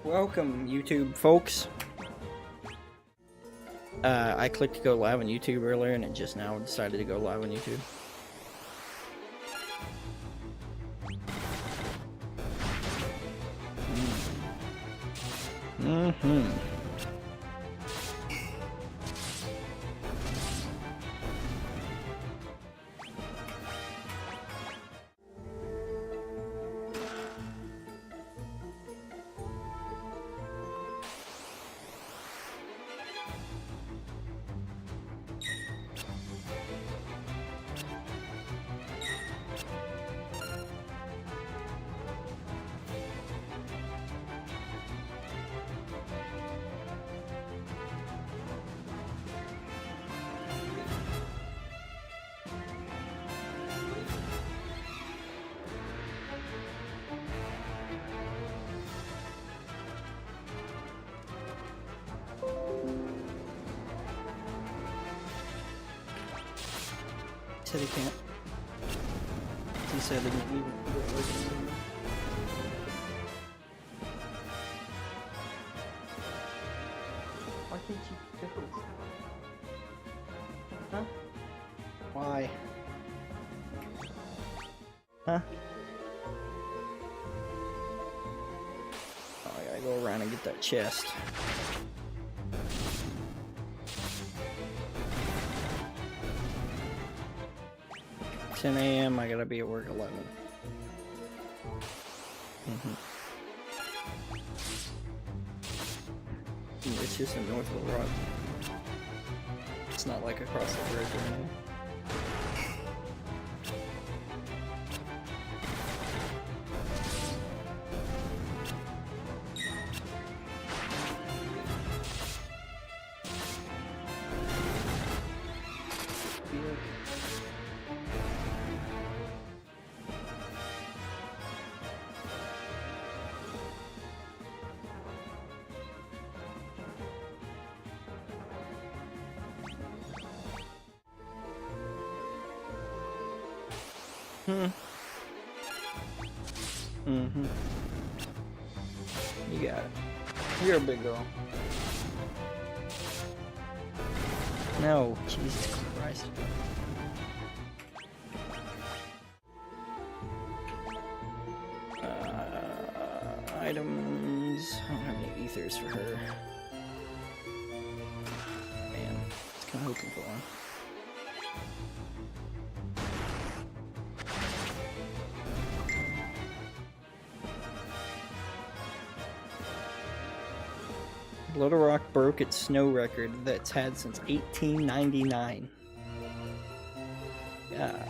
Welcome, YouTube folks. I clicked to go live on YouTube earlier, and it just now decided to go live on YouTube. Said he can't. He said he didn't leave it. Why can't you do it? Huh? Why? Huh? Oh, I gotta go around and get that chest. 10 a.m. I gotta be at work 11. It's just in North Little Rock. It's not like across the bridge or anything. You got it. You're a big girl. No, Jesus Christ. Items. I don't have any ethers for her. Man, it's kind of hoping for one. Little Rock broke its snow record that it's had since 1899. Yeah.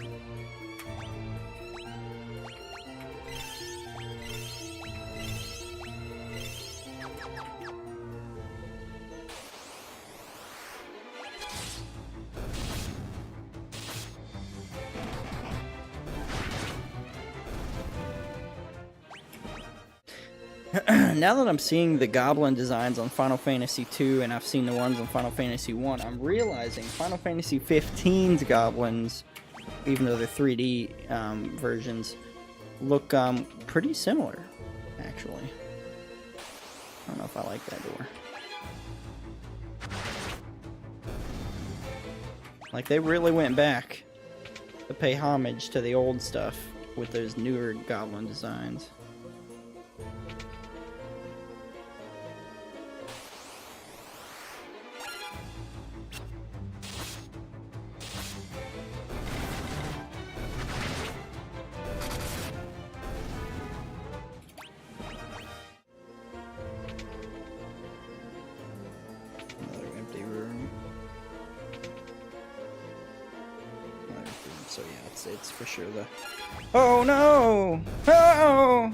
Now that I'm seeing the goblin designs on Final Fantasy II and I've seen the ones on Final Fantasy I, I'm realizing Final Fantasy 15's goblins, even though they're 3D versions, look pretty similar, actually. I don't know if I like that door. Like, they really went back to pay homage to the old stuff with those newer goblin designs. So yeah, it's for sure the... Oh no! Oh!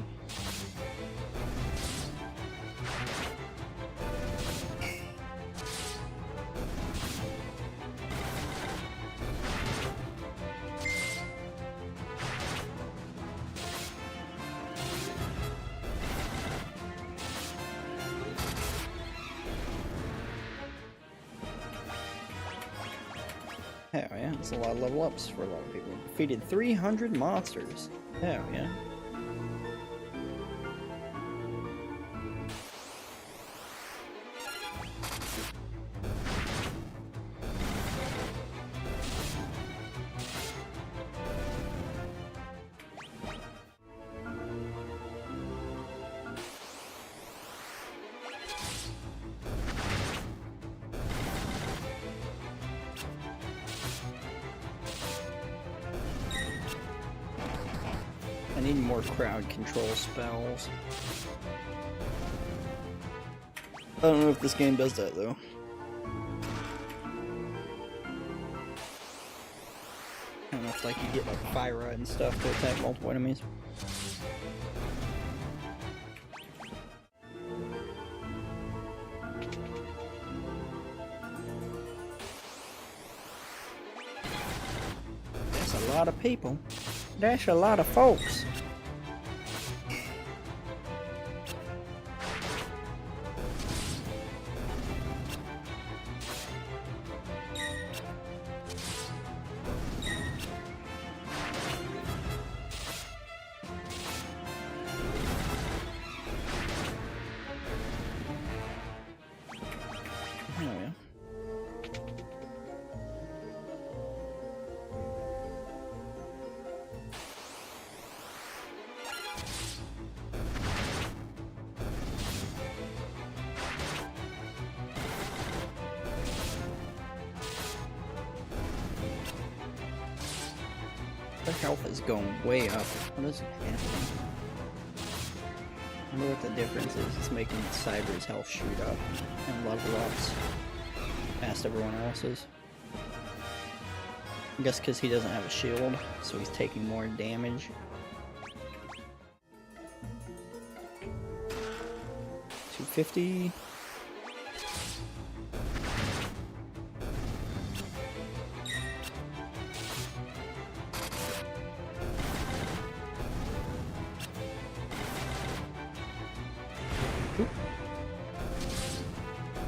Hell yeah, that's a lot of level ups for a lot of people. Defeated 300 monsters. Hell yeah. I need more crowd control spells. I don't know if this game does that though. I don't know if like you get like Fyra and stuff to attack multiple enemies. That's a lot of people. That's a lot of folks. Their health is going way up. What is happening? I wonder what the difference is. It's making Cyber's health shoot up and level ups past everyone else's. I guess because he doesn't have a shield, so he's taking more damage. 250.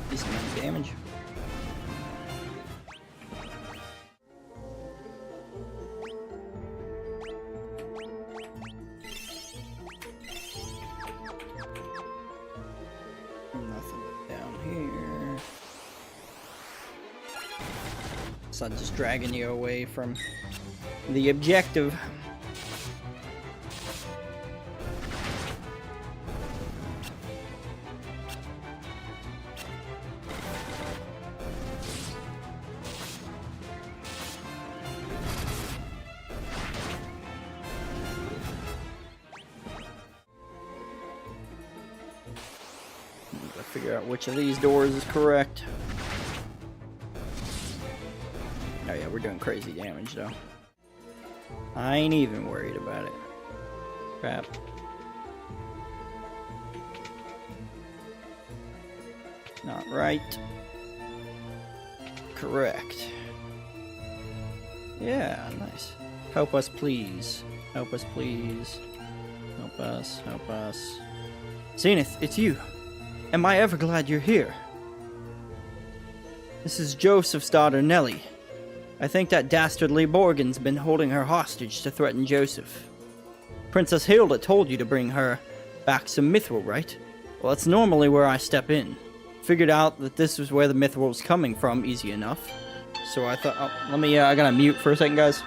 Decent amount of damage. Nothing down here. So I'm just dragging you away from the objective. Figure out which of these doors is correct. Oh yeah, we're doing crazy damage though. I ain't even worried about it. Crap. Not right. Correct. Yeah, nice. Help us please. Help us please. Help us, help us. Zenith, it's you. Am I ever glad you're here? This is Joseph's daughter, Nellie. I think that dastardly Borgen's been holding her hostage to threaten Joseph. Princess Hilda told you to bring her back some mithril, right? Well, that's normally where I step in. Figured out that this was where the mithril was coming from easy enough. So I thought, oh, let me, I gotta mute for a second, guys.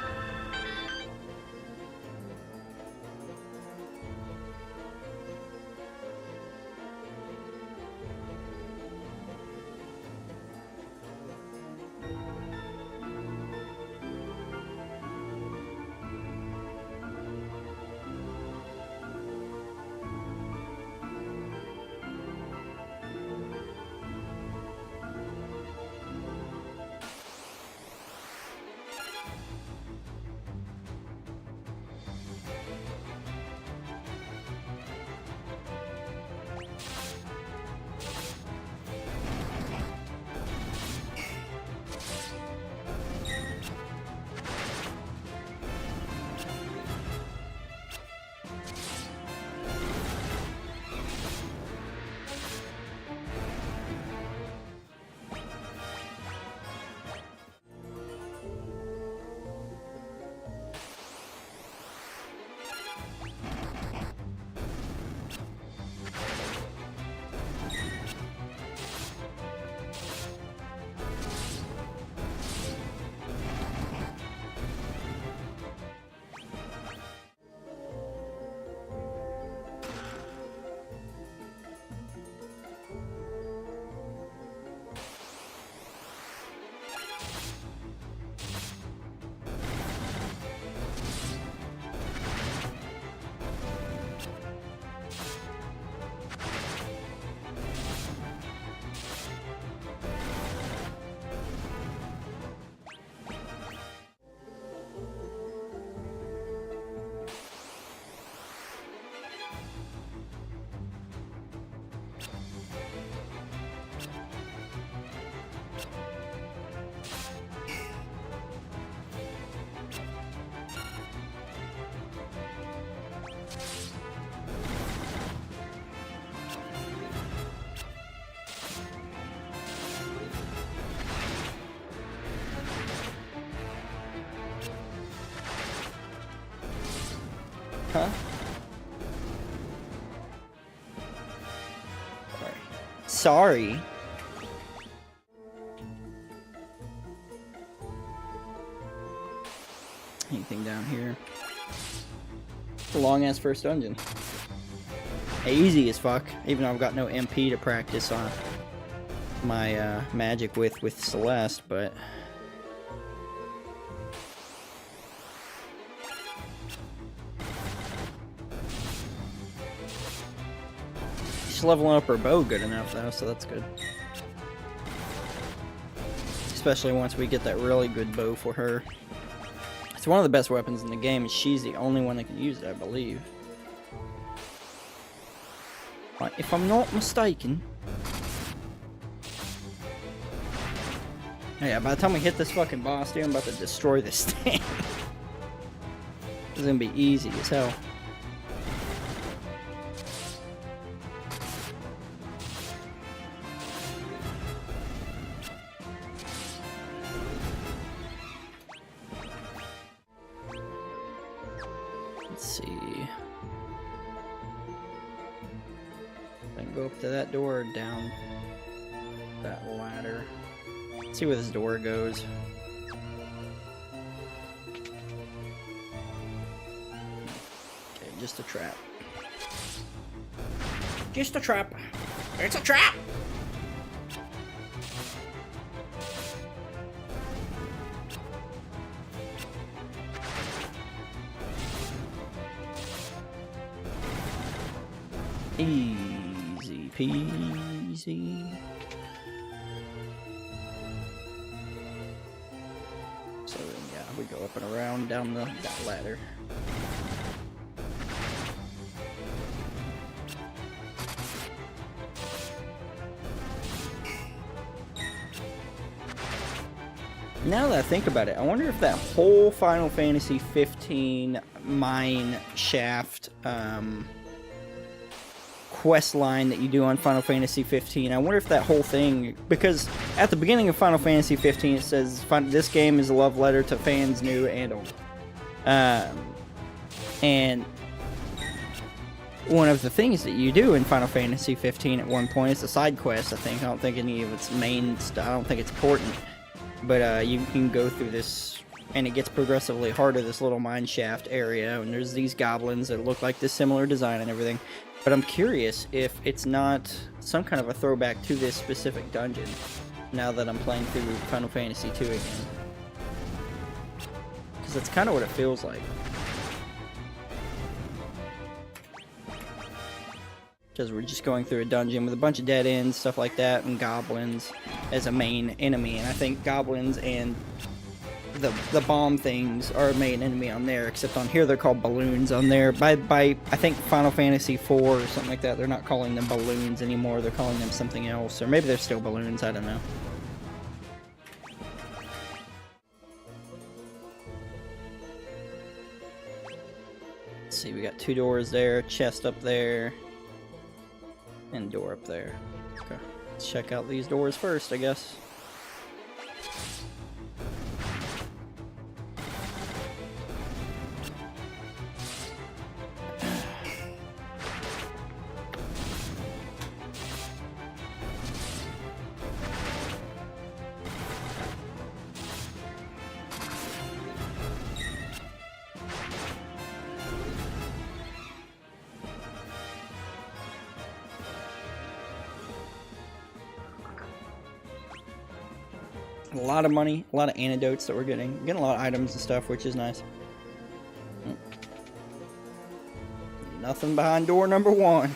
Huh? Sorry. Anything down here? It's a long-ass first dungeon. Easy as fuck. Even though I've got no MP to practice on my magic with Celeste, but... She's leveling up her bow good enough though, so that's good. Especially once we get that really good bow for her. It's one of the best weapons in the game, and she's the only one that can use it, I believe. Like, if I'm not mistaken. Yeah, by the time we hit this fucking boss, dude, I'm about to destroy this stand. It's gonna be easy as hell. Let's see. I can go up to that door or down that ladder. Let's see where this door goes. Okay, just a trap. Just a trap. It's a trap! Easy peasy. So then, yeah, we go up and around down that ladder. Now that I think about it, I wonder if that whole Final Fantasy 15 mine shaft quest line that you do on Final Fantasy 15, I wonder if that whole thing, because at the beginning of Final Fantasy 15 it says this game is a love letter to fans new and old. And one of the things that you do in Final Fantasy 15 at one point is a side quest, I think. I don't think any of its main stuff, I don't think it's important. But you can go through this, and it gets progressively harder, this little mine shaft area, and there's these goblins that look like this similar design and everything. But I'm curious if it's not some kind of a throwback to this specific dungeon, now that I'm playing through Final Fantasy 2 again. Because that's kind of what it feels like. Because we're just going through a dungeon with a bunch of dead ends, stuff like that, and goblins as a main enemy. And I think goblins and the bomb things are a main enemy on there, except on here they're called balloons on there. By I think Final Fantasy 4 or something like that, they're not calling them balloons anymore, they're calling them something else. Or maybe they're still balloons, I don't know. Let's see, we got two doors there, chest up there, and door up there. Okay, let's check out these doors first, I guess. A lot of money, a lot of antidotes that we're getting. We're getting a lot of items and stuff, which is nice. Nothing behind door number one.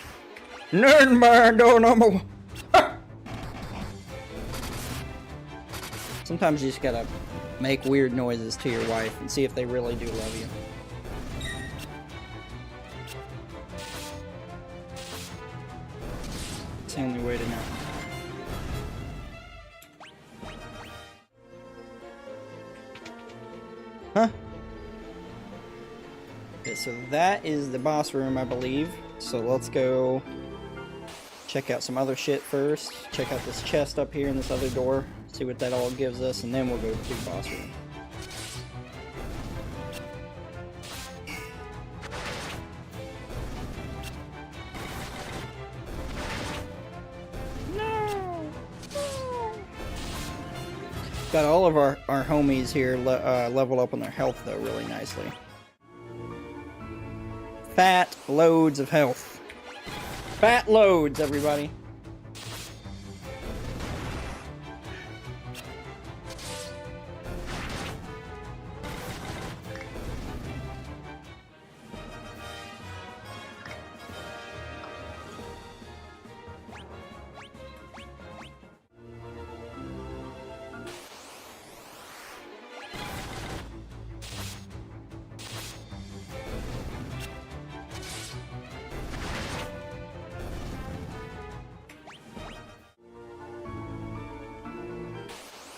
Nothing behind door number one. Sometimes you just gotta make weird noises to your wife and see if they really do love you. It's the only way to know. Huh? Okay, so that is the boss room, I believe. So let's go check out some other shit first. Check out this chest up here and this other door. See what that all gives us, and then we'll go to the boss room. Got all of our homies here leveled up on their health, though, really nicely. Fat loads of health. Fat loads, everybody.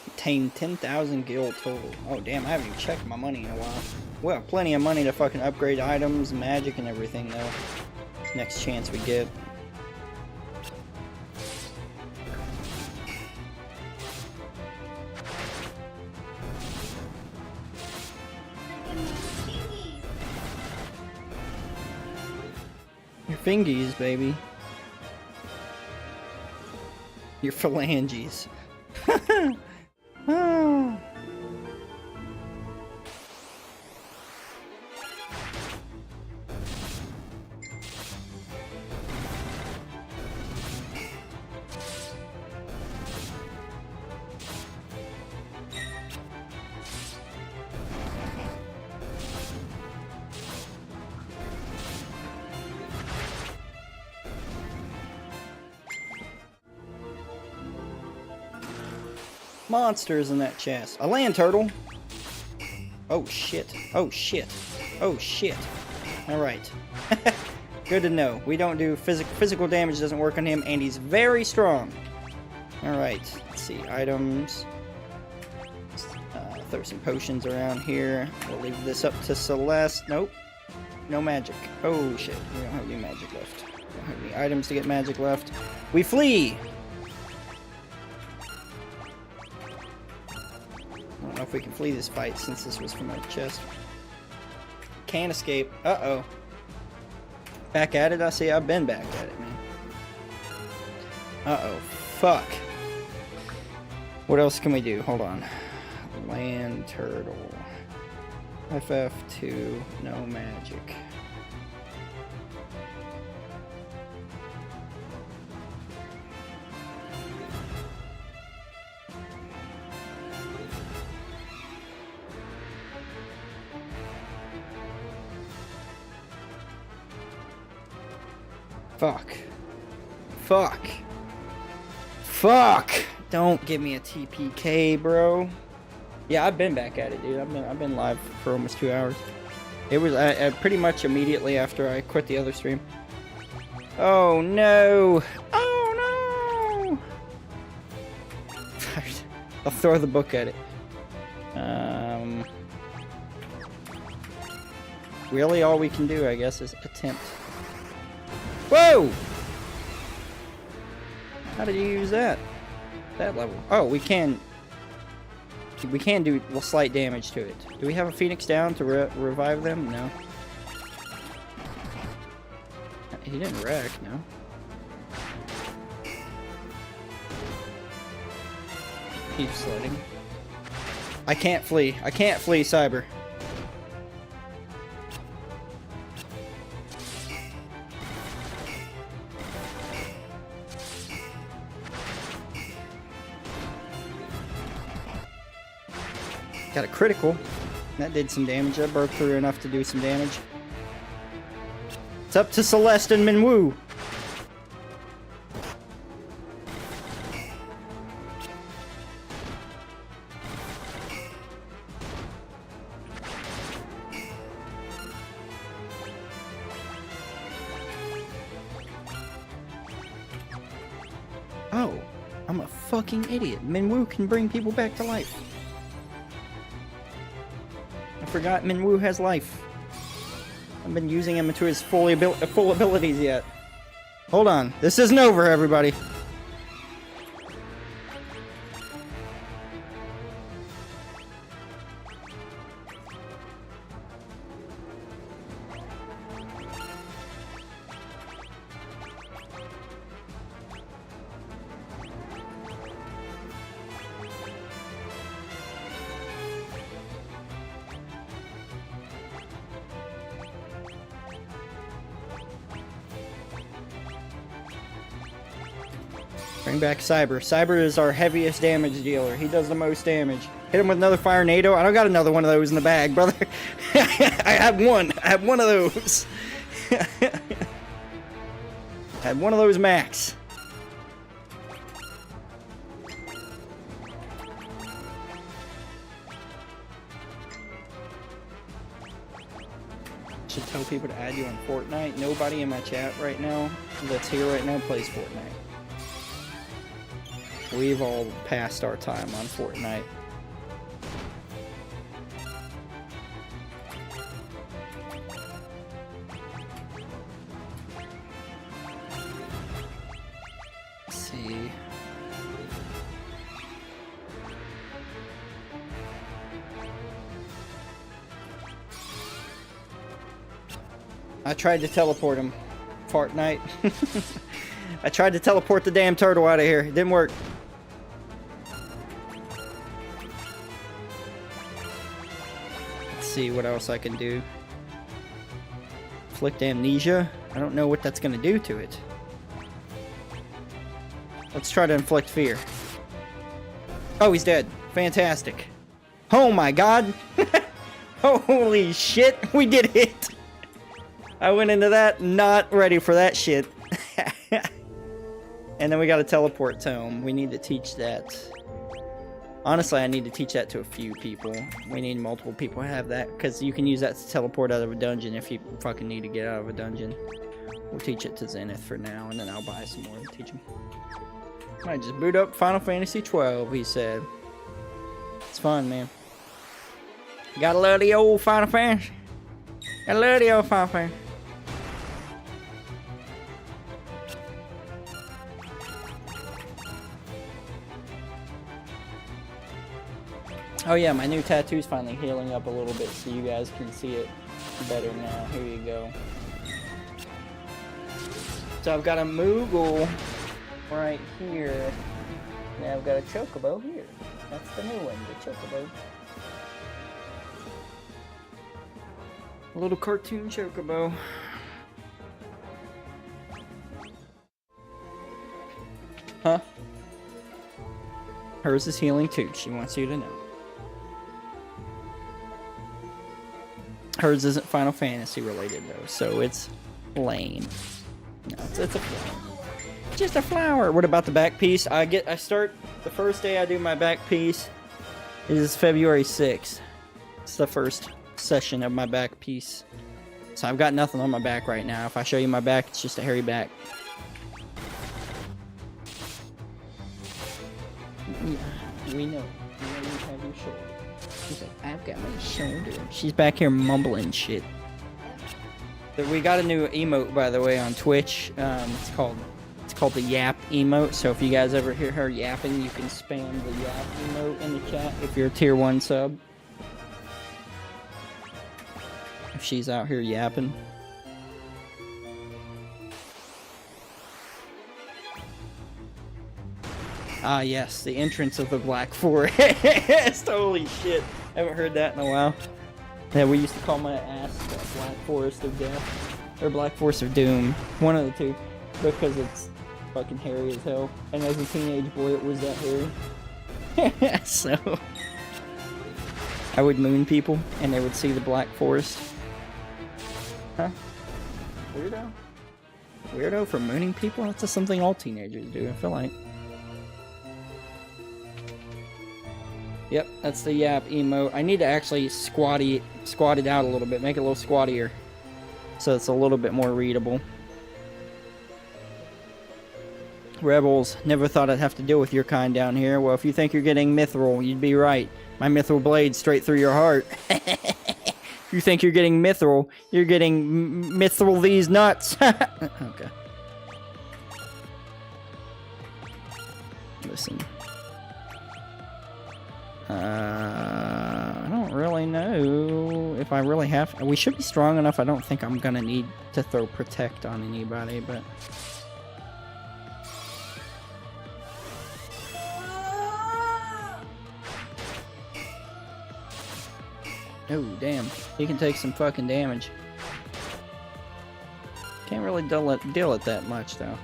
Obtained 10,000 gil total. Oh damn, I haven't even checked my money in a while. We have plenty of money to fucking upgrade items, magic, and everything though. Next chance we get. Your fingies, baby. Your phalanges. Oh. Monsters in that chest. A land turtle. Oh shit. Oh shit. Oh shit. Alright. Good to know. We don't do physical damage, doesn't work on him, and he's very strong. Alright. Let's see. Items. Throw some potions around here. We'll leave this up to Celeste. Nope. No magic. Oh shit. We don't have any magic left. We don't have any items to get magic left. We flee! I don't know if we can flee this fight since this was from a chest. Can't escape. Uh-oh. Back at it? I see. I've been back at it, man. Uh-oh. Fuck. What else can we do? Hold on. Land turtle. FF2. No magic. Fuck. Fuck. Fuck! Don't give me a TPK, bro. Yeah, I've been back at it, dude. I've been live for almost 2 hours. It was pretty much immediately after I quit the other stream. Oh no! Oh no! I'll throw the book at it. Really, all we can do, I guess, is attempt. Whoa! How did you use that? That level. Oh, we can do slight damage to it. Do we have a Phoenix down to revive them? No. He didn't wreck, no. Keep sliding. I can't flee. I can't flee, Cyber. Got a critical. That did some damage. That broke through enough to do some damage. It's up to Celeste and Minwoo. Oh, I'm a fucking idiot. Minwoo can bring people back to life. I forgot Minwoo has life. I haven't been using him to his full abilities yet. Hold on. This isn't over, everybody. Bring back Cyber. Cyber is our heaviest damage dealer. He does the most damage. Hit him with another Fire Nado. I don't got another one of those in the bag, brother. I have one. I have one of those. Had one of those max. Should tell people to add you on Fortnite. Nobody in my chat right now that's here right now plays Fortnite. We've all passed our time on Fortnite. Let's see. I tried to teleport him. Fortnite. I tried to teleport the damn turtle out of here. It didn't work. Let's see what else I can do. Inflict amnesia. I don't know what that's gonna do to it. Let's try to inflict fear. Oh, he's dead. Fantastic. Oh my god. Holy shit. We did it. I went into that not ready for that shit. And then we gotta teleport to him. We need to teach that. Honestly, I need to teach that to a few people. We need multiple people to have that, because you can use that to teleport out of a dungeon if you fucking need to get out of a dungeon. We'll teach it to Zenith for now, and then I'll buy some more and teach him. Might just boot up Final Fantasy 12, he said. It's fun, man. Gotta love the old Final Fantasy. Gotta love the old Final Fantasy. Oh yeah, my new tattoo's finally healing up a little bit so you guys can see it better now. Here you go. So I've got a Moogle right here. Now I've got a Chocobo here. That's the new one, the Chocobo. A little cartoon Chocobo. Huh? Hers is healing too, she wants you to know. Hers isn't Final Fantasy related though, so it's lame. No, it's a flower. Just a flower. What about the back piece? I start the first day I do my back piece is February 6th. It's the first session of my back piece. So I've got nothing on my back right now. If I show you my back, it's just a hairy back. Yeah, we know. You know you have your shoulder. She's like, I've got my shoulder. She's back here mumbling shit. We got a new emote, by the way, on Twitch. It's called the Yap emote. So if you guys ever hear her yapping, you can spam the Yap emote in the chat if you're a tier 1 sub. If she's out here yapping. Ah, yes, the entrance of the Black Forest. Holy shit. I haven't heard that in a while. Yeah, we used to call my ass the Black Forest of Death. Or Black Forest of Doom. One of the two. Because it's fucking hairy as hell. And as a teenage boy, it was that hairy. So, I would moon people, and they would see the Black Forest. Huh? Weirdo? Weirdo for mooning people? That's just something all teenagers do, I feel like. Yep, that's the Yap emote. I need to actually squat it out a little bit, make it a little squattier, so it's a little bit more readable. Rebels, never thought I'd have to deal with your kind down here. Well, if you think you're getting mithril, you'd be right. My mithril blade straight through your heart. If you think you're getting mithril, you're getting mithril these nuts. Okay. Listen. I don't really know if I really have. We should be strong enough. I don't think I'm gonna need to throw protect on anybody, but. Oh, damn. He can take some fucking damage. Can't really deal it that much, though.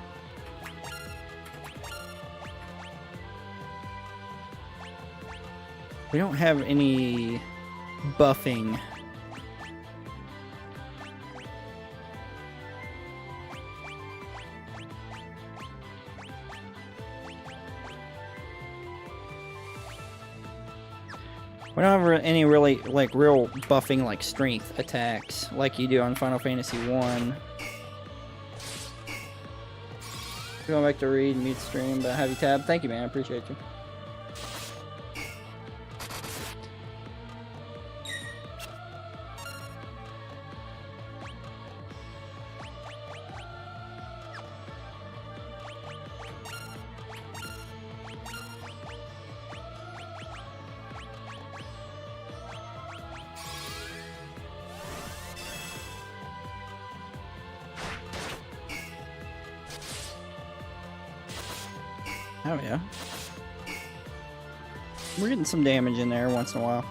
We don't have any buffing. We don't have any really, like, real buffing, like, strength attacks, like you do on Final Fantasy 1. Going back to read, mute stream, but have you tab? Thank you, man. I appreciate you. Oh yeah. We're getting some damage in there once in a while.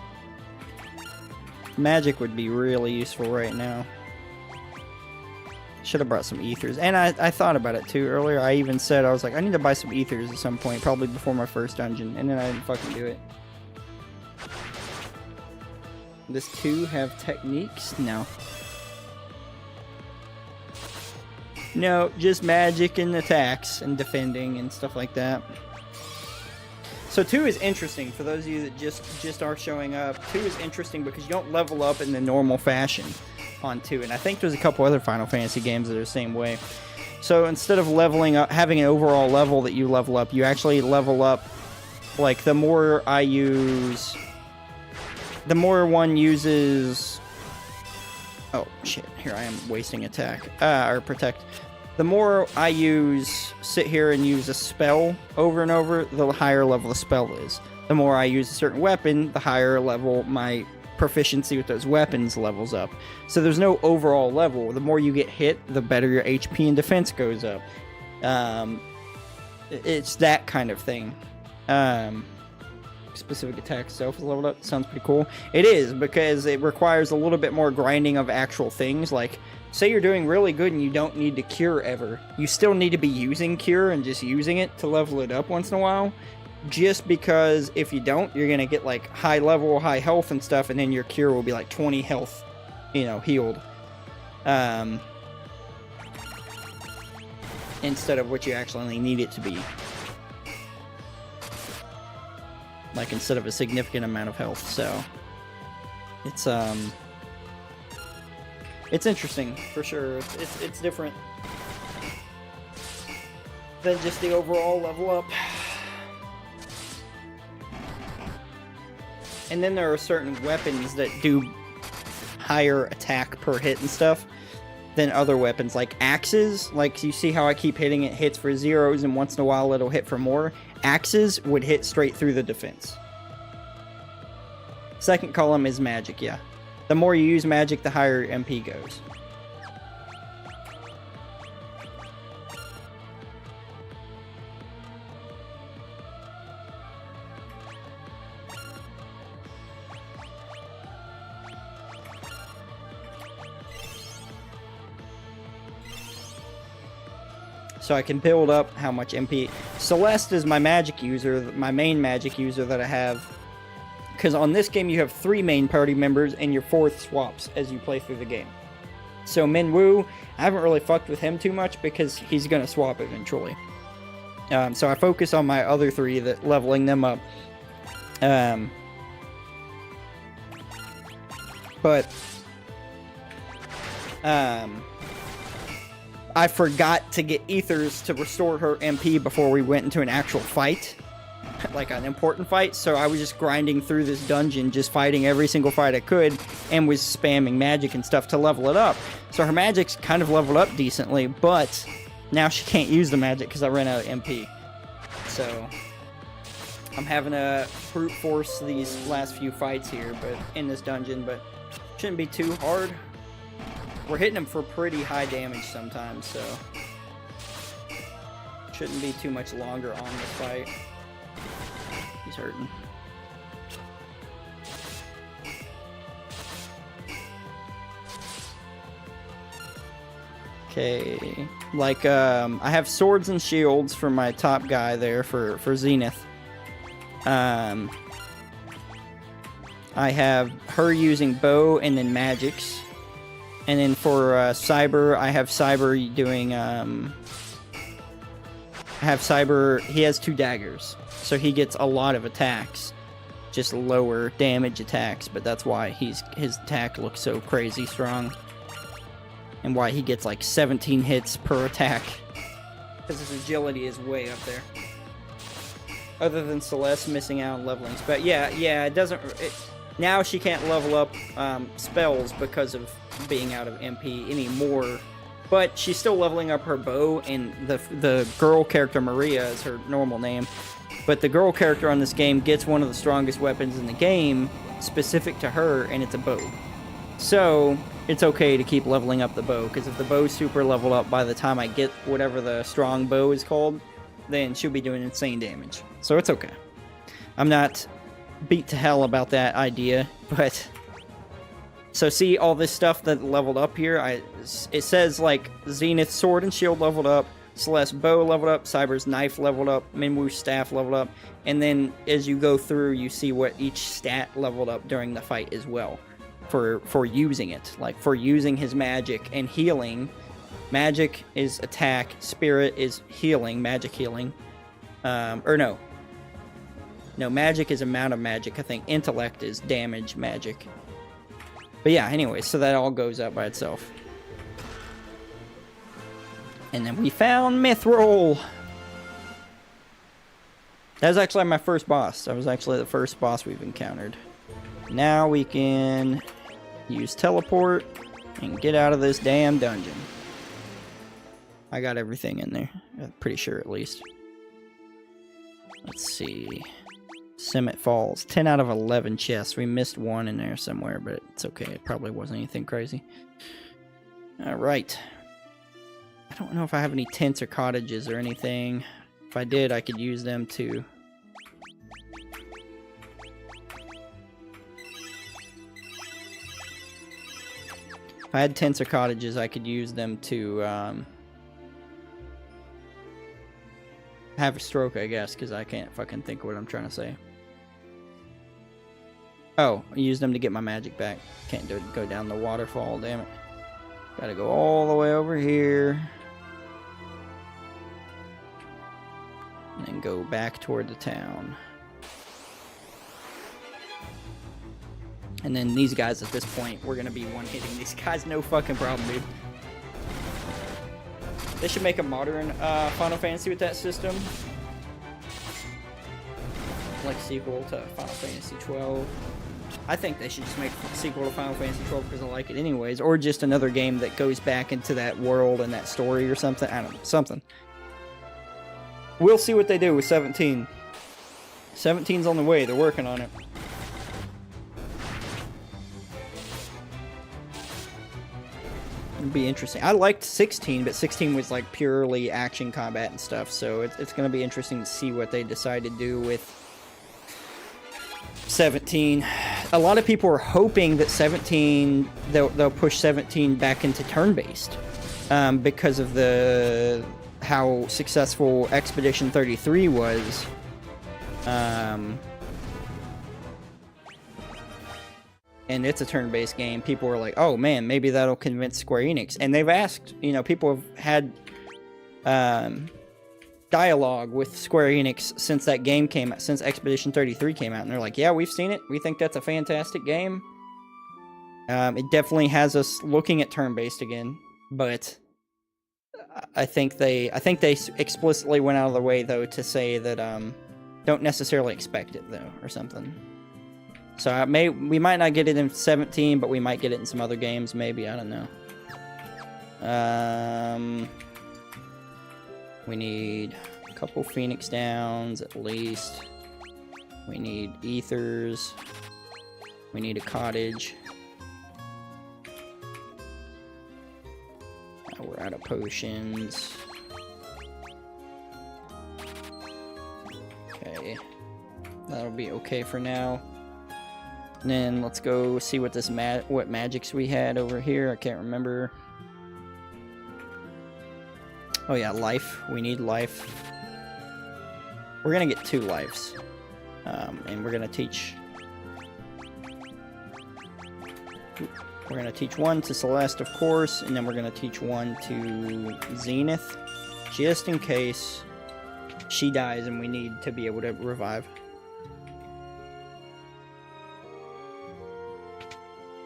Magic would be really useful right now. Should have brought some ethers. And I thought about it too earlier. I even said, I was like, I need to buy some ethers at some point, probably before my first dungeon. And then I didn't fucking do it. Does 2 have techniques? No. No, just magic and attacks and defending and stuff like that. So 2 is interesting for those of you that just are showing up. 2 is interesting because you don't level up in the normal fashion on 2, and I think there's a couple other Final Fantasy games that are the same way. So instead of leveling up, having an overall level that you level up, you actually level up. Like the more I use, the more one uses. Oh shit! Here I am wasting attack or protect. The more I sit here and use a spell over and over, the higher level the spell is. The more I use a certain weapon, the higher level my proficiency with those weapons levels up. So there's no overall level. The more you get hit, the better your HP and defense goes up. It's that kind of thing. Specific attack itself is leveled up. Sounds pretty cool. It is, because it requires a little bit more grinding of actual things. Like, say you're doing really good and you don't need to cure ever. You still need to be using cure and just using it to level it up once in a while. Just because if you don't, you're going to get like high level, high health and stuff, and then your cure will be like 20 health, you know, healed. Instead of what you actually need it to be. Like, instead of a significant amount of health, so it's interesting for sure. It's different than just the overall level up. And then there are certain weapons that do higher attack per hit and stuff than other weapons, like axes. Like, you see how I keep hitting it, hits for zeros, and once in a while it'll hit for more. Axes would hit straight through the defense. Second column is magic, yeah. The more you use magic, the higher your MP goes. So I can build up how much MP. Celeste is my magic user, my main magic user that I have. Because on this game you have 3 main party members and your 4th swaps as you play through the game. So Minwoo, I haven't really fucked with him too much because he's going to swap eventually. So I focus on my other 3, that leveling them up. I forgot to get ethers to restore her MP before we went into an actual fight. Like an important fight. So I was just grinding through this dungeon, just fighting every single fight I could, and was spamming magic and stuff to level it up. So her magic's kind of leveled up decently, but now she can't use the magic because I ran out of MP. So I'm having to brute force these last few fights here, but in this dungeon, but shouldn't be too hard. We're hitting him for pretty high damage sometimes, so shouldn't be too much longer on this fight. He's hurting. Okay, like I have swords and shields for my top guy there for Zenith. I have her using bow and then magics. And then for Cyber, I have Cyber doing... he has 2 daggers. So he gets a lot of attacks. Just lower damage attacks, but that's why his attack looks so crazy strong. And why he gets like 17 hits per attack. Because his agility is way up there. Other than Celeste missing out on levelings. But yeah, it doesn't... now she can't level up spells because of being out of MP anymore. But she's still leveling up her bow, and the girl character, Maria, is her normal name. But the girl character on this game gets one of the strongest weapons in the game, specific to her, and it's a bow. So, it's okay to keep leveling up the bow, because if the bow's super leveled up by the time I get whatever the strong bow is called, then she'll be doing insane damage. So it's okay. I'm not beat to hell about that idea, but... So see all this stuff that leveled up here? It says, like, Zenith Sword and Shield leveled up, Celeste Bow leveled up, Cyber's Knife leveled up, Minwoo's Staff leveled up, and then as you go through, you see what each stat leveled up during the fight as well, for using it. Like, for using his magic and healing. Magic is attack, Spirit is healing, magic healing. No, magic is amount of magic, I think. Intellect is damage magic. But yeah, anyway, so that all goes up by itself. And then we found Mithril! That was actually my first boss. That was actually the first boss we've encountered. Now we can use teleport and get out of this damn dungeon. I got everything in there. I'm pretty sure, at least. Let's see. Summit Falls. 10 out of 11 chests. We missed one in there somewhere, but it's okay. It probably wasn't anything crazy. Alright. I don't know if I have any tents or cottages or anything. If I did, I could use them to... If I had tents or cottages, I could use them to have a stroke, I guess, because I can't fucking think of what I'm trying to say. Oh, I used them to get my magic back. Can't go down the waterfall, damn it. Gotta go all the way over here. And then go back toward the town. And then these guys at this point, we're gonna be one-hitting these guys, no fucking problem, dude. They should make a modern Final Fantasy with that system. Like sequel to Final Fantasy 12. I think they should just make a sequel to Final Fantasy 12 because I like it anyways. Or just another game that goes back into that world and that story or something. I don't know, something. We'll see what they do with 17. 17's on the way, they're working on it. It'd be interesting. I liked 16, but 16 was like purely action combat and stuff, so it's going to be interesting to see what they decide to do with 17. A lot of people are hoping that 17, they'll push 17 back into turn-based because of how successful Expedition 33 was. And it's a turn-based game. People were like, oh man, maybe that'll convince Square Enix. And they've asked, you know, people have had dialogue with Square Enix since that game came out, since Expedition 33 came out. And they're like, yeah, we've seen it. We think that's a fantastic game. It definitely has us looking at turn-based again. But I think they explicitly went out of their way, though, to say that don't necessarily expect it, though, or something. So we might not get it in 17, but we might get it in some other games, maybe. I don't know. We need a couple Phoenix Downs, at least. We need Ethers. We need a cottage. We're out of potions. Okay. That'll be okay for now. And then let's go see what this what magics we had over here. I can't remember. Oh yeah, life. We need life. We're gonna get 2 lives. And we're gonna teach We're going to teach one to Celeste, of course, and then we're going to teach one to Zenith, just in case she dies and we need to be able to revive.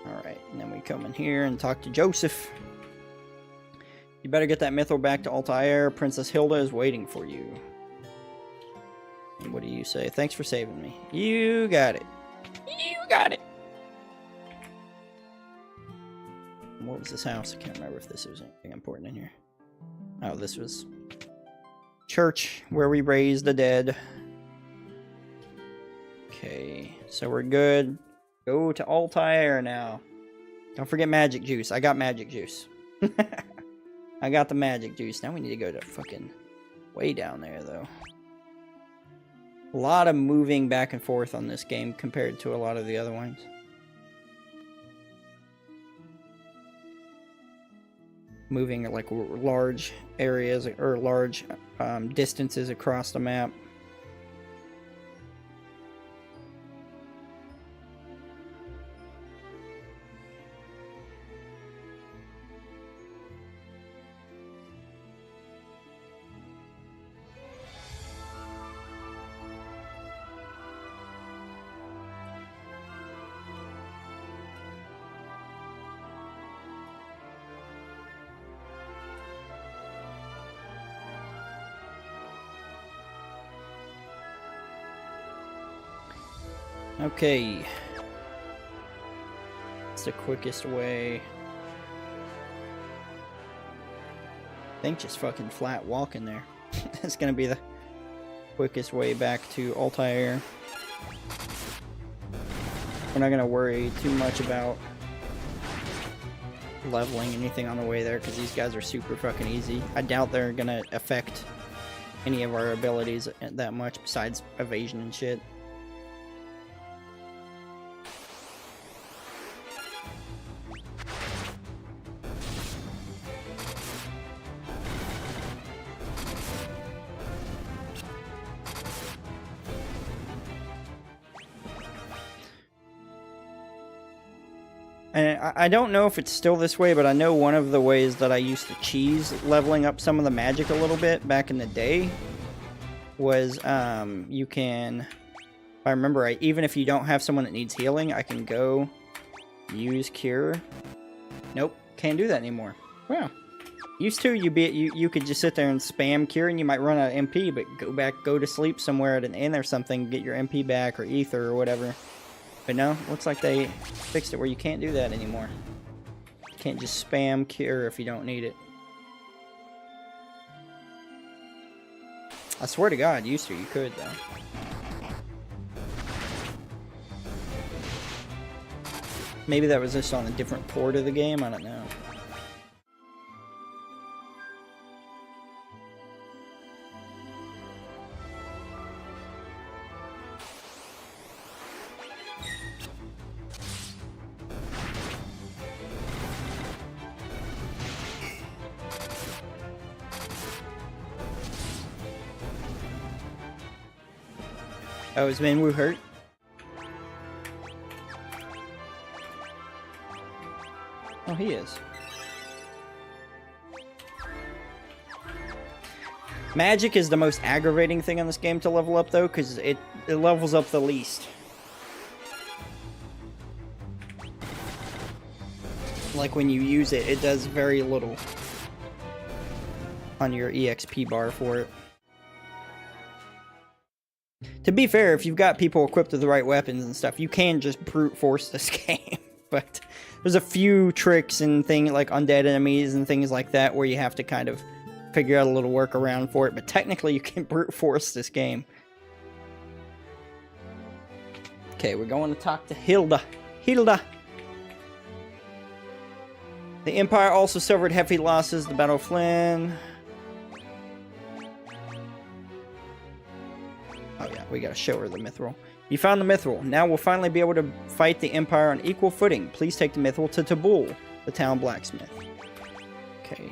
Alright, and then we come in here and talk to Joseph. You better get that mithril back to Altair. Princess Hilda is waiting for you. And what do you say? Thanks for saving me. You got it. You got it. What was this house? I can't remember if this was anything important in here. Oh, this was church where we raise the dead. Okay, so we're good. Go to Altair now. Don't forget magic juice. I got magic juice. I got the magic juice. Now we need to go to fucking way down there, though. A lot of moving back and forth on this game compared to a lot of the other ones. Moving like large areas or large distances across the map. Okay. It's the quickest way. I think just fucking flat walking there. It's gonna be the quickest way back to Altair. We're not gonna worry too much about leveling anything on the way there because these guys are super fucking easy. I doubt they're gonna affect any of our abilities that much besides evasion and shit. And I don't know if it's still this way, but I know one of the ways that I used to cheese leveling up some of the magic a little bit back in the day was you can, if I remember right, even if you don't have someone that needs healing, I can go use cure. Nope, can't do that anymore. Wow. Used to, you could just sit there and spam cure and you might run out of MP, but go to sleep somewhere at an inn or something, get your MP back or ether or whatever. But no, looks like they fixed it where you can't do that anymore. You can't just spam cure if you don't need it. I swear to God, used to, you could though. Maybe that was just on a different port of the game, I don't know. Oh, is Minwoo hurt? Oh, he is. Magic is the most aggravating thing on this game to level up, though, because it levels up the least. Like, when you use it, it does very little on your EXP bar for it. To be fair, if you've got people equipped with the right weapons and stuff, you can just brute force this game. But there's a few tricks and things like undead enemies and things like that where you have to kind of figure out a little workaround for it. But technically, you can brute force this game. Okay, we're going to talk to Hilda. Hilda! The Empire also suffered heavy losses. The Battle of Flynn. Oh yeah, we gotta show her the mithril. You found the mithril. Now we'll finally be able to fight the Empire on equal footing. Please take the mithril to Tabul, the town blacksmith. Okay.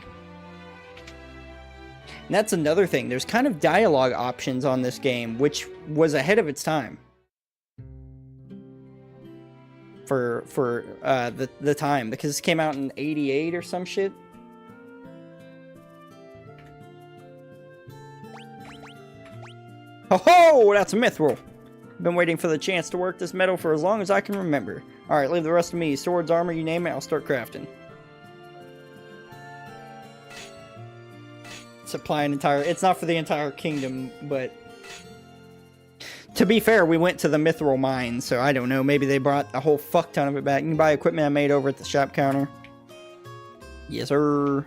And that's another thing. There's kind of dialogue options on this game, which was ahead of its time. for the time, because this came out in '88 or some shit. Oh, that's a mithril. Been waiting for the chance to work this metal for as long as I can remember. All right, leave the rest to me. Swords, armor, you name it, I'll start crafting. Supply an entire... It's not for the entire kingdom, but... To be fair, we went to the mithril mine, so I don't know. Maybe they brought a whole fuck ton of it back. You can buy equipment I made over at the shop counter. Yes, sir.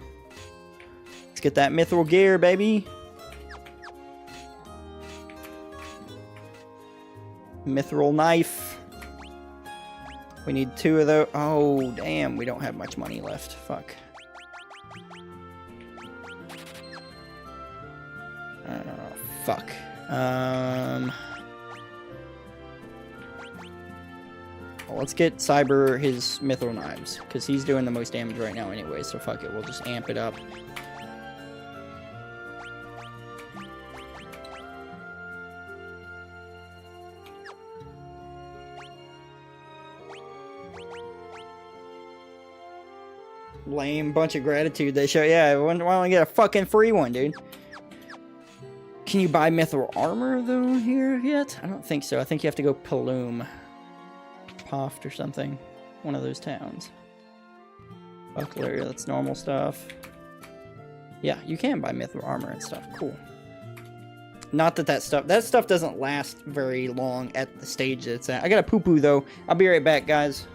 Let's get that mithril gear, baby. Mithril knife. We need 2 of those. Oh, damn. We don't have much money left. Fuck. Fuck. Well, let's get Cyber his mithril knives, because he's doing the most damage right now anyway, so fuck it. We'll just amp it up. Lame bunch of gratitude they show. Yeah, why don't I get a fucking free one, dude? Can you buy mithril armor, though, here yet? I don't think so. I think you have to go Paloom. Poft or something. One of those towns. Buckler, that's normal stuff. Yeah, you can buy mithril armor and stuff. Cool. Not that that stuff doesn't last very long at the stage it's at. I gotta poo-poo, though. I'll be right back, guys.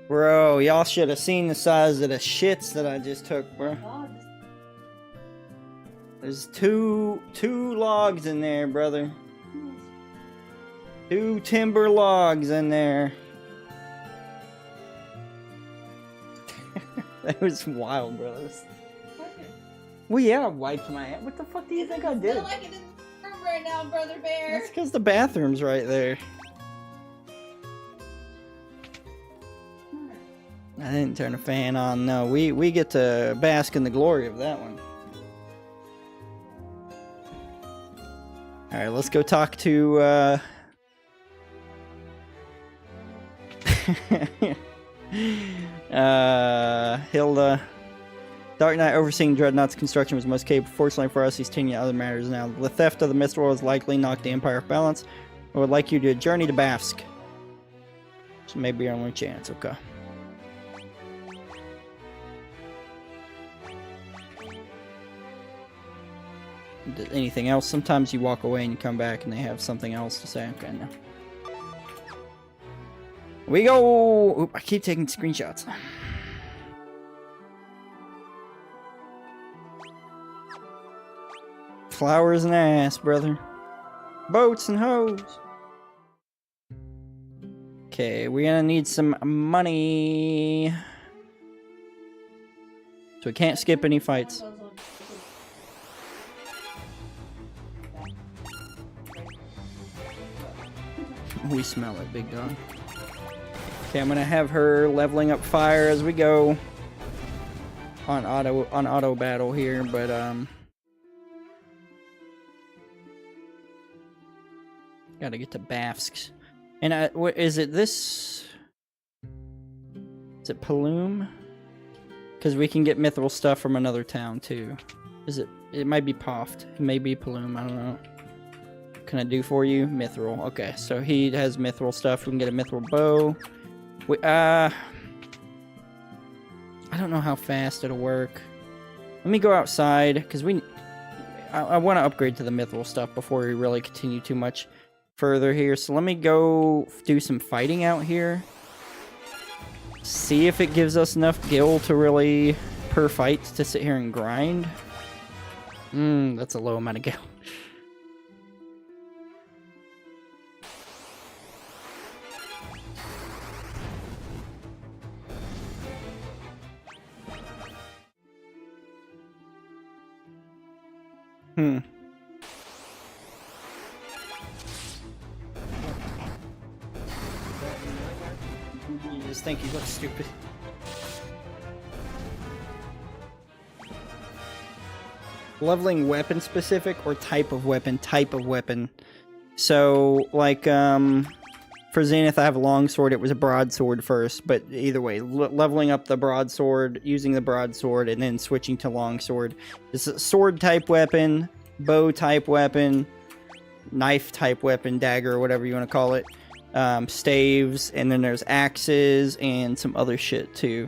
Bro, y'all should have seen the size of the shits that I just took, bro. There's two logs in there, brother. 2 timber logs in there. That was wild, bro. Well, yeah, I wiped my ass. What the fuck do you think I did? I feel like it in the room right now, Brother Bear. That's because the bathroom's right there. I didn't turn the fan on. No, we get to bask in the glory of that one. Alright, let's go talk to, Hilda. Dark Knight overseeing Dreadnought's construction was most capable. Fortunately for us, he's taking other matters now. The theft of the Mithril has likely knocked the Empire off balance. I would like you to journey to Bafsk. So maybe our only chance, okay. Anything else? Sometimes you walk away and you come back and they have something else to say. Okay, no. We go! Oop, I keep taking screenshots. Flowers and ass, brother. Boats and hoes. Okay, we're gonna need some money. So we can't skip any fights. We smell it, big dog. Okay, I'm gonna have her leveling up fire as we go on auto battle here, but gotta get to Bafsk. And what is it? This is it Paloom? Because we can get mithril stuff from another town too. Is it? It might be Poft. It may be Paloom. I don't know. Can I do for you? Mithril. Okay, so he has mithril stuff. We can get a mithril bow. I don't know how fast it'll work. Let me go outside because I want to upgrade to the mithril stuff before we really continue too much further here. So let me go do some fighting out here. See if it gives us enough gil to really per fight to sit here and grind. That's a low amount of gil. You just think you look stupid. Leveling weapon specific or type of weapon? Type of weapon. So, like, for Zenith I have a longsword, it was a broadsword first, but either way, leveling up the broadsword, using the broadsword, and then switching to longsword. It's a sword type weapon, bow type weapon, knife type weapon, dagger, or whatever you want to call it. Staves, and then there's axes, and some other shit too.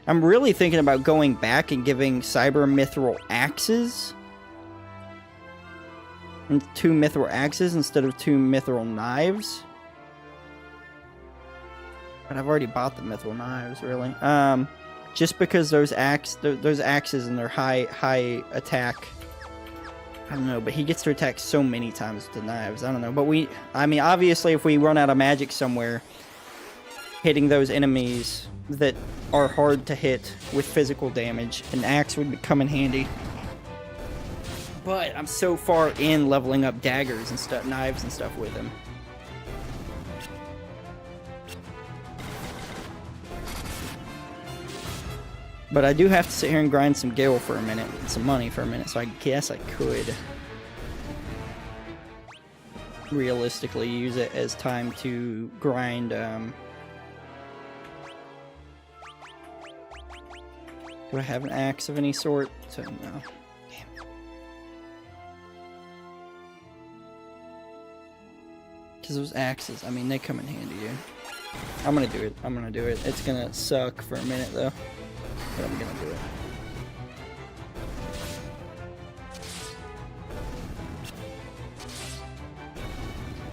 I'm really thinking about going back and giving Cyber Mithril axes. And 2 mithril axes instead of 2 mithril knives. But I've already bought the mithril knives, really. Just because those axes and their high attack. I don't know, but he gets to attack so many times with the knives. I don't know, but I mean, obviously, if we run out of magic somewhere, hitting those enemies that are hard to hit with physical damage, an axe would come in handy. But I'm so far in leveling up daggers and stuff, knives and stuff with him. But I do have to sit here and grind some gil for a minute, and some money for a minute, so I guess I could realistically use it as time to grind, do I have an axe of any sort? So, no. Damn. Because those axes, I mean, they come in handy, dude. I'm gonna do it. I'm gonna do it. It's gonna suck for a minute, though. But I'm gonna do it.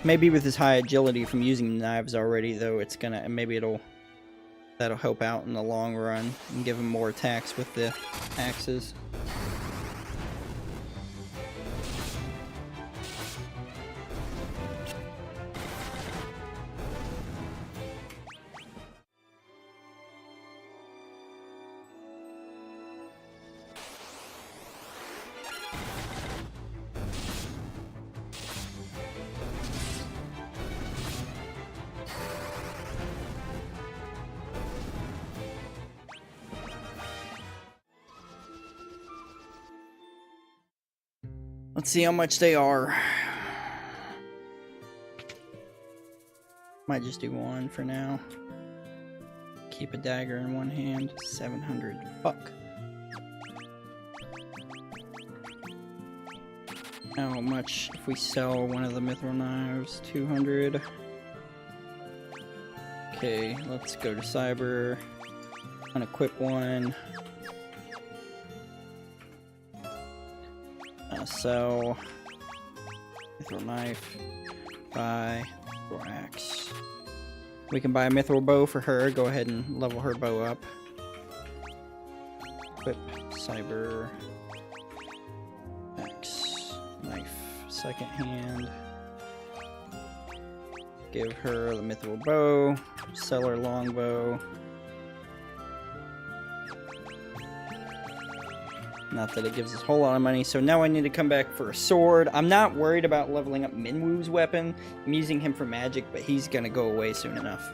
Maybe with his high agility from using knives already, though, it's gonna, maybe that'll help out in the long run and give him more attacks with the axes. Let's see how much they are. Might just do one for now. Keep a dagger in one hand. 700. Fuck. How much if we sell one of the mithril knives? 200. Okay, let's go to cyber. Unequip one. Sell. Mithril knife. Buy. Mithril axe. We can buy a mithril bow for her. Go ahead and level her bow up. Equip. Cyber. Axe. Knife. Second hand. Give her the mithril bow. Sell her longbow. Not that it gives us a whole lot of money, so now I need to come back for a sword. I'm not worried about leveling up Minwoo's weapon. I'm using him for magic, but he's gonna go away soon enough.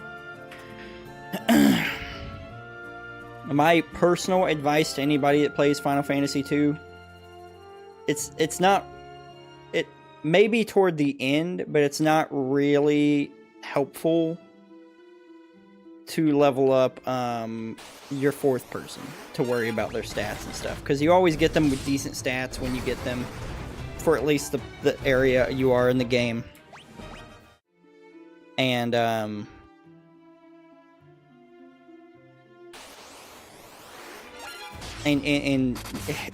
My personal advice to anybody that plays Final Fantasy II, it's not, it may be toward the end, but it's not really helpful to level up your fourth person to worry about their stats and stuff, because you always get them with decent stats when you get them for at least the area you are in the game. And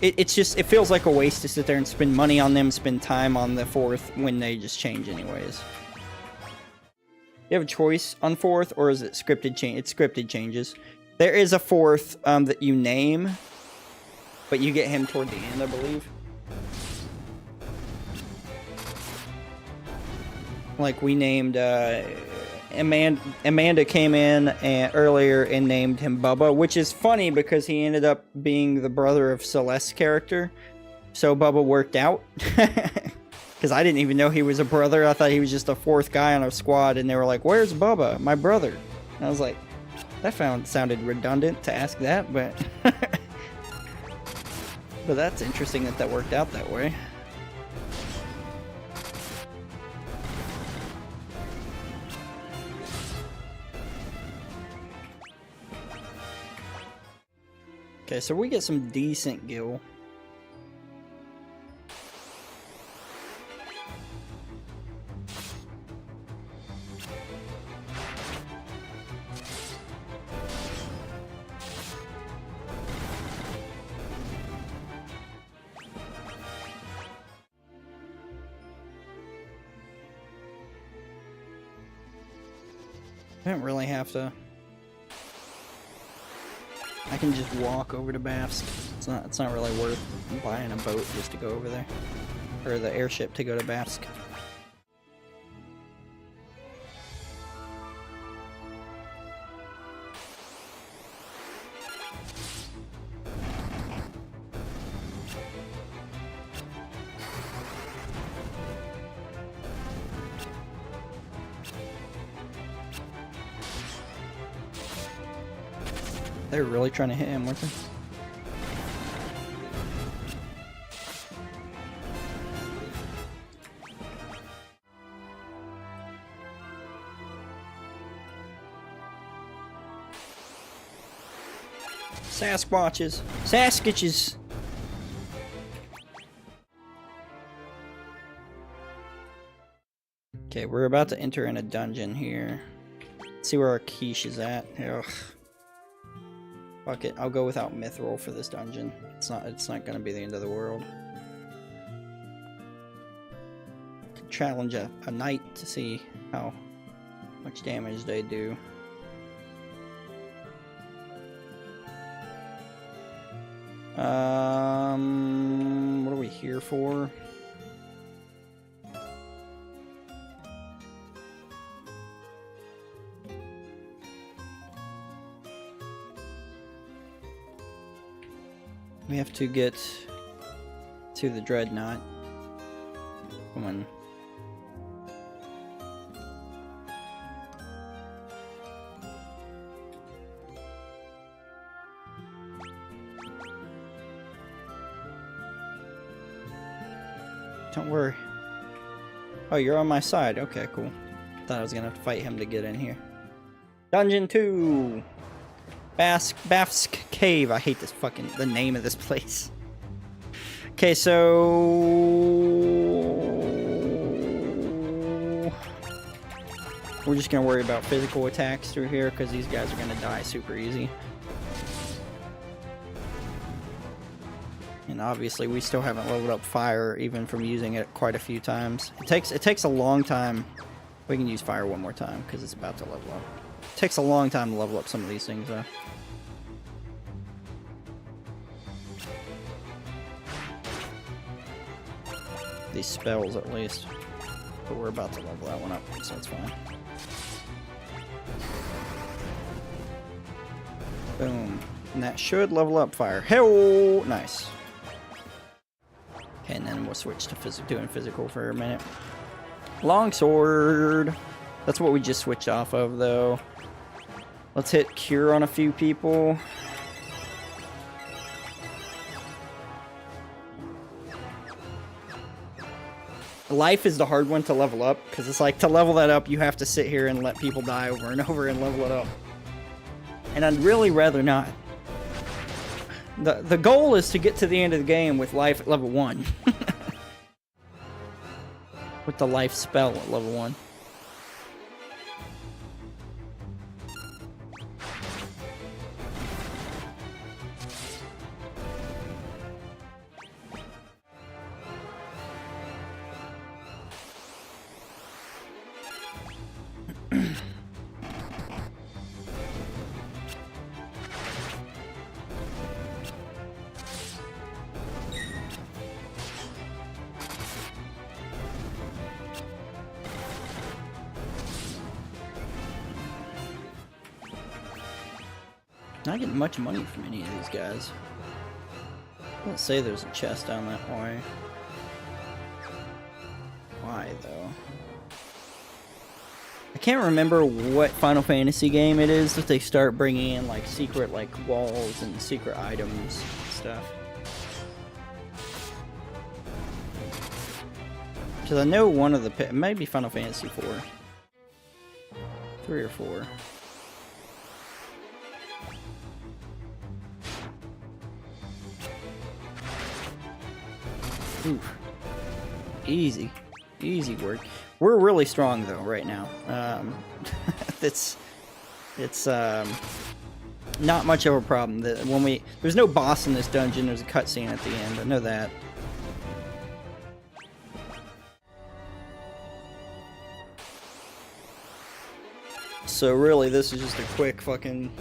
it's just, it feels like a waste to sit there and spend money on them, spend time on the fourth when they just change anyways. You have a choice on fourth, or is it scripted change? It's scripted changes. There is a fourth that you name, but you get him toward the end, I believe. Like we named Amanda came in earlier and named him Bubba, which is funny because he ended up being the brother of Celeste's character, so Bubba worked out. Because I didn't even know he was a brother. I thought he was just a fourth guy on our squad, and they were like, "Where's Bubba, my brother?" And I was like, that sounded redundant to ask that, but but that's interesting that worked out that way. Okay, so we get some decent gil. I don't really have to. I can just walk over to Bafsk. It's not really worth buying a boat just to go over there, or the airship to go to Bafsk. They're really trying to hit him, weren't they? Sasquatches. Saskatches. Okay, we're about to enter in a dungeon here. Let's see where our quiche is at. Ugh. Fuck it, I'll go without mithril for this dungeon. It's not gonna be the end of the world. Could challenge a knight to see how much damage they do. What are we here for? We have to get to the Dreadnought. Come on. Don't worry. Oh, you're on my side. Okay, cool. Thought I was gonna have to fight him to get in here. Dungeon 2! Bafsk Cave. I hate the name of this place. Okay, so... we're just gonna worry about physical attacks through here, because these guys are gonna die super easy. And obviously, we still haven't leveled up fire, even from using it quite a few times. It takes a long time. We can use fire one more time, because it's about to level up. It takes a long time to level up some of these things, though. These spells, at least. But we're about to level that one up, so it's fine. Boom. And that should level up fire. Hell! Nice. Okay, and then we'll switch to doing physical for a minute. Longsword! That's what we just switched off of, though. Let's hit Cure on a few people. Life is the hard one to level up, because it's like, to level that up, you have to sit here and let people die over and over and level it up. And I'd really rather not. The goal is to get to the end of the game with life at level 1. With the life spell at level 1. Not getting much money from any of these guys. Let's say there's a chest down that way. Why, though? I can't remember what Final Fantasy game it is that they start bringing in, like, secret, like, walls and secret items and stuff. Because I know one of the... it might be Final Fantasy 4. 3 or 4. Oof. Easy. Easy work. We're really strong, though, right now. It's not much of a problem. There's no boss in this dungeon. There's a cutscene at the end. I know that. So really, this is just a quick fucking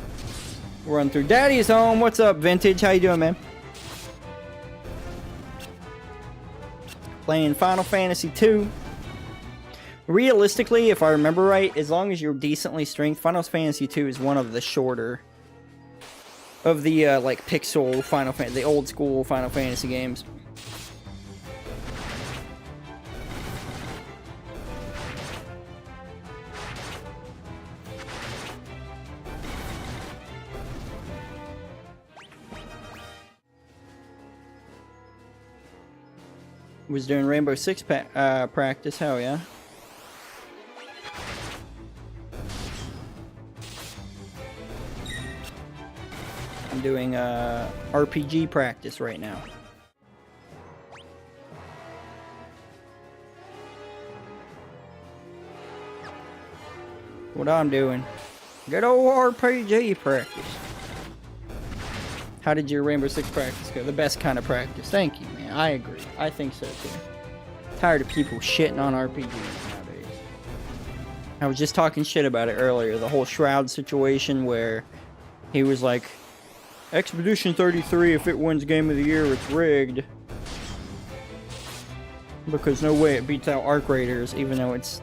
run through. Daddy's home. What's up, Vintage? How you doing, man? Playing Final Fantasy 2. Realistically, if I remember right, as long as you're decently strength, Final Fantasy 2 is one of the shorter of the like pixel Final Fantasy, the old school Final Fantasy games. Was doing Rainbow Six practice, hell yeah. I'm doing RPG practice right now. What I'm doing. Good old RPG practice. How did your Rainbow Six practice go? The best kind of practice. Thank you, man. I agree. I think so, too. Tired of people shitting on RPGs nowadays. I was just talking shit about it earlier. The whole Shroud situation where he was like, Expedition 33, if it wins Game of the Year, it's rigged. Because no way it beats out Arc Raiders, even though it's...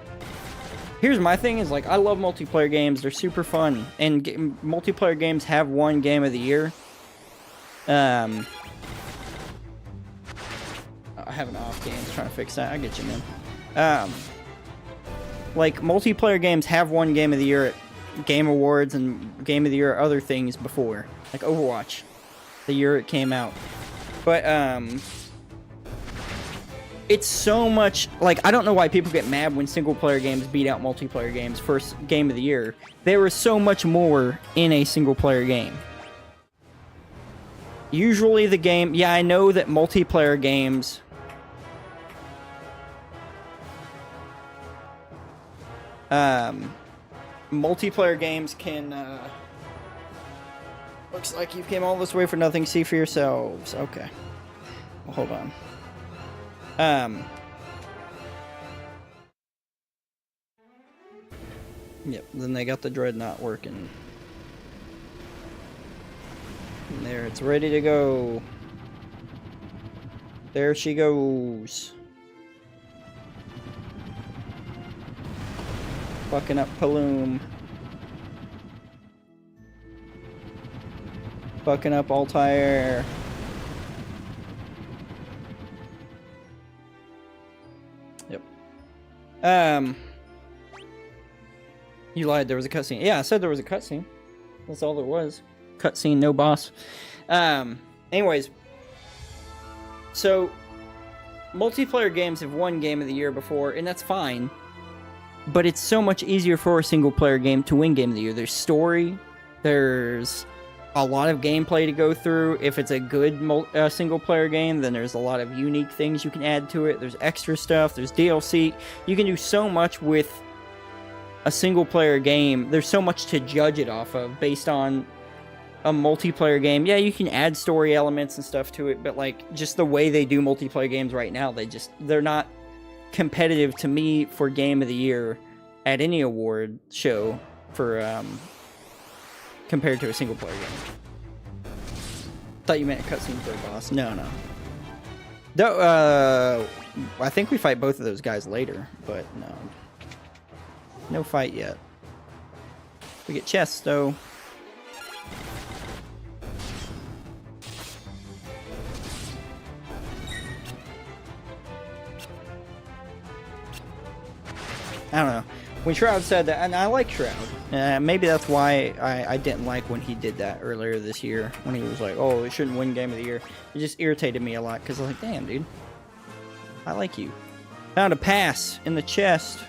Here's my thing, is like, I love multiplayer games. They're super fun. And multiplayer games have won Game of the Year. I have an off game, trying to fix that. I get you, man. Like, multiplayer games have won Game of the Year at Game Awards and Game of the Year at other things before. Like Overwatch, the year it came out. But, it's so much, like, I don't know why people get mad when single player games beat out multiplayer games first game of the year. There is so much more in a single player game. Usually the game, yeah, I know that multiplayer games multiplayer games can looks like you came all this way for nothing. See for yourselves. Okay, well, hold on. Yep, then they got the dreadnought working. And there, it's ready to go. There she goes. Fucking up Paloom. Fucking up Altair. Yep. You lied, there was a cutscene. Yeah, I said there was a cutscene. That's all there was. Cutscene, no boss. Anyways. So, multiplayer games have won Game of the Year before, and that's fine. But it's so much easier for a single player game to win Game of the Year. There's story. There's a lot of gameplay to go through. If it's a good single player game, then there's a lot of unique things you can add to it. There's extra stuff. There's DLC. You can do so much with a single player game. There's so much to judge it off of based on a multiplayer game. Yeah, you can add story elements and stuff to it, but like just the way they do multiplayer games right now, they're not competitive to me for Game of the Year at any award show for compared to a single player game. Thought you meant a cutscene for a boss. No. I think we fight both of those guys later, but no. No fight yet. We get chests though. I don't know. When Shroud said that, and I like Shroud. Maybe that's why I didn't like when he did that earlier this year. When he was like, oh, it shouldn't win Game of the Year. It just irritated me a lot, because I was like, damn, dude. I like you. Found a pass in the chest.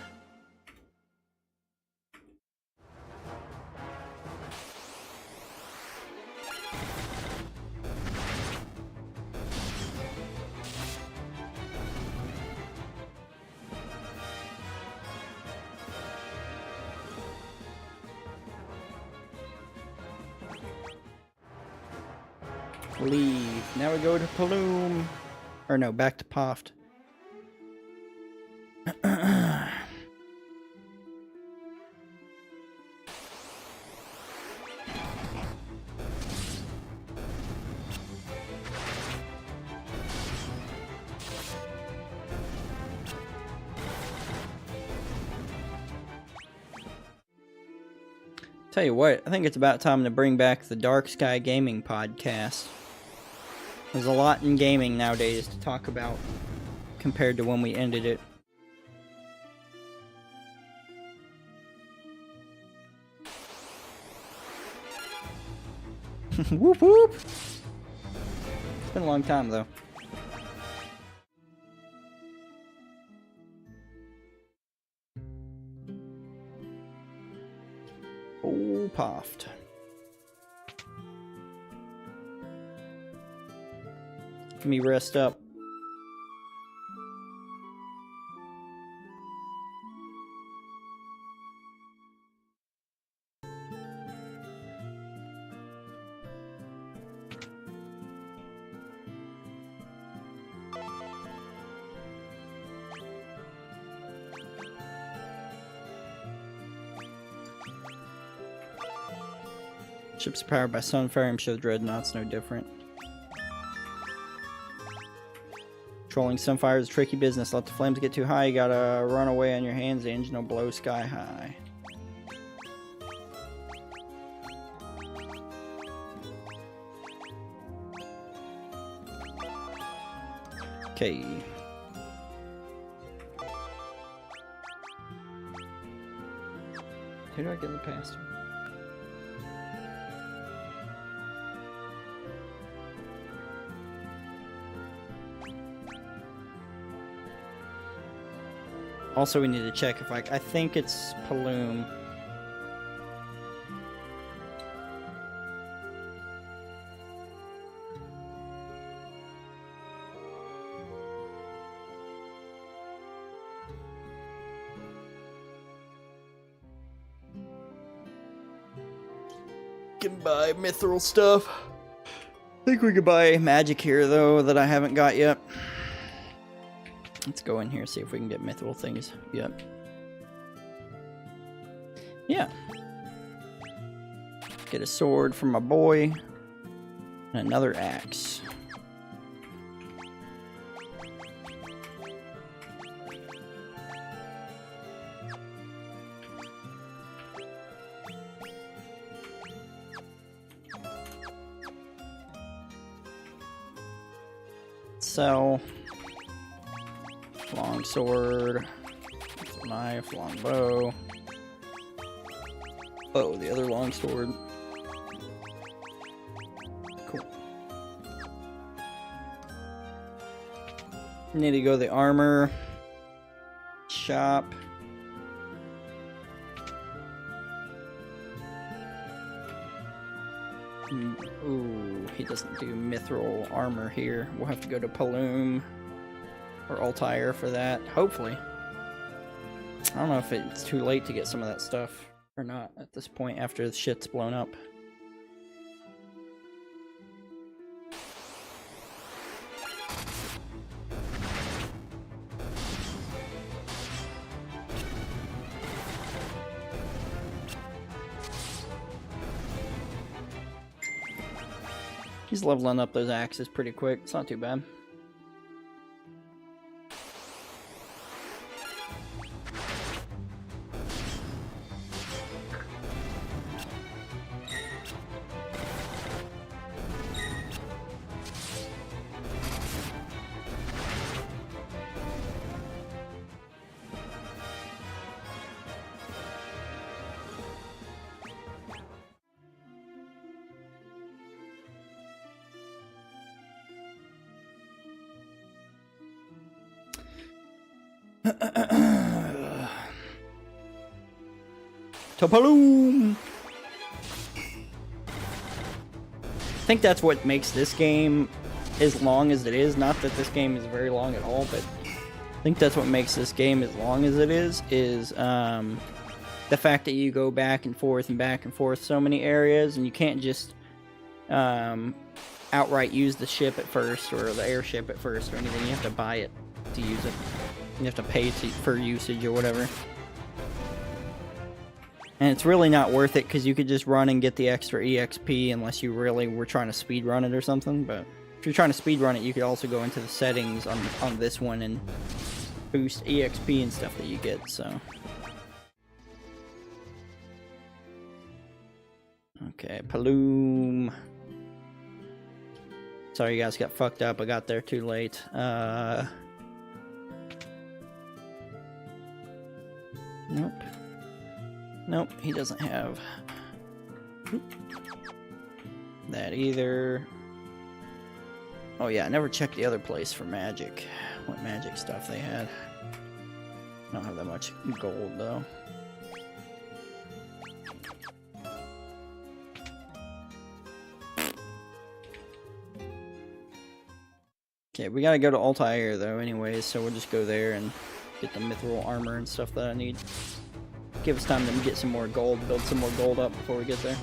Leave. Now we go to Paloom. Or no, back to Poft. Tell you what, I think it's about time to bring back the Darksky Gaming podcast. There's a lot in gaming nowadays to talk about compared to when we ended it. Whoop whoop! It's been a long time though. Oh, Poft. Let me rest up. Ships powered by Sunfire and show dreadnoughts no different. Controlling Sunfire is a tricky business. Let the flames get too high, you gotta run away on your hands, the engine will blow sky high. Okay. Who do I get the past to? Also, we need to check if I think it's Paloom. Can buy mithril stuff. I think we could buy magic here though that I haven't got yet. Let's go in here, see if we can get mithril things. Yep. Yeah. Get a sword from my boy. And another axe. Sell. Long sword, knife, long bow. Oh, the other long sword. Cool. Need to go to the armor shop. Ooh, he doesn't do mithril armor here. We'll have to go to Paloom or Altair for that, hopefully. I don't know if it's too late to get some of that stuff or not at this point after the shit's blown up. He's leveling up those axes pretty quick. It's not too bad. Topaloom! I think that's what makes this game as long as it is. Not that this game is very long at all, but I think that's what makes this game as long as it is the fact that you go back and forth so many areas, and you can't just outright use the ship at first or the airship at first or anything. You have to buy it to use it. You have to pay for usage or whatever. And it's really not worth it because you could just run and get the extra EXP unless you really were trying to speedrun it or something. But if you're trying to speedrun it, you could also go into the settings on this one and boost EXP and stuff that you get, so. Okay, Paloom. Sorry you guys got fucked up, I got there too late. Nope. Nope, he doesn't have that either. Oh yeah, I never checked the other place for magic. What magic stuff they had. I don't have that much gold though. Okay, we gotta go to Altair though anyways, so we'll just go there and get the mithril armor and stuff that I need. Give us time to get some more gold, build some more gold up before we get there.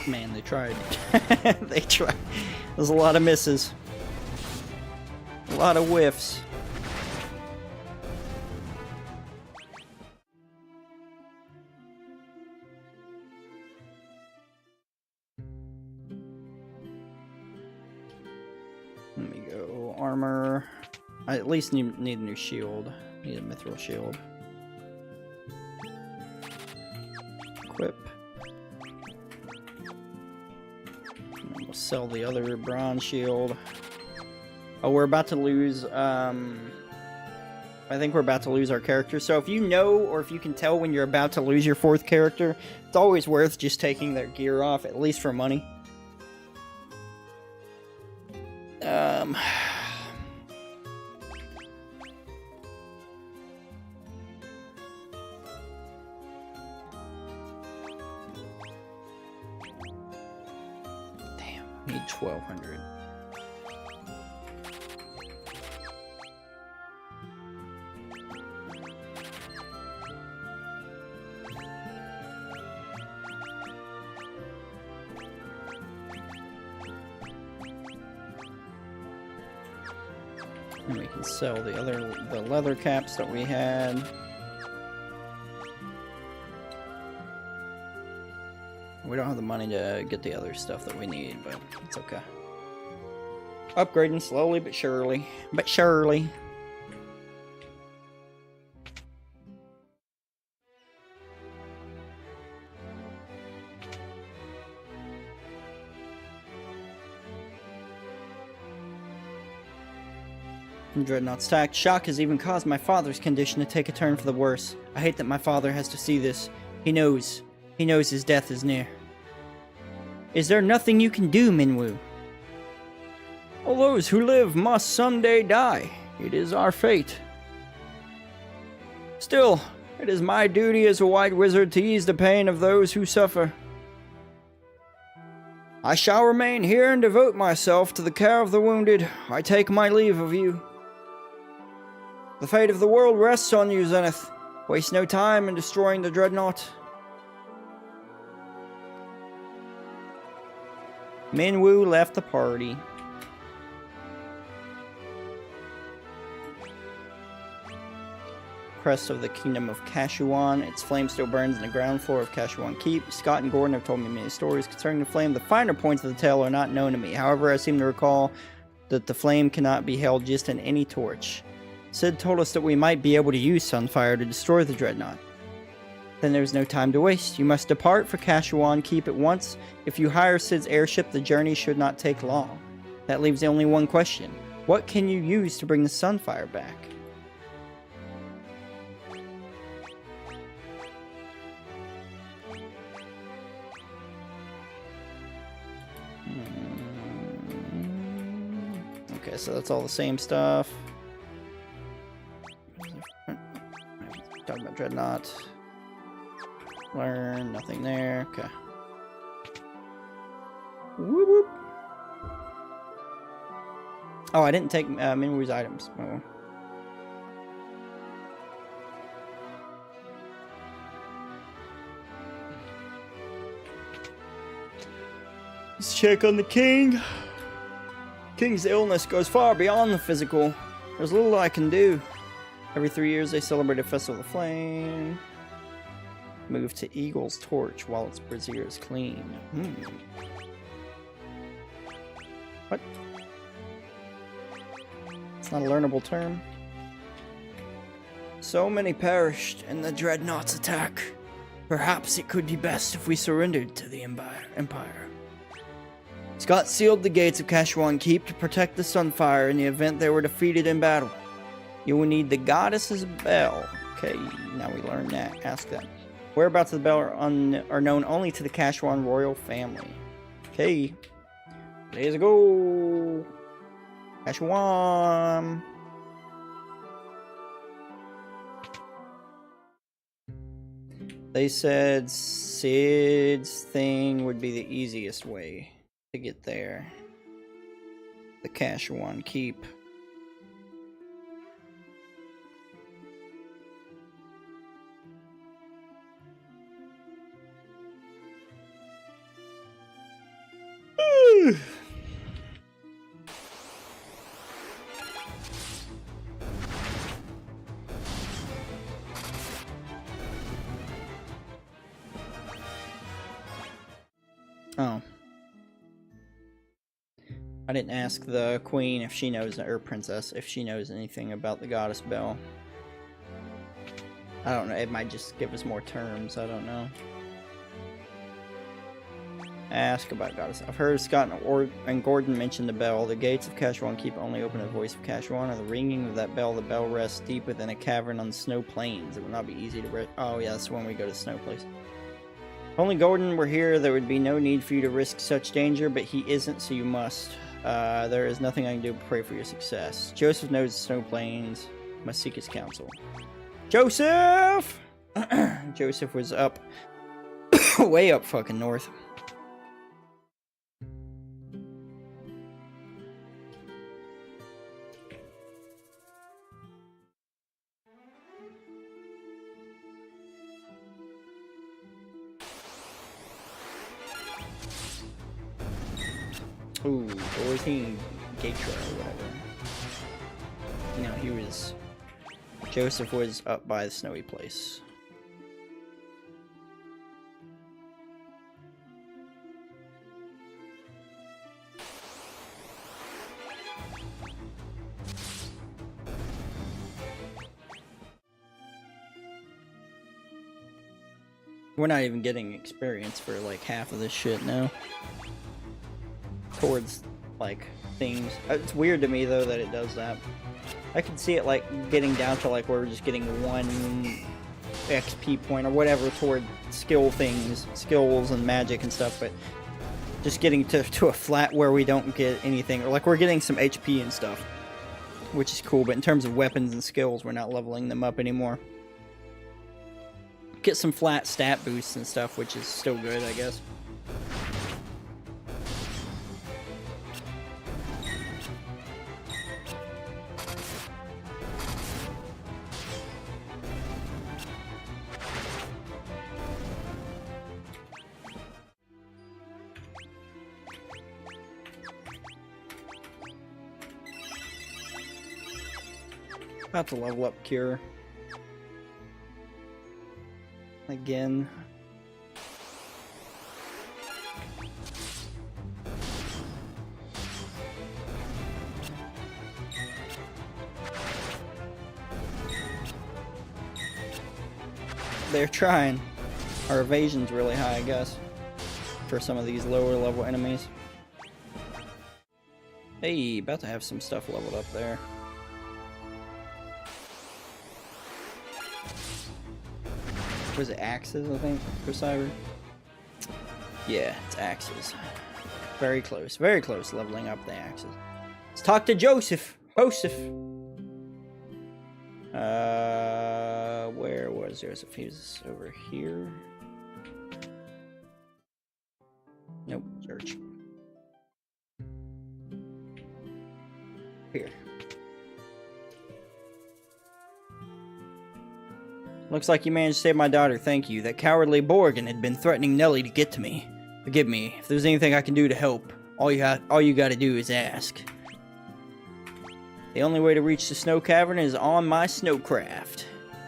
Man, they tried. They tried. There's a lot of misses. A lot of whiffs. Let me go. Armor. I at least need a new shield. Need a mithril shield. Equip. And we'll sell the other bronze shield. Oh, we're about to lose, I think we're about to lose our character. So if you know, or if you can tell when you're about to lose your 4th character, it's always worth just taking their gear off, at least for money. Damn, need 1,200. And we can sell the leather caps that we had. We don't have the money to get the other stuff that we need, but it's okay. Upgrading slowly but surely. But surely. Dreadnought's attack. Shock has even caused my father's condition to take a turn for the worse. I hate that my father has to see this. He knows his death is near. Is there nothing you can do, Minwoo? All those who live must someday die. It is our fate. Still, it is my duty as a white wizard to ease the pain of those who suffer. I shall remain here and devote myself to the care of the wounded. I take my leave of you. The fate of the world rests on you, Zenith. Waste no time in destroying the Dreadnought. Minwoo left the party. Crest of the Kingdom of Kashuan. Its flame still burns in the ground floor of Kashuan Keep. Scott and Gordon have told me many stories concerning the flame. The finer points of the tale are not known to me. However, I seem to recall that the flame cannot be held just in any torch. Sid told us that we might be able to use Sunfire to destroy the Dreadnought. Then there's no time to waste. You must depart for Kashuan Keep at once. If you hire Sid's airship, the journey should not take long. That leaves only one question. What can you use to bring the Sunfire back? Okay, so that's all the same stuff. Talk about Dreadnought. Learn, nothing there. Okay. Whoop whoop. Oh, I didn't take Minwoo's items. Oh. Let's check on the king. King's illness goes far beyond the physical. There's little I can do. Every 3 years they celebrate a festival of the flame. Move to Eagle's Torch while its brazier is clean. What? It's not a learnable term. So many perished in the Dreadnought's attack. Perhaps it could be best if we surrendered to the Empire. Scott sealed the gates of Kashuan Keep to protect the Sunfire in the event they were defeated in battle. You will need the Goddess's Bell. Okay, now we learned that. Ask them. Whereabouts of the bell are known only to the Kashuan royal family. Okay. Let's go. Kashuan. They said Sid's thing would be the easiest way to get there. The Kashuan Keep. Oh. I didn't ask the queen if she knows, or princess, if she knows anything about the goddess bell. I don't know, it might just give us more terms, I don't know. Ask about goddess. I've heard Scott and Gordon mention the bell. The gates of Cache 1 keep only open at the voice of Cache 1, or the ringing of that bell. The bell rests deep within a cavern on the snow plains. It will not be easy to rest. Oh yeah, that's when we go to the snow place. If only Gordon were here, there would be no need for you to risk such danger, but he isn't, so you must. There is nothing I can do but pray for your success. Joseph knows the snow plains. Must seek his counsel. Joseph! Joseph was up. Way up fucking north. Ooh, Dorothy Gatra or whatever. No, he was... Joseph was up by the snowy place. We're not even getting experience for like half of this shit now. Towards like things. It's weird to me though that it does that. I can see it like getting down to like where we're just getting 1 XP point or whatever toward skill things, skills and magic and stuff, but just getting to a flat where we don't get anything, or like we're getting some HP and stuff, which is cool, but in terms of weapons and skills, we're not leveling them up anymore. Get some flat stat boosts and stuff, which is still good, I guess. About to level up Cure. Again. They're trying. Our evasion's really high, I guess, for some of these lower level enemies. Hey, about to have some stuff leveled up there. Was it axes, I think, for Cyber? Yeah, it's axes. Very close leveling up the axes. Let's talk to Joseph. Joseph! Where was Joseph? He was over here. Nope, search. Here. Looks like you managed to save my daughter, thank you. That cowardly Borgin had been threatening Nellie to get to me. Forgive me, if there's anything I can do to help, all you gotta do is ask. The only way to reach the snow cavern is on my snowcraft.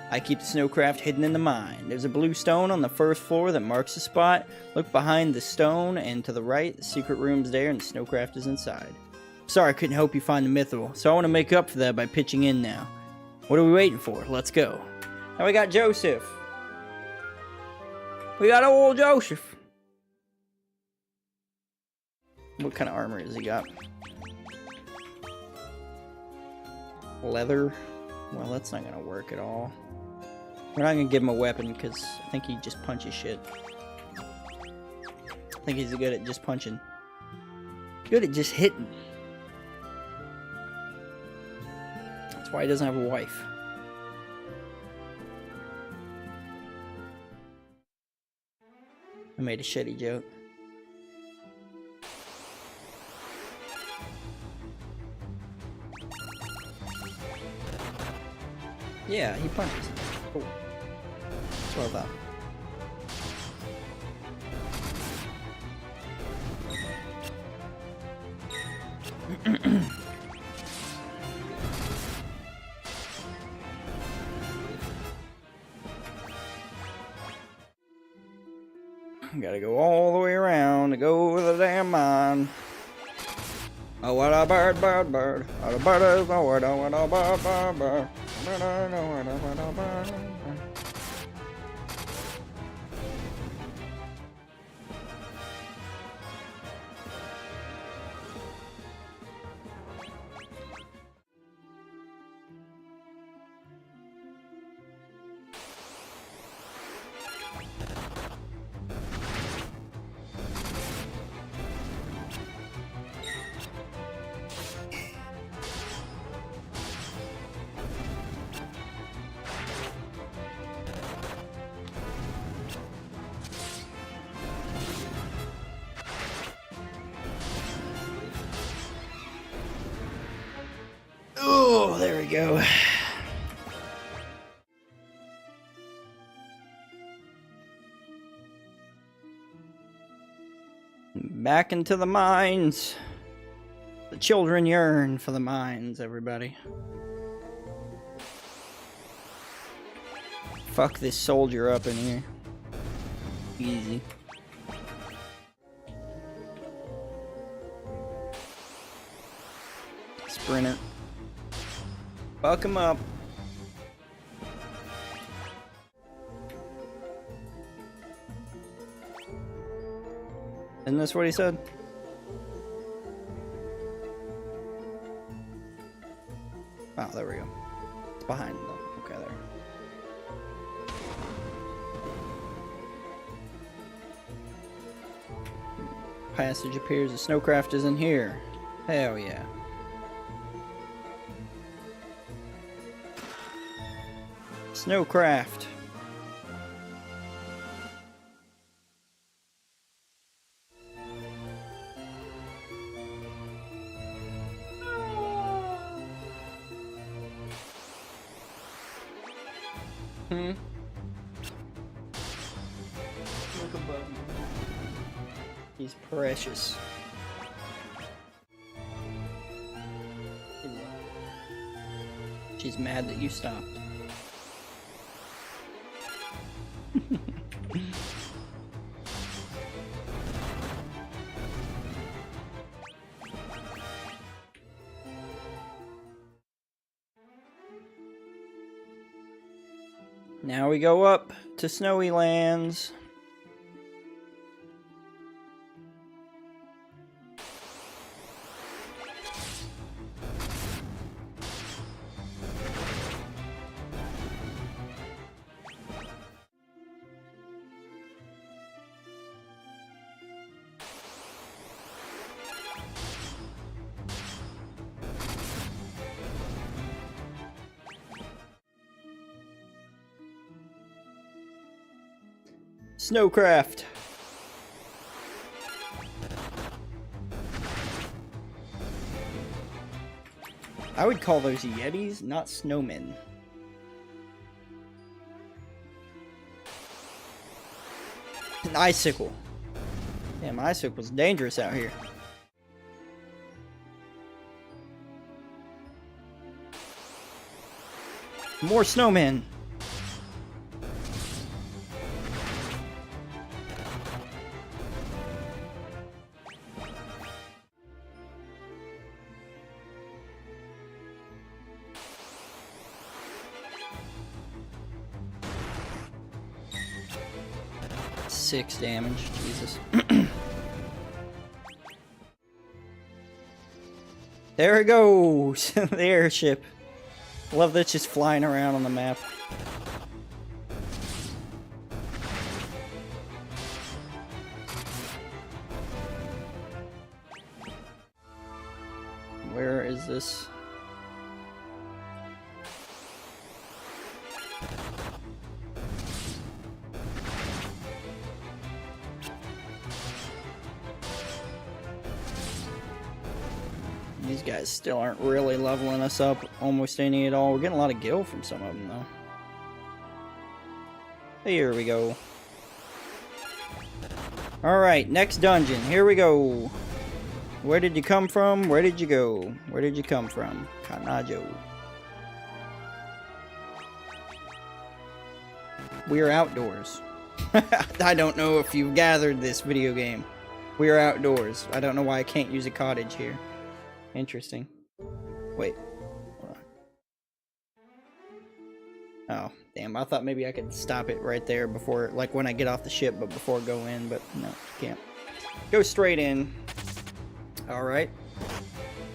I keep the snowcraft hidden in the mine. There's a blue stone on the first floor that marks the spot. Look behind the stone and to the right, the secret room's there and the snowcraft is inside. Sorry I couldn't help you find the mithril, so I want to make up for that by pitching in now. What are we waiting for? Let's go. Now we got Joseph. We got old Joseph. What kind of armor has he got? Leather? Well, that's not gonna work at all. We're not gonna give him a weapon because I think he just punches shit. I think he's good at just punching. Good at just hitting. That's why he doesn't have a wife. I made a shitty joke. Yeah, he punches. Cool. Well done. Gotta go all the way around to go to the damn mine. Oh, what a bird, bird, bird. What a bird is the word. Oh, what a bird, bird, bird. we go. Back into the mines. The children yearn for the mines, everybody. Fuck this soldier up in here. Easy. Sprinter. Fuck him up. Isn't this what he said? Oh, there we go. It's behind them. Okay, there. Passage appears. The snowcraft is in here. Hell yeah. Snowcraft. Look above me. He's precious. She's mad that you stopped. Now we go up to Snowy Lands. Snowcraft. I would call those Yetis, not snowmen. An icicle. Damn, icicle's dangerous out here. More snowmen. Six damage, Jesus. There it goes, the airship. Love that it's just flying around on the map. Where is this? These guys still aren't really leveling us up almost any at all. We're getting a lot of gil from some of them, though. Here we go. Alright, next dungeon. Here we go. Where did you come from? Where did you go? Where did you come from? Kanajo. We are outdoors. I don't know if you've gathered this video game. We are outdoors. I don't know why I can't use a cottage here. Interesting. Wait. Hold on. Oh, damn. I thought maybe I could stop it right there before, like when I get off the ship, but before I go in, but no, can't. Go straight in. Alright.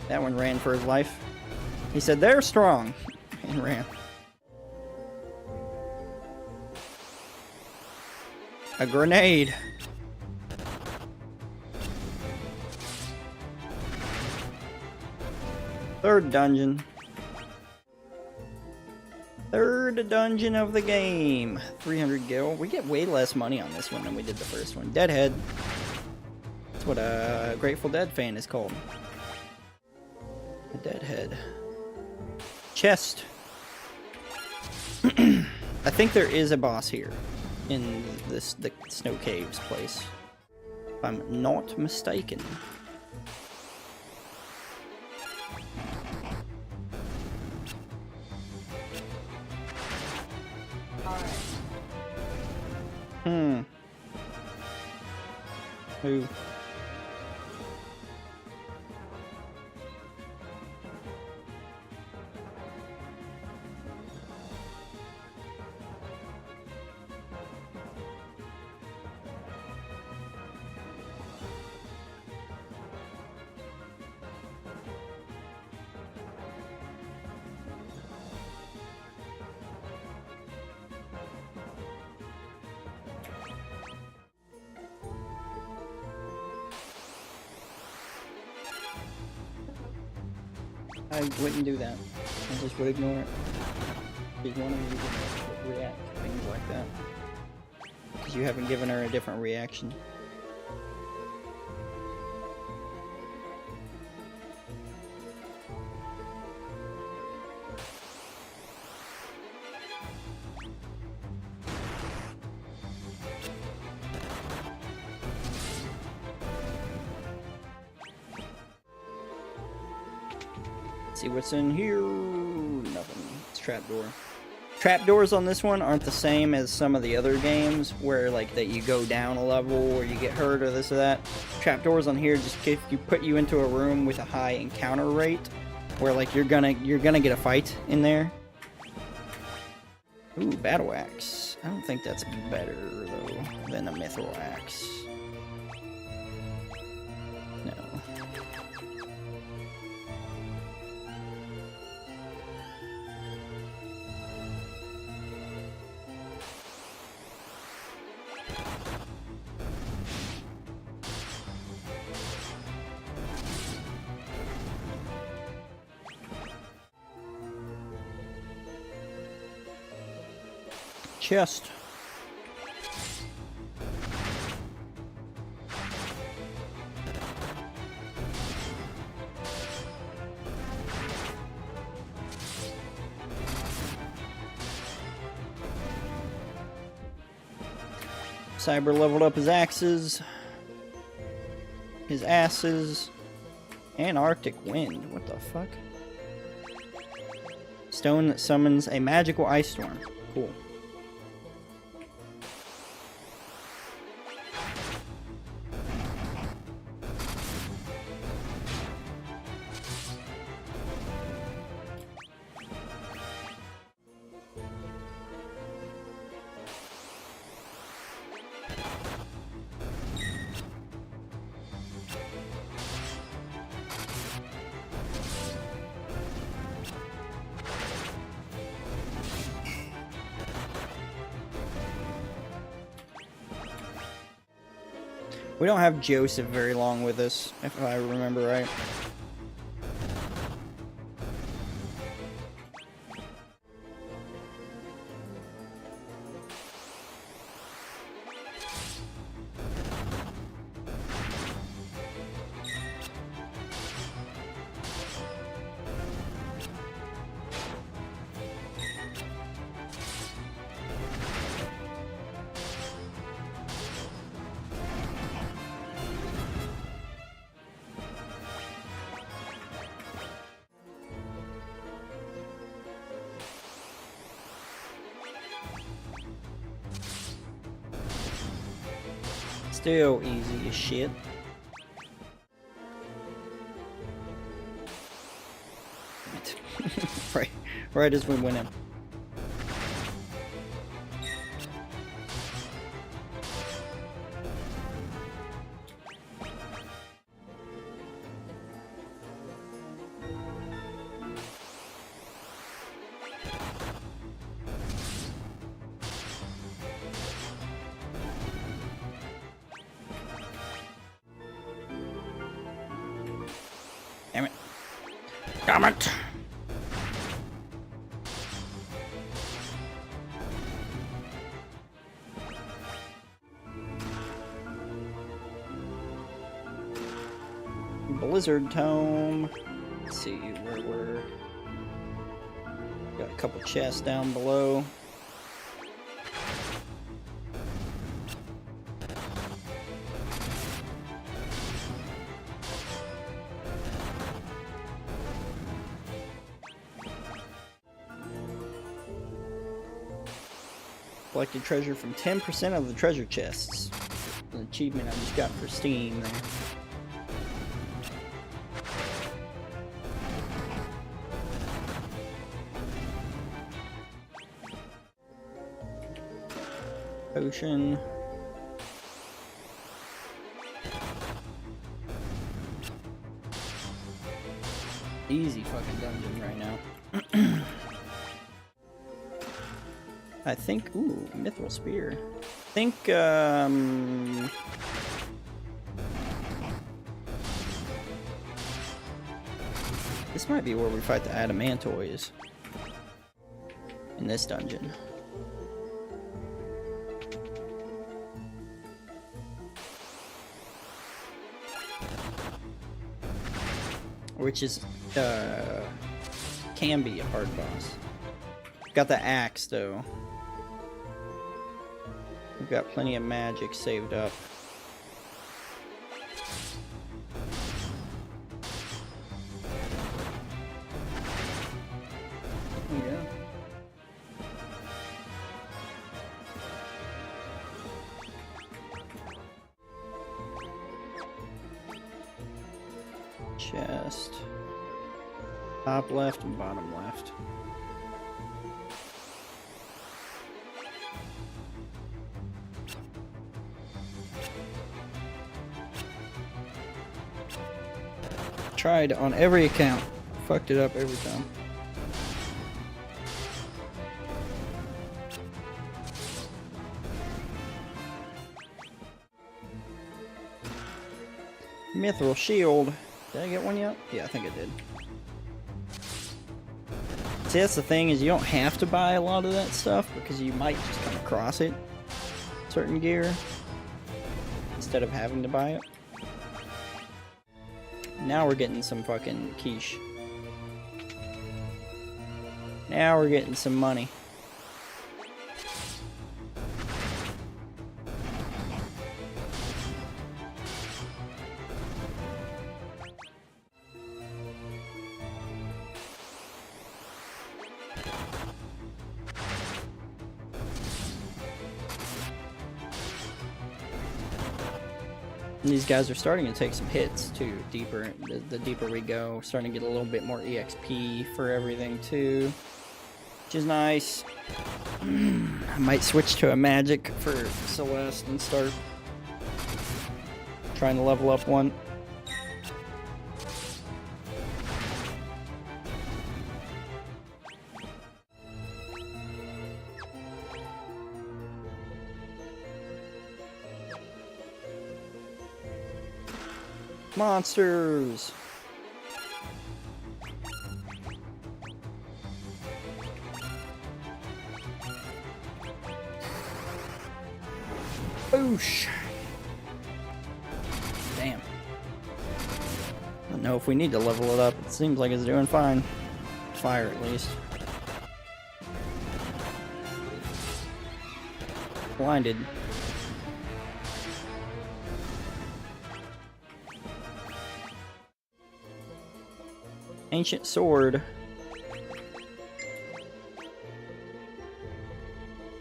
That one ran for his life. He said, they're strong. And ran. A grenade. Third dungeon. Third dungeon of the game. 300 gil. We get way less money on this one than we did the first one. Deadhead. That's what a Grateful Dead fan is called. A Deadhead. Chest. I think there is a boss here in the Snow Caves place, if I'm not mistaken. Who? I wouldn't do that. I just would ignore it. Because one of you would react to things like that. Because you haven't given her a different reaction. See what's in here. Nothing. It's trapdoor. Trapdoors on this one aren't the same as some of the other games where like that you go down a level or you get hurt or this or that. Trapdoors on here just put you into a room with a high encounter rate where like you're gonna get a fight in there. Ooh, battle axe. I don't think that's better though than a mithril axe. No. Chest. Cyber leveled up his axes, his asses, and Arctic wind. What the fuck? Stone that summons a magical ice storm. Cool. We don't have Joseph very long with us, if I remember right. Still easy as shit. right as we went in. Damn it. Damn it. Blizzard Tome. Let's see where we're... Got a couple chests down below. Collected treasure from 10% of the treasure chests. An achievement I just got for Steam there. Potion. Easy fucking dungeon right now. I think, ooh, Mithril Spear. I think, this might be where we fight the Adamantoids. In this dungeon. Which is, can be a hard boss. Got the axe, though. We've got plenty of magic saved up. Yeah. Chest. Top left and bottom left. Tried on every account. Fucked it up every time. Mithril shield. Did I get one yet? Yeah, I think I did. See, that's the thing, is you don't have to buy a lot of that stuff because you might just come across it. Certain gear. Instead of having to buy it. Now we're getting some fucking quiche. Now we're getting some money. And these guys are starting to take some hits too. Deeper, the deeper we go, starting to get a little bit more EXP for everything too, which is nice. I might switch to a magic for Celeste and start trying to level up one. Monsters! Boosh! Damn. I don't know if we need to level it up. It seems like it's doing fine. Fire, at least. Blinded. Ancient sword.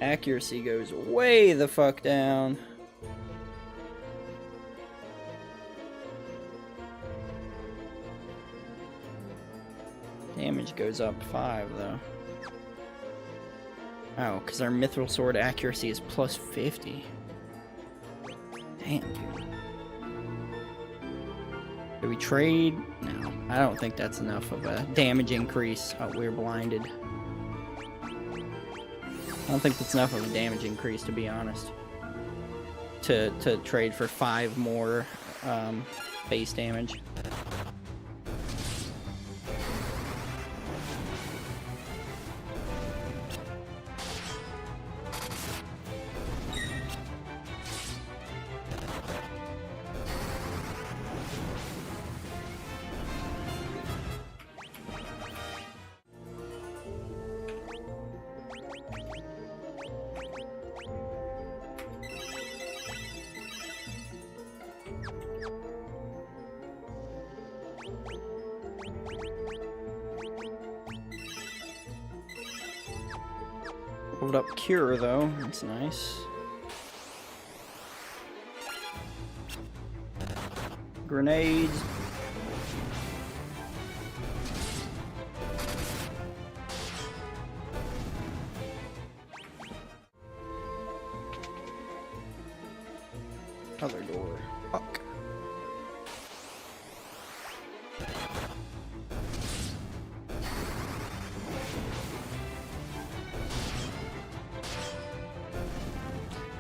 Accuracy goes way the fuck down. Damage goes up 5 though. Oh, because our mithril sword accuracy is plus 50. Damn, dude. Do we trade? No, I don't think that's enough of a damage increase. Oh, we're blinded. I don't think that's enough of a damage increase, to be honest. To trade for 5 more base damage. Hold up Cure though, that's nice. Grenades. Other door. Fuck.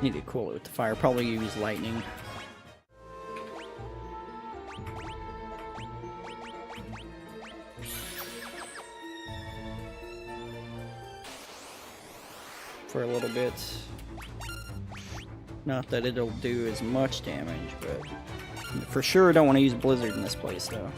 Need to cool it with the fire. Probably use lightning. For a little bit. Not that it'll do as much damage, but for sure don't want to use Blizzard in this place though.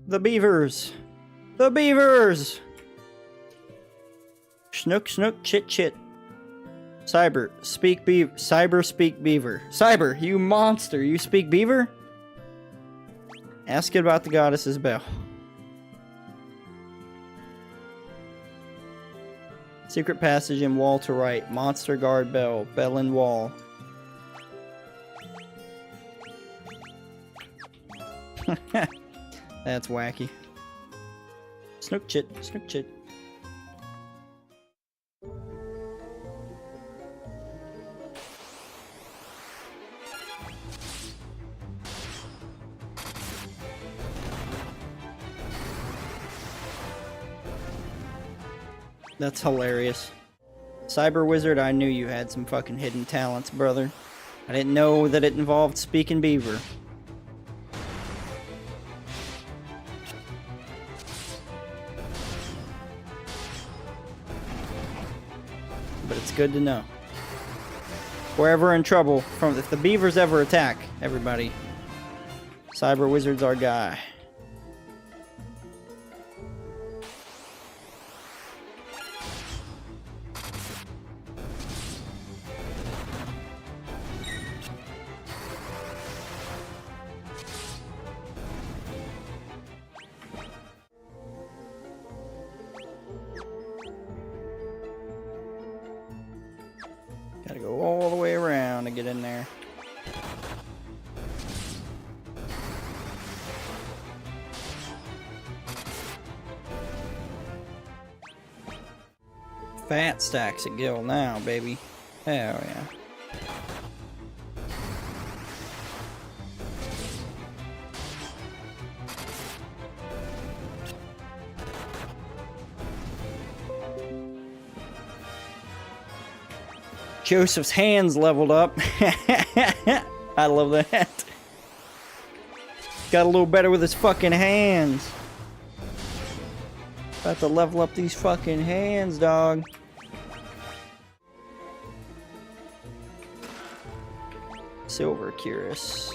The beavers! The beavers! Snook, snook, chit, chit. Cyber, speak beaver. Cyber, speak beaver. Cyber, you monster, you speak beaver? Ask it about the goddess's bell. Secret passage in wall to right. Monster guard bell. Bell in wall. That's wacky. Snook chit, snook chit. That's hilarious. Cyber Wizard, I knew you had some fucking hidden talents, brother. I didn't know that it involved speaking beaver. But it's good to know. If we're ever in trouble, if the beavers ever attack, everybody, Cyber Wizard's our guy. Gotta go all the way around to get in there. Fat stacks at Gil now, baby. Hell yeah. Joseph's hands leveled up. I love that. Got a little better with his fucking hands. About to level up these fucking hands, dog. Silver Curious.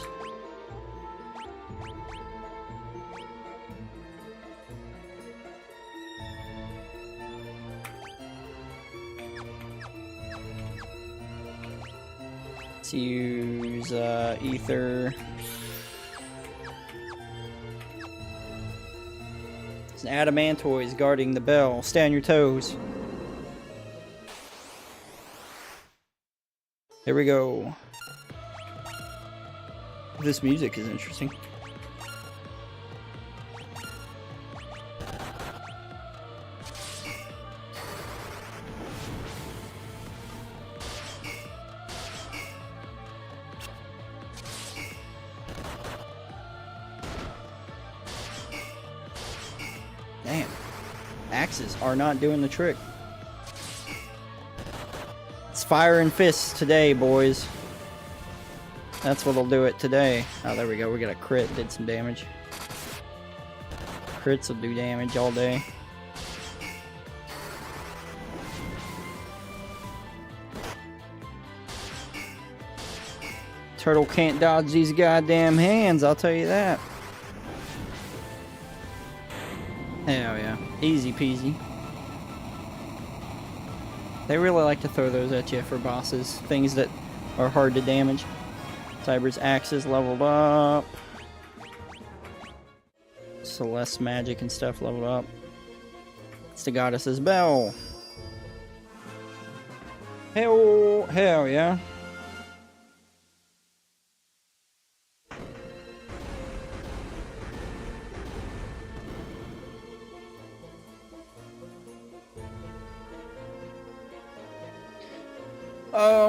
Let's use Ether. It's an Adamantoise guarding the bell. Stay on your toes. Here we go. This music is interesting. Damn. Axes are not doing the trick. It's fire and fists today, boys. That's what'll do it today. Oh, there we go. We got a crit. Did some damage. Crits will do damage all day. Turtle can't dodge these goddamn hands, I'll tell you that. Hell yeah. Easy peasy. They really like to throw those at you for bosses. Things that are hard to damage. Cyber's axe is leveled up. Celeste magic and stuff leveled up. It's the goddess's bell. Hell yeah.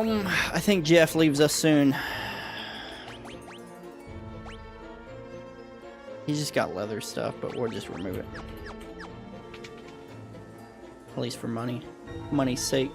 I think Jeff leaves us soon. He's just got leather stuff, but we'll just remove it. At least for money. Money's sake.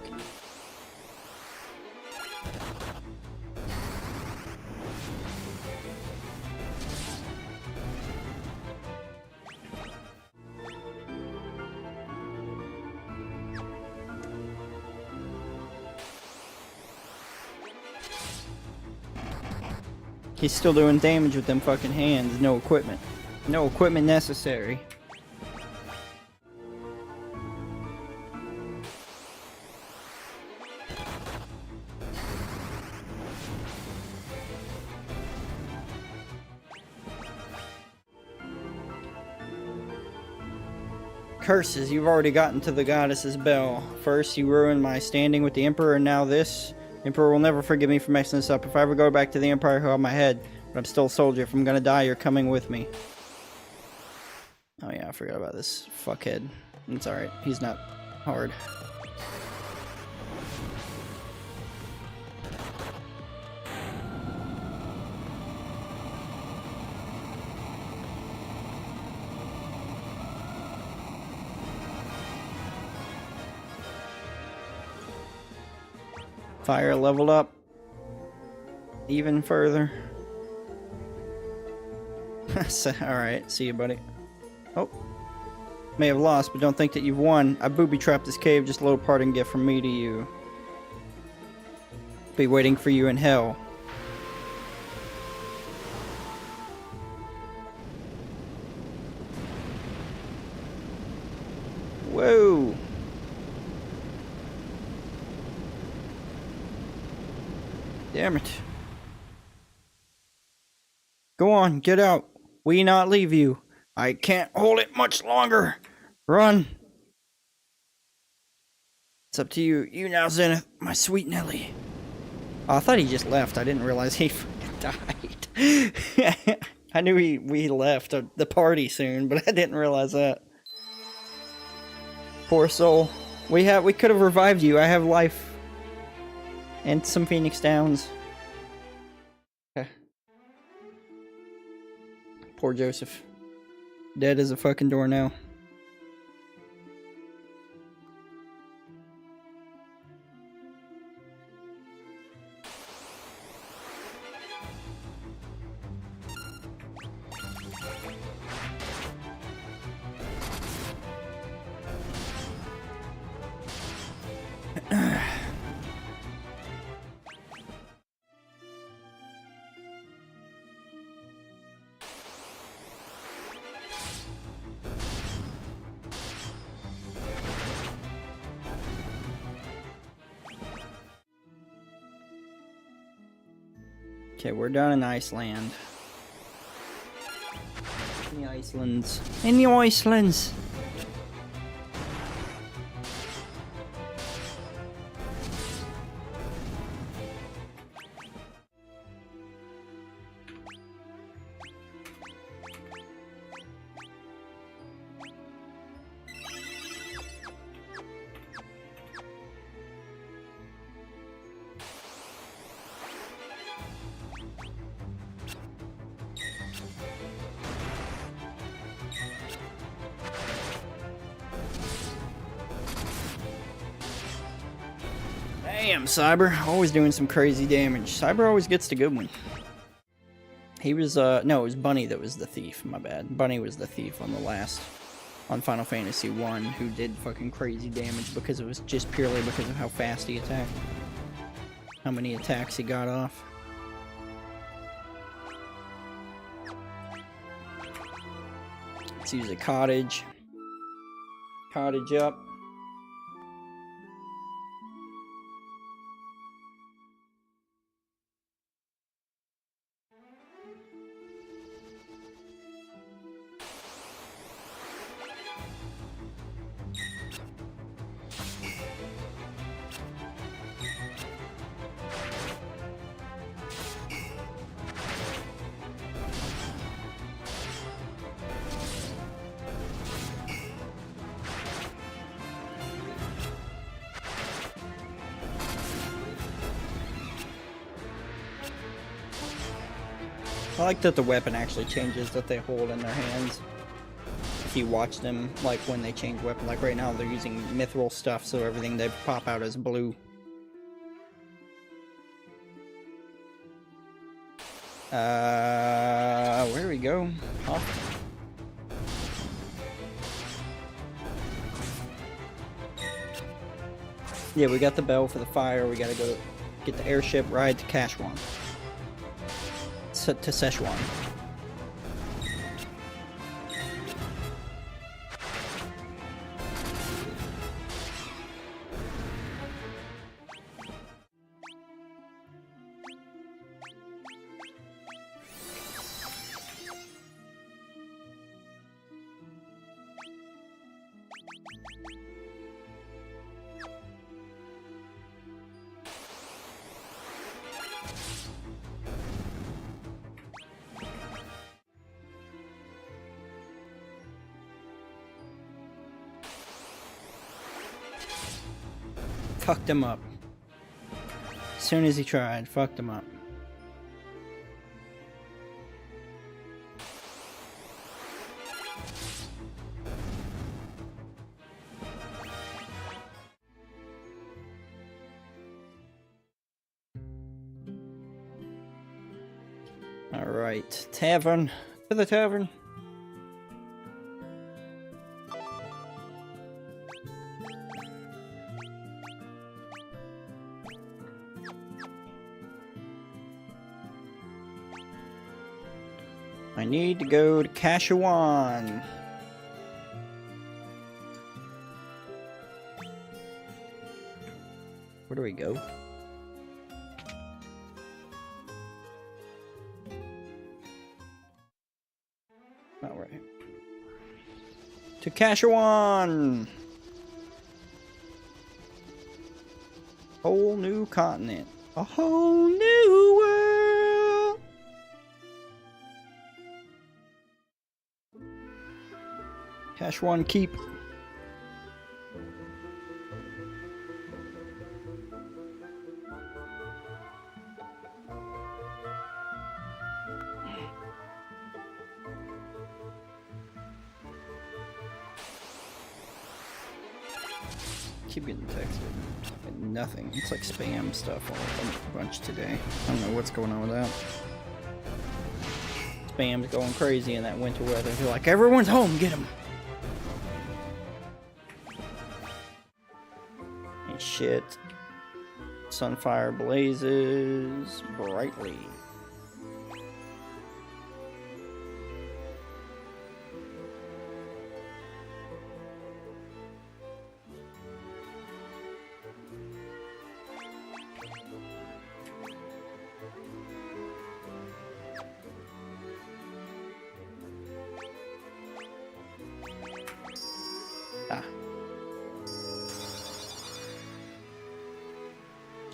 He's still doing damage with them fucking hands. No equipment. No equipment necessary. Curses, you've already gotten to the goddess's bell. First, you ruined my standing with the Emperor, and now this. The Emperor will never forgive me for messing this up. If I ever go back to the Empire, he'll have my head. But I'm still a soldier. If I'm gonna die, you're coming with me. Oh yeah, I forgot about this fuckhead. It's alright. He's not hard. Fire leveled up even further. Alright, see you, buddy. Oh. May have lost, but don't think that you've won. I booby-trapped this cave, just a little parting gift from me to you. Be waiting for you in hell. Whoa. Damn it. Go on, get out. We not leave you. I can't hold it much longer. Run. It's up to you. You now, Zenith, my sweet Nelly. Oh, I thought he just left. I didn't realize he died. I knew we left the party soon, but I didn't realize that. Poor soul. We could have revived you. I have life. And some Phoenix Downs. Okay. Poor Joseph. Dead as a fucking door now. Okay, we're down in Iceland. In the Icelands. In the Icelands! Damn, Cyber. Always doing some crazy damage. Cyber always gets the good one. He was, no, it was Bunny that was the thief. My bad. Bunny was the thief on the last, on Final Fantasy 1, who did fucking crazy damage because it was just purely because of how fast he attacked. How many attacks he got off. Let's use a cottage. Cottage up. I like that the weapon actually changes that they hold in their hands. If you watch them, like when they change weapon, like right now they're using mithril stuff, so everything they pop out is blue. Where do we go? Huh? Yeah, we got the bell for the fire. We gotta go get the airship ride to Kashwan. To Szechuan. Fucked him up. As soon as he tried, fucked him up. Alright, tavern. To the tavern. I need to go to Kashwan. Where do we go? All right. To Kashwan. Whole new continent. A whole new world. Kashwan Keep. Keep getting texted. And nothing. It's like spam stuff a bunch today. I don't know what's going on with that. Spam's going crazy in that winter weather. They're like, everyone's home, get them. And shit. Sunfire blazes brightly.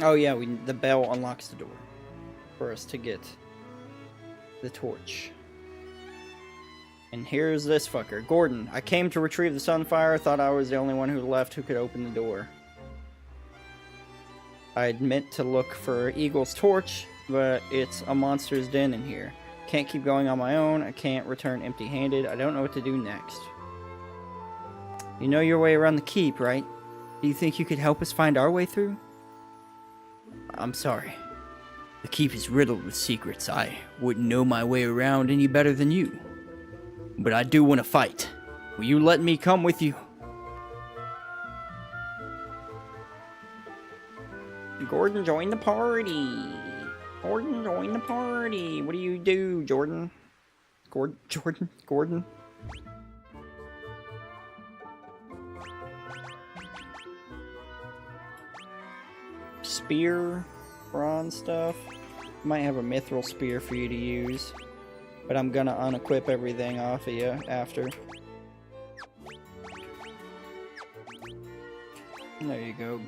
Oh yeah, the bell unlocks the door for us to get the torch. And here's this fucker, Gordon. I came to retrieve the Sunfire, thought I was the only one who left who could open the door. I meant to look for Eagle's torch, but it's a monster's den in here. Can't keep going on my own, I can't return empty-handed, I don't know what to do next. You know your way around the keep, right? Do you think you could help us find our way through? I'm sorry. The keep is riddled with secrets. I wouldn't know my way around any better than you. But I do want to fight. Will you let me come with you? Gordon, join the party. Gordon, join the party. What do you do, Jordan? Gordon? spear, bronze stuff. Might have a mithril spear for you to use, but I'm gonna unequip everything off of you after. There you go,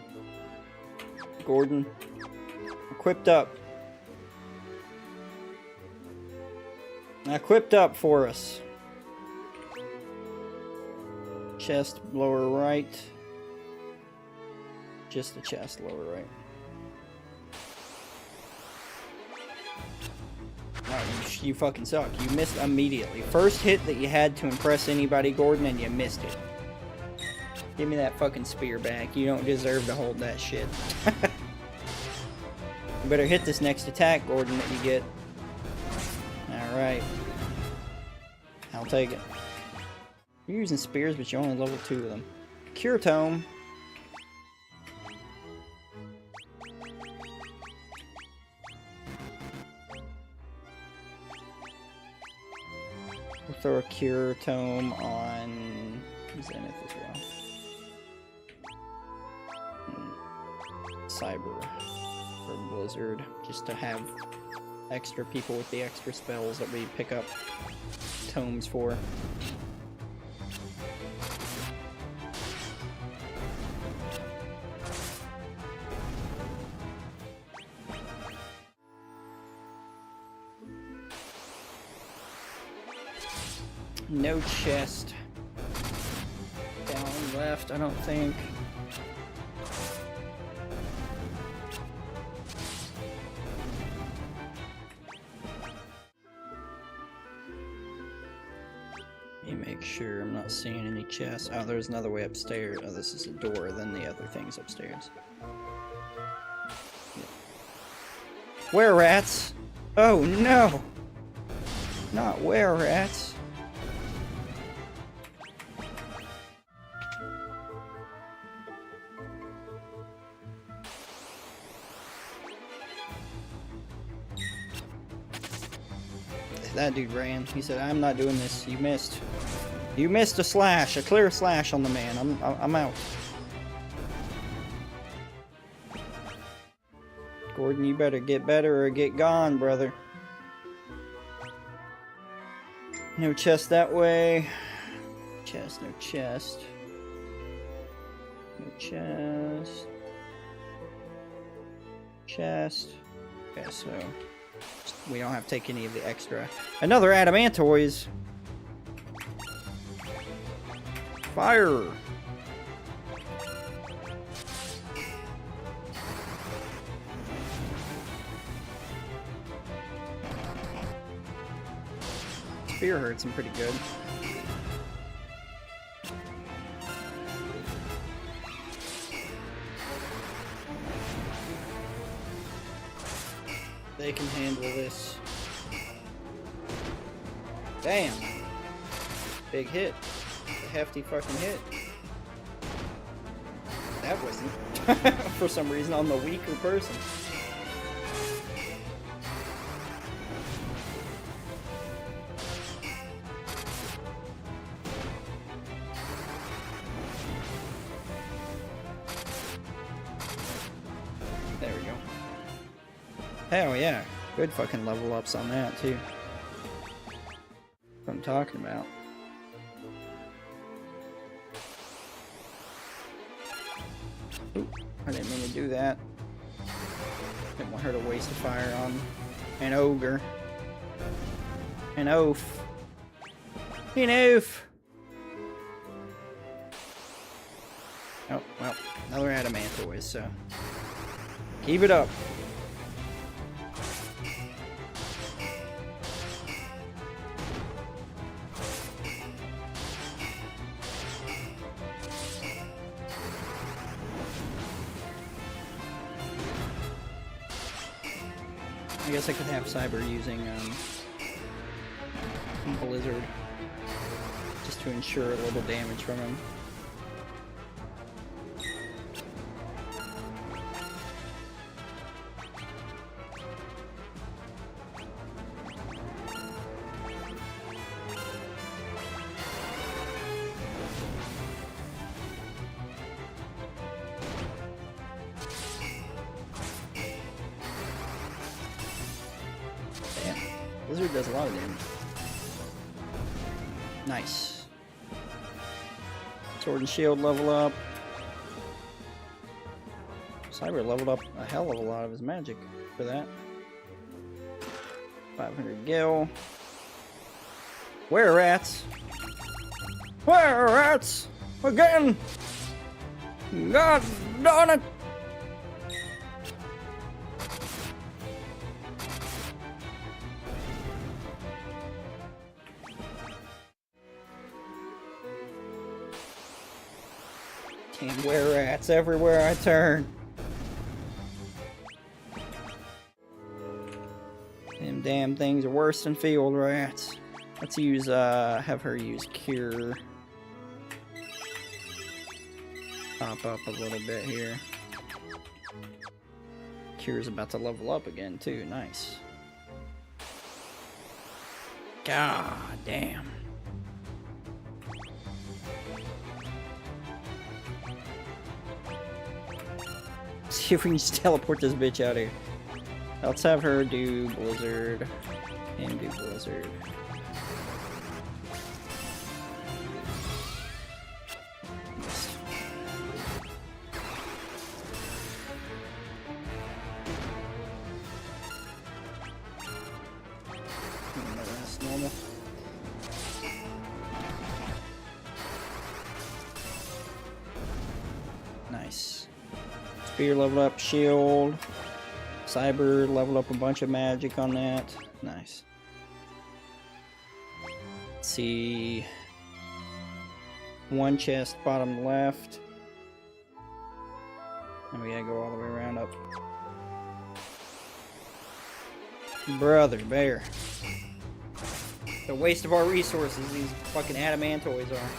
Gordon. Equipped up. Equipped up for us. Chest lower right. Just the chest lower right. Oh, you fucking suck. You missed immediately. First hit that you had to impress anybody, Gordon, and you missed it. Give me that fucking spear back. You don't deserve to hold that shit. You better hit this next attack, Gordon, that you get. Alright. I'll take it. You're using spears, but you only level 2 of them. Cure Tome. We'll throw a Cure Tome on Zenith as well. Cyber or Blizzard, just to have extra people with the extra spells that we pick up tomes for. No chest. Down left, I don't think. Let me make sure I'm not seeing any chests. Oh, there's another way upstairs. Oh, this is a door, then the other thing's upstairs. Yep. Were rats? Oh no! Not were rats. That dude ran. He said, "I'm not doing this. You missed. You missed a slash, a clear slash on the man. I'm out." Gordon, you better get better or get gone, brother. No chest that way. Chest, no chest. No chest. Chest. Okay, so we don't have to take any of the extra. Another adamantoise. Fire. Spear hurts him pretty good. They can handle this. Damn. Big hit. A hefty fucking hit. That wasn't, for some reason, on the weaker person. There we go. Hell yeah. Good fucking level ups on that, too. What I'm talking about. Oop, I didn't mean to do that. Didn't want her to waste a fire on an ogre. An oaf. An oaf! Oh, well, another adamantoise, so keep it up. I guess I could have Cyber using Blizzard just to ensure a little damage from him. Blizzard does a lot of damage. Nice. Sword and shield level up. Cyber leveled up a hell of a lot of his magic for that. 500 gil. Where rats? Where rats? Again! God darn it! Can't wear rats everywhere I turn. Them damn things are worse than field rats. Let's use, have her use Cure. Pop up a little bit here. Cure's about to level up again, too. Nice. God damn. See if we can just teleport this bitch out of here. Let's have her do Blizzard and do Blizzard. That's normal. Nice. Spear level up, shield. Cyber leveled up a bunch of magic on that. Nice. Let's see. One chest bottom left. And we gotta go all the way around up. Brother bear. The waste of our resources these fucking adamantoids are.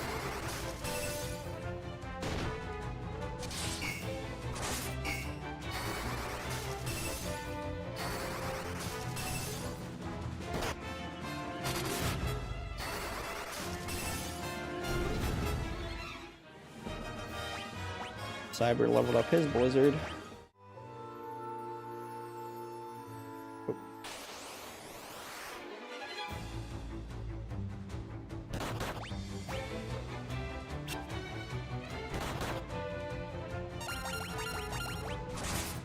Cyber leveled up his Blizzard. Oh.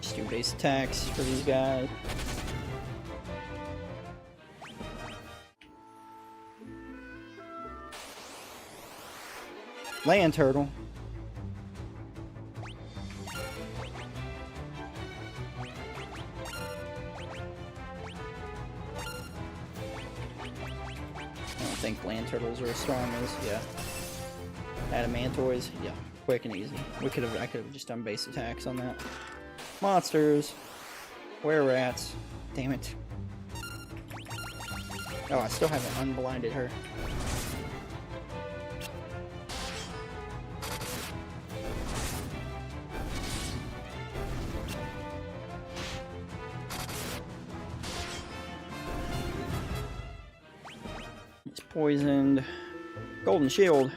Just do base attacks for these guys. Land turtle. I think land turtles are as strong as, yeah. Adamantoids, yeah, quick and easy. I could have just done base attacks on that. Monsters, were rats, damn it. Oh, I still haven't unblinded her. Poisoned. Golden shield.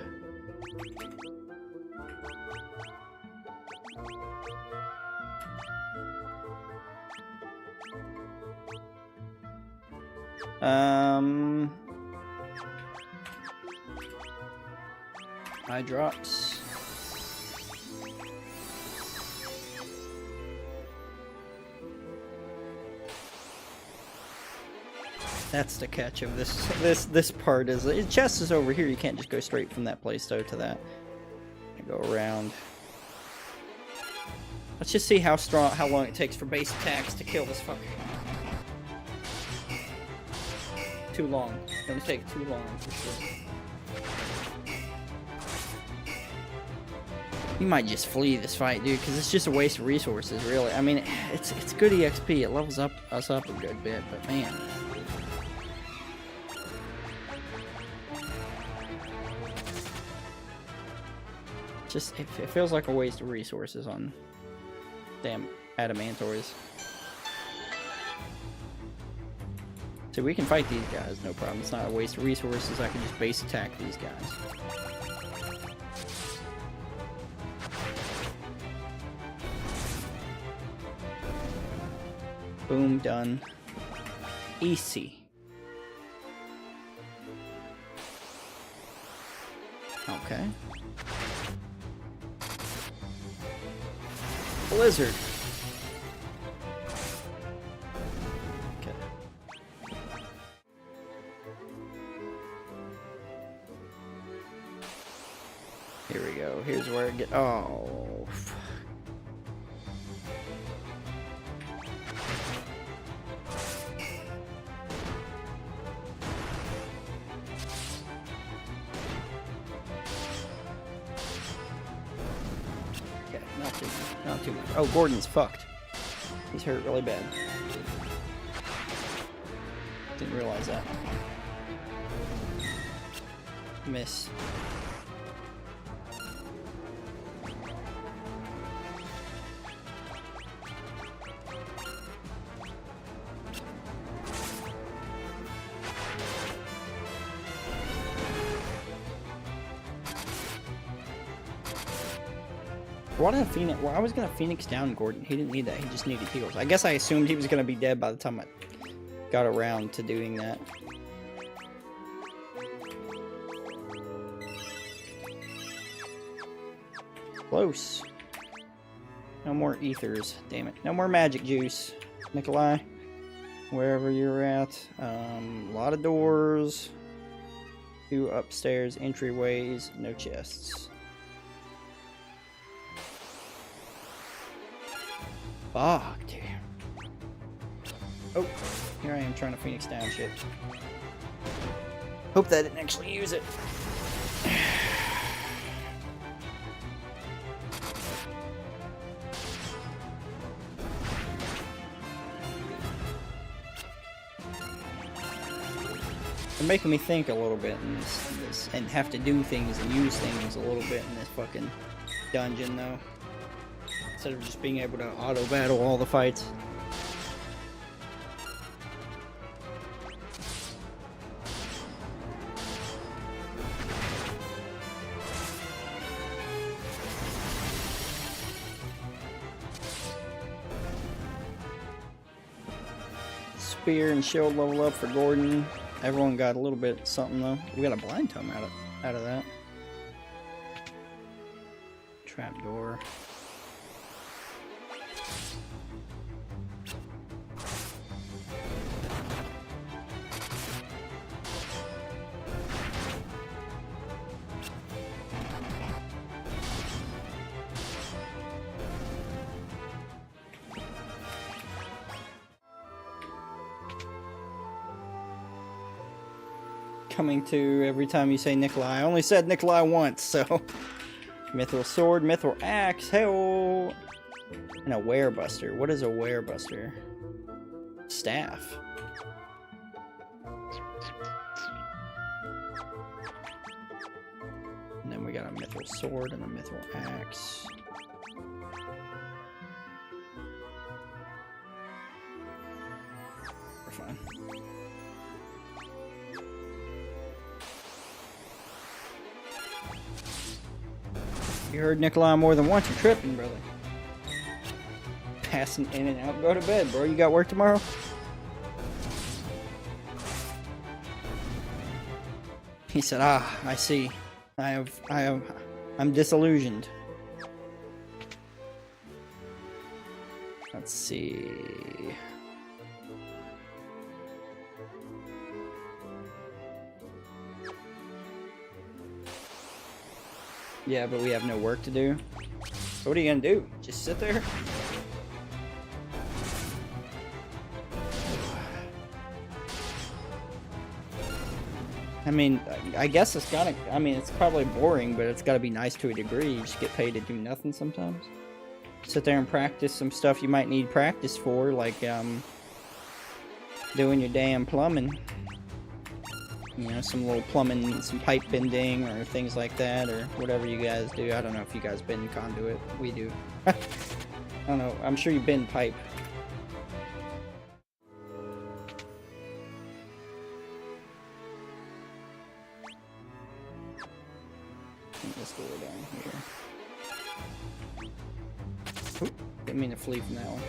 Eye drops. That's the catch of this part is the chest is over here. You can't just go straight from that place though to that. Go around. Let's just see how long it takes for base attacks to kill this fucker. Too long. It's gonna take too long for sure. You might just flee this fight, dude, because it's just a waste of resources, really. I mean, it's good EXP. It levels us up a good bit, but man. Just it feels like a waste of resources on damn adamantoids. So we can fight these guys, no problem. It's not a waste of resources. I can just base attack these guys. Boom, done. Easy. Okay. Blizzard. Okay. Here we go. Here's where it get. Oh. Okay, not too much. Oh, Gordon's fucked. He's hurt really bad. Didn't realize that. Miss. Why was gonna Phoenix down Gordon? He didn't need that. He just needed heals. I guess I assumed he was gonna be dead by the time I got around to doing that. Close. No more ethers. Damn it. No more magic juice. Nikolai, wherever you're at. A lot of doors. 2 upstairs entryways. No chests. Fuck, dude. Oh, here I am trying to Phoenix down shit. Hope that didn't actually use it. They're making me think a little bit in this and have to do things and use things a little bit in this fucking dungeon, though. Instead of just being able to auto-battle all the fights. Spear and shield level up for Gordon. Everyone got a little bit of something, though. We got a blind tome out of that. Trapdoor. Coming to every time you say Nikolai. I only said Nikolai once, so. Mithril sword, mithril axe, hell. And a werebuster. What is a werebuster? Staff. And then we got a mithril sword and a mithril axe. We're fine. You heard Nikolai more than once. You're tripping, brother. Passing in and out. Go to bed, bro. You got work tomorrow? He said, "Ah, I see. I'm disillusioned." Let's see. Yeah, but we have no work to do. So what are you gonna do? Just sit there? I mean, I guess it's gotta, I mean, it's probably boring, but it's gotta be nice to a degree. You just get paid to do nothing sometimes. Sit there and practice some stuff you might need practice for, like, doing your damn plumbing. You know, some little plumbing, some pipe bending, or things like that, or whatever you guys do. I don't know if you guys bend conduit. We do. I don't know. I'm sure you bend pipe. Let's go down here. Oop, didn't mean to flee from that one.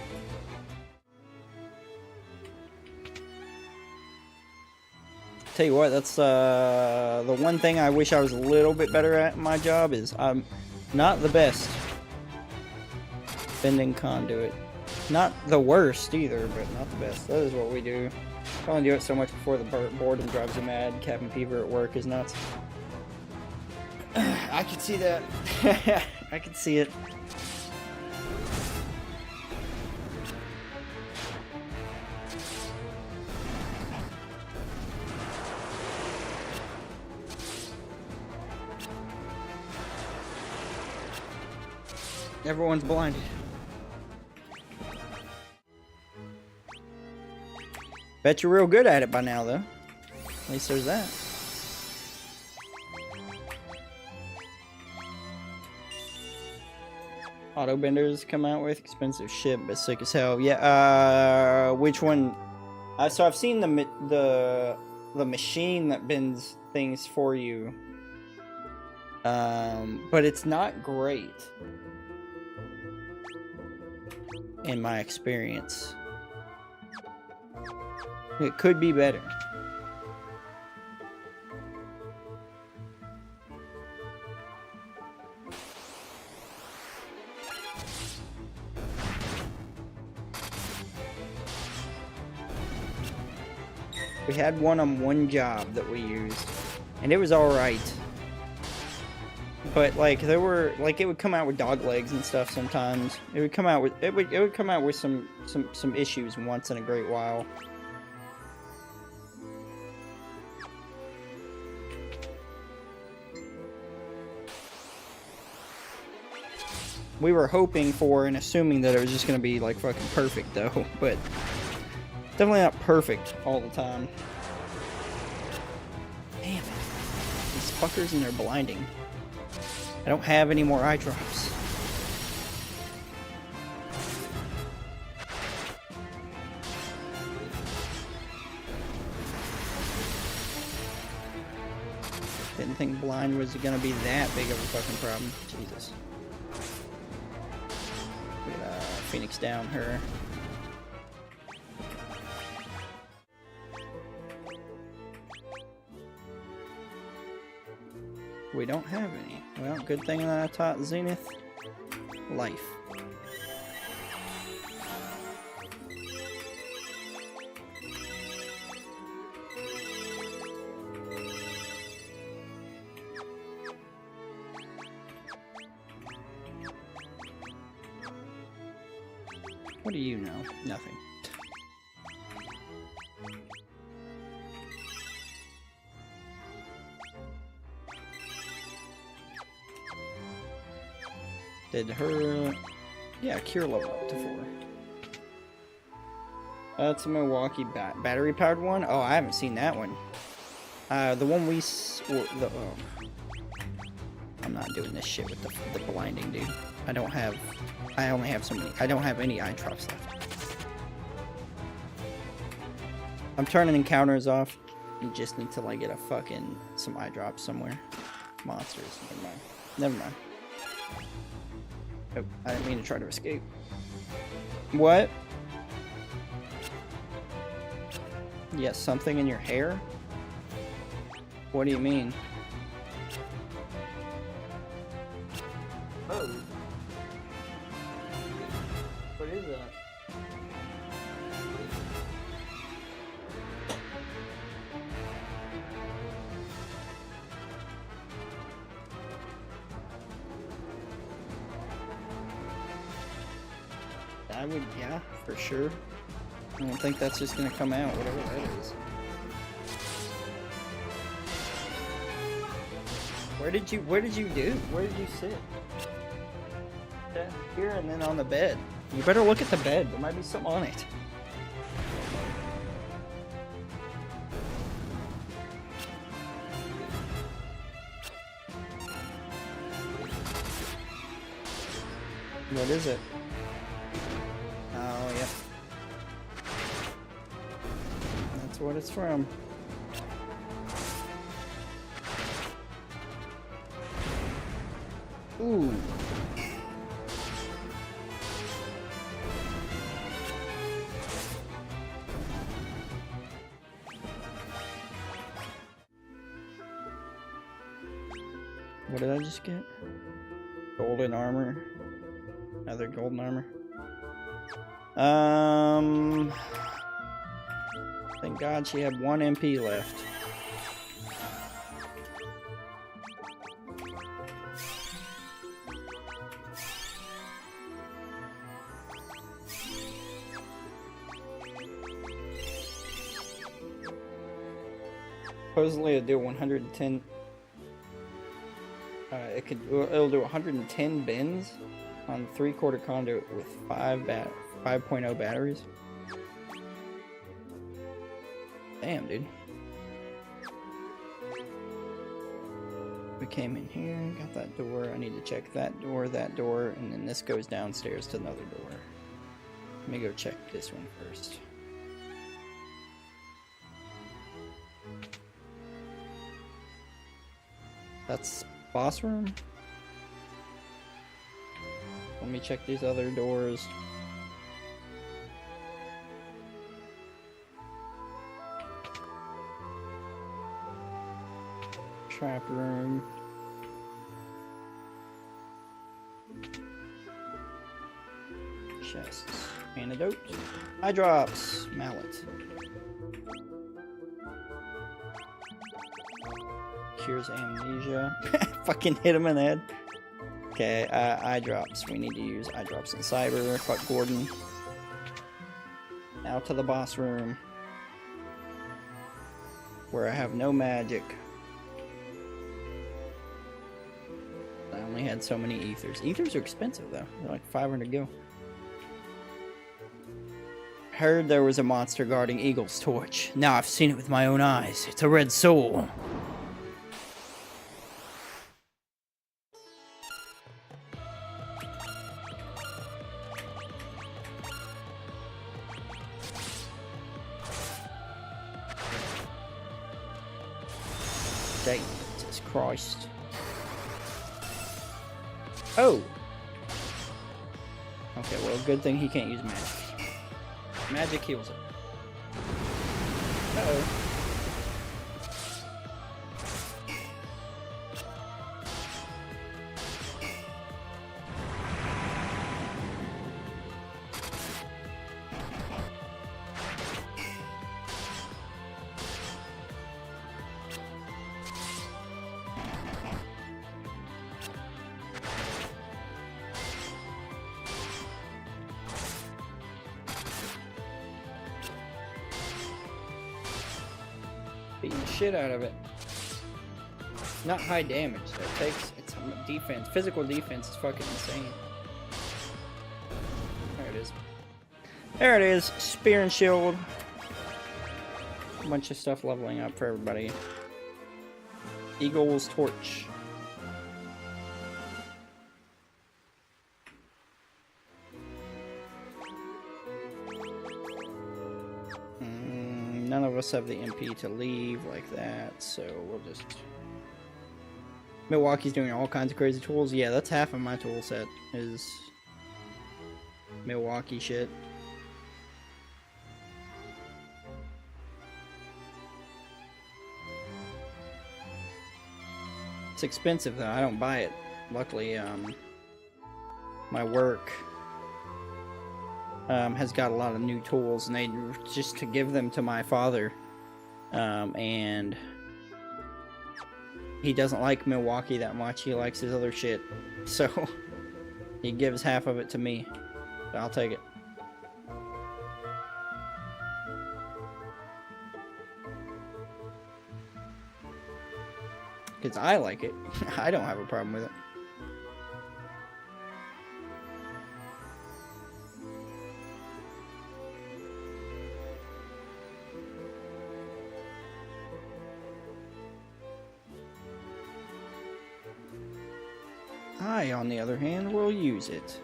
Tell you what, that's the one thing I wish I was a little bit better at in my job is I'm not the best bending conduit. Not the worst either, but not the best. That is what we do. I only do it so much before the boredom drives you mad. Cabin fever at work is nuts. I can see that. I can see it. Everyone's blinded. Bet you're real good at it by now, though. At least there's that. Auto benders come out with expensive shit, but sick as hell. Yeah. Which one? So I've seen the machine that bends things for you. But it's not great. In my experience. It could be better. We had one on one job that we used, and it was alright. But like there were like it would come out with dog legs and stuff sometimes. It would come out with some issues once in a great while. We were hoping for and assuming that it was just gonna be like fucking perfect though, but definitely not perfect all the time. Damn it. These fuckers and they're blinding. I don't have any more eye drops. Didn't think blind was gonna be that big of a fucking problem. Jesus. We gotta Phoenix down her. We don't have any. Well, good thing that I taught Zenith life. What do you know? Nothing. Did her... Yeah, cure level up to 4. That's a Milwaukee battery-powered one? Oh, I haven't seen that one. The one we... I'm not doing this shit with the blinding, dude. I don't have... I only have so many... I don't have any eye drops left. I'm turning encounters off. You just need to, like, get a fucking... some eye drops somewhere. Monsters. Never mind. Never mind. Oh, I didn't mean to try to escape. What? Yes, something in your hair? What do you mean? Oh. What is that? I would, yeah, for sure. I don't think that's just gonna come out, whatever that is. Where did you do? Where did you sit? Here and then on the bed. You better look at the bed. There might be something on it. What is it? Oh, yep. That's what it's from. Ooh. What did I just get? Golden armor. Another golden armor. Thank God she had 1 MP left. Supposedly it'll do 110. It'll do 110 bends on 3/4 conduit with 5.0 batteries. Damn, dude. We came in here, got that door. I need to check that door, and then this goes downstairs to another door. Let me go check this one first. That's boss room. Let me check these other doors. Trap room. Chests. Antidote. Eye drops. Mallet. Cures amnesia. Fucking hit him in the head. Okay, eye drops. We need to use eye drops in cyber. Fuck Gordon. Now to the boss room. Where I have no magic. I only had so many ethers. Ethers are expensive though. They're like 500 gil. Heard there was a monster guarding Eagle's torch. Now I've seen it with my own eyes. It's a red soul. Jesus Christ. Oh! Okay, well, good thing he can't use magic. Magic heals it. Uh-oh. Beating the shit out of it. Not high damage though. It's defense. Physical defense is fucking insane. There it is. There it is. Spear and shield. A bunch of stuff leveling up for everybody. Eagle's torch. None of us have the MP to leave like that, so we'll just... Milwaukee's doing all kinds of crazy tools. Yeah, that's half of my tool set is Milwaukee shit. It's expensive though, I don't buy it. Luckily, my work has got a lot of new tools, and they just to give them to my father, and he doesn't like Milwaukee that much. He likes his other shit, so he gives half of it to me. So I'll take it. Because I like it. I don't have a problem with it. I, on the other hand, will use it.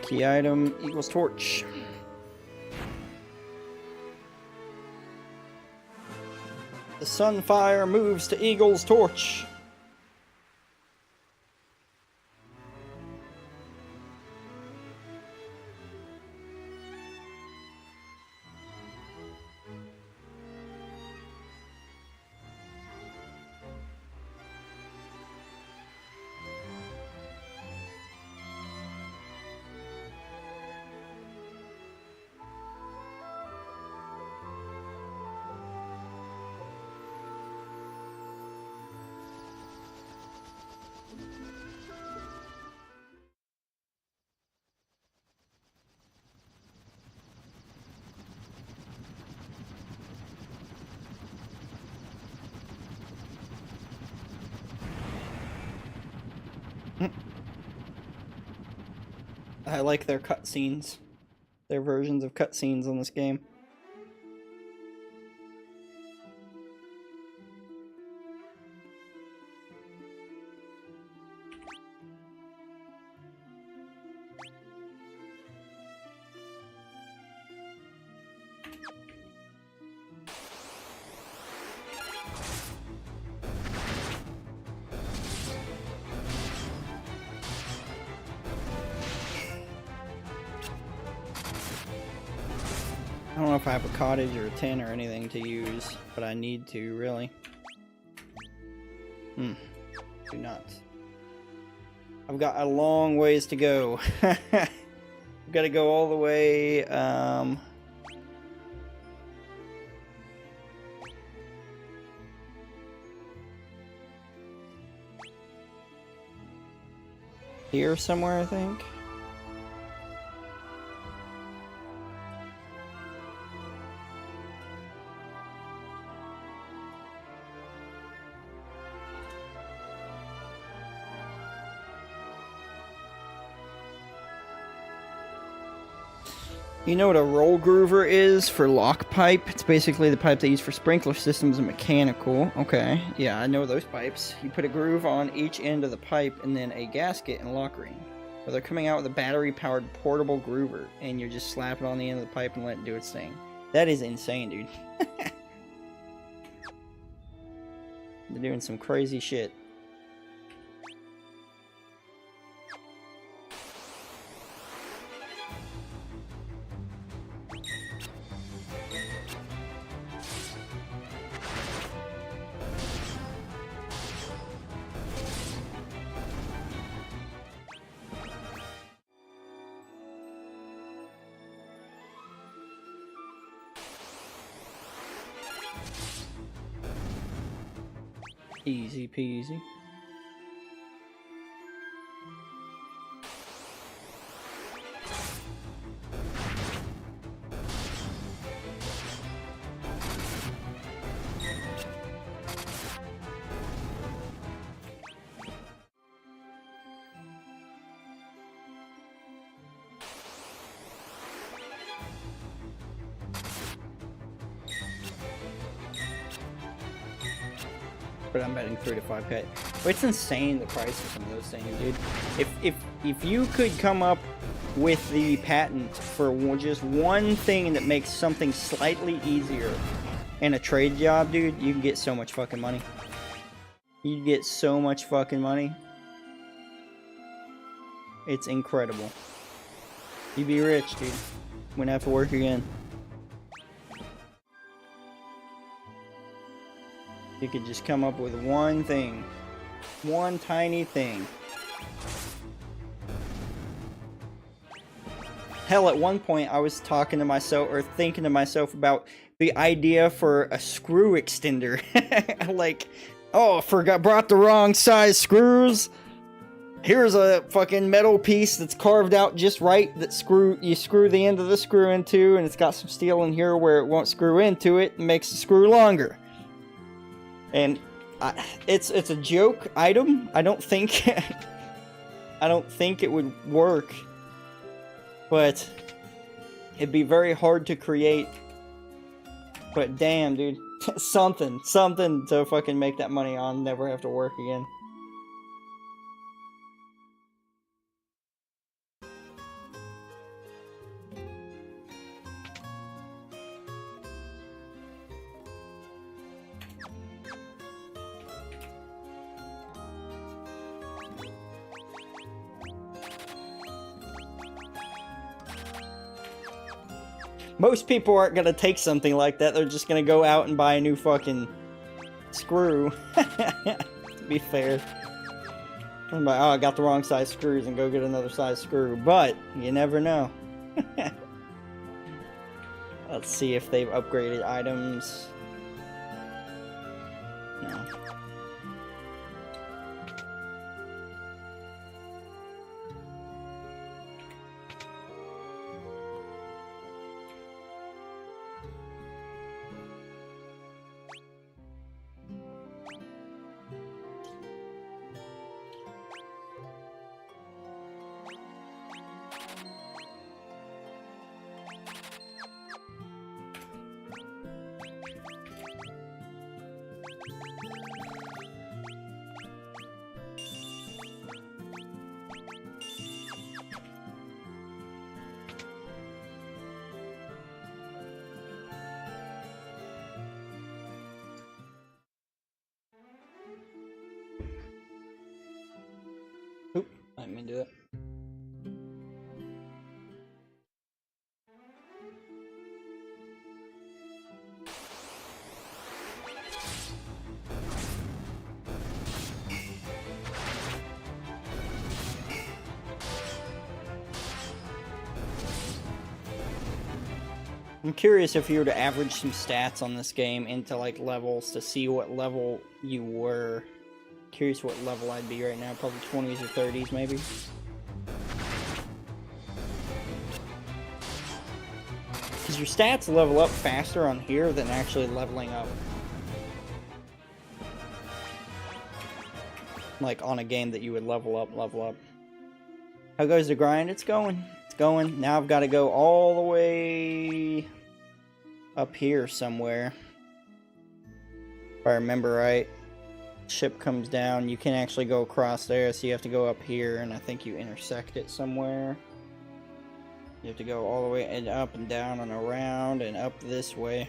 Key item equals torch. The Sunfire moves to Eagle's torch. I like their cutscenes. Their versions of cutscenes on this game. I don't know if I have a cottage or a tin or anything to use, but I need to, really. Do not. I've got a long ways to go. I've got to go all the way, here somewhere, I think. You know what a roll groover is for lock pipe? It's basically the pipe they use for sprinkler systems and mechanical. Okay, yeah, I know those pipes. You put a groove on each end of the pipe and then a gasket and lock ring. But they're coming out with a battery-powered portable groover, and you just slap it on the end of the pipe and let it do its thing. That is insane, dude. They're doing some crazy shit. Easy peasy. But I'm betting 3 to 5K. But it's insane the price of some of those things, dude. If you could come up with the patent for just one thing that makes something slightly easier in a trade job, dude, you can get so much fucking money. You get so much fucking money. It's incredible. You'd be rich, dude. Wouldn't have to work again. You could just come up with one thing. One tiny thing. Hell, at one point I was talking to myself, or thinking to myself about the idea for a screw extender. Like, oh, brought the wrong size screws. Here's a fucking metal piece that's carved out just right that you screw the end of the screw into, and it's got some steel in here where it won't screw into it and makes the screw longer. And it's a joke item. I don't think it would work, but it'd be very hard to create. But damn, dude, something to fucking make that money on, never have to work again. Most people aren't gonna take something like that. They're just gonna go out and buy a new fucking screw. To be fair. I'm like, oh, I got the wrong size screws, and go get another size screw. But you never know. Let's see if they've upgraded items. No. me do it. I'm curious if you were to average some stats on this game into like levels to see what level you were. Curious what level I'd be right now, probably 20s or 30s maybe. Because your stats level up faster on here than actually leveling up. Like on a game that you would level up. How goes the grind? It's going. It's going. Now I've got to go all the way up here somewhere. If I remember right. Ship comes down. You can actually go across there, so you have to go up here, and I think you intersect it somewhere. You have to go all the way and up and down and around and up this way.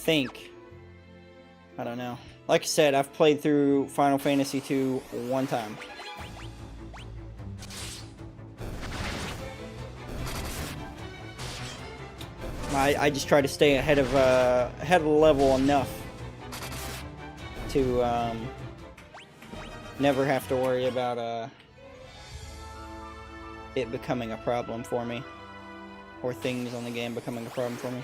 I don't know. Like I said, I've played through Final Fantasy II one time. I just try to stay ahead of the level enough to never have to worry about it becoming a problem for me, or things on the game becoming a problem for me.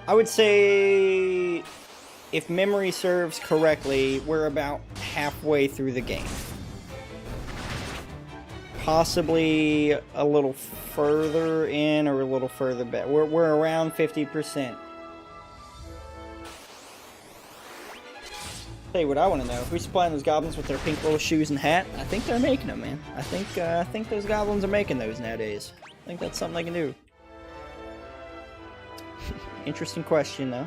I would say, if memory serves correctly, we're about halfway through the game. Possibly a little further in or a little further back. We're around 50%. Tell you what I want to know. Who's supplying those goblins with their pink little shoes and hat? I think they're making them, man. I think those goblins are making those nowadays. I think that's something they can do. Interesting question, though.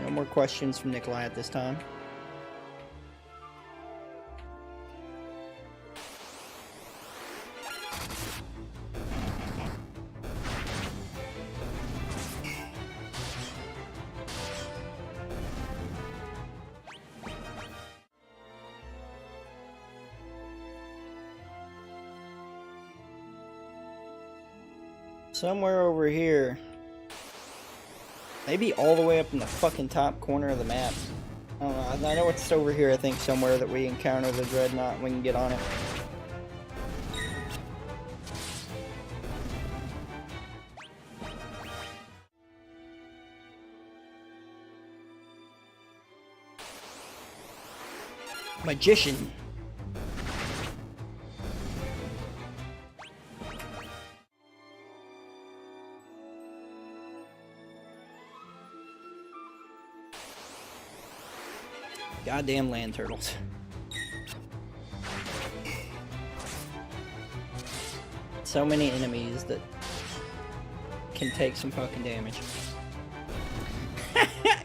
No more questions from Nikolai at this time. Somewhere over here. Maybe all the way up in the fucking top corner of the map. I don't know. I know it's over here, I think, somewhere that we encounter the Dreadnought and we can get on it. Magician. Goddamn land turtles. So many enemies that can take some fucking damage.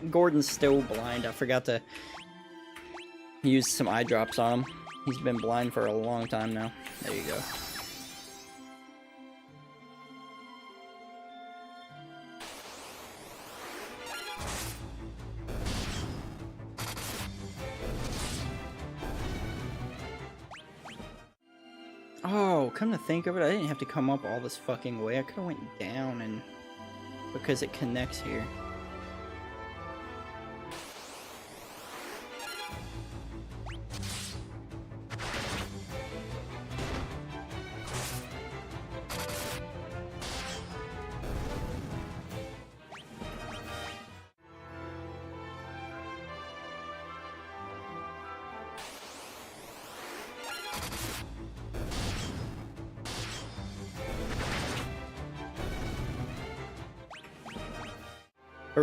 Gordon's still blind. I forgot to use some eye drops on him. He's been blind for a long time now. There you go. Oh, come to think of it, I didn't have to come up all this fucking way. I could have went down and... because it connects here.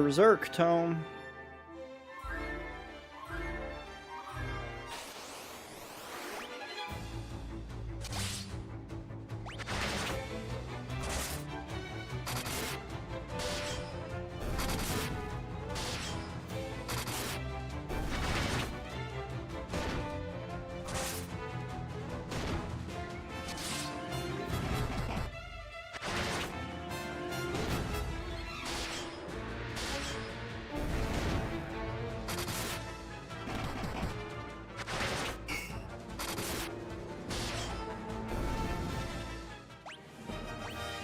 Berserk Tome.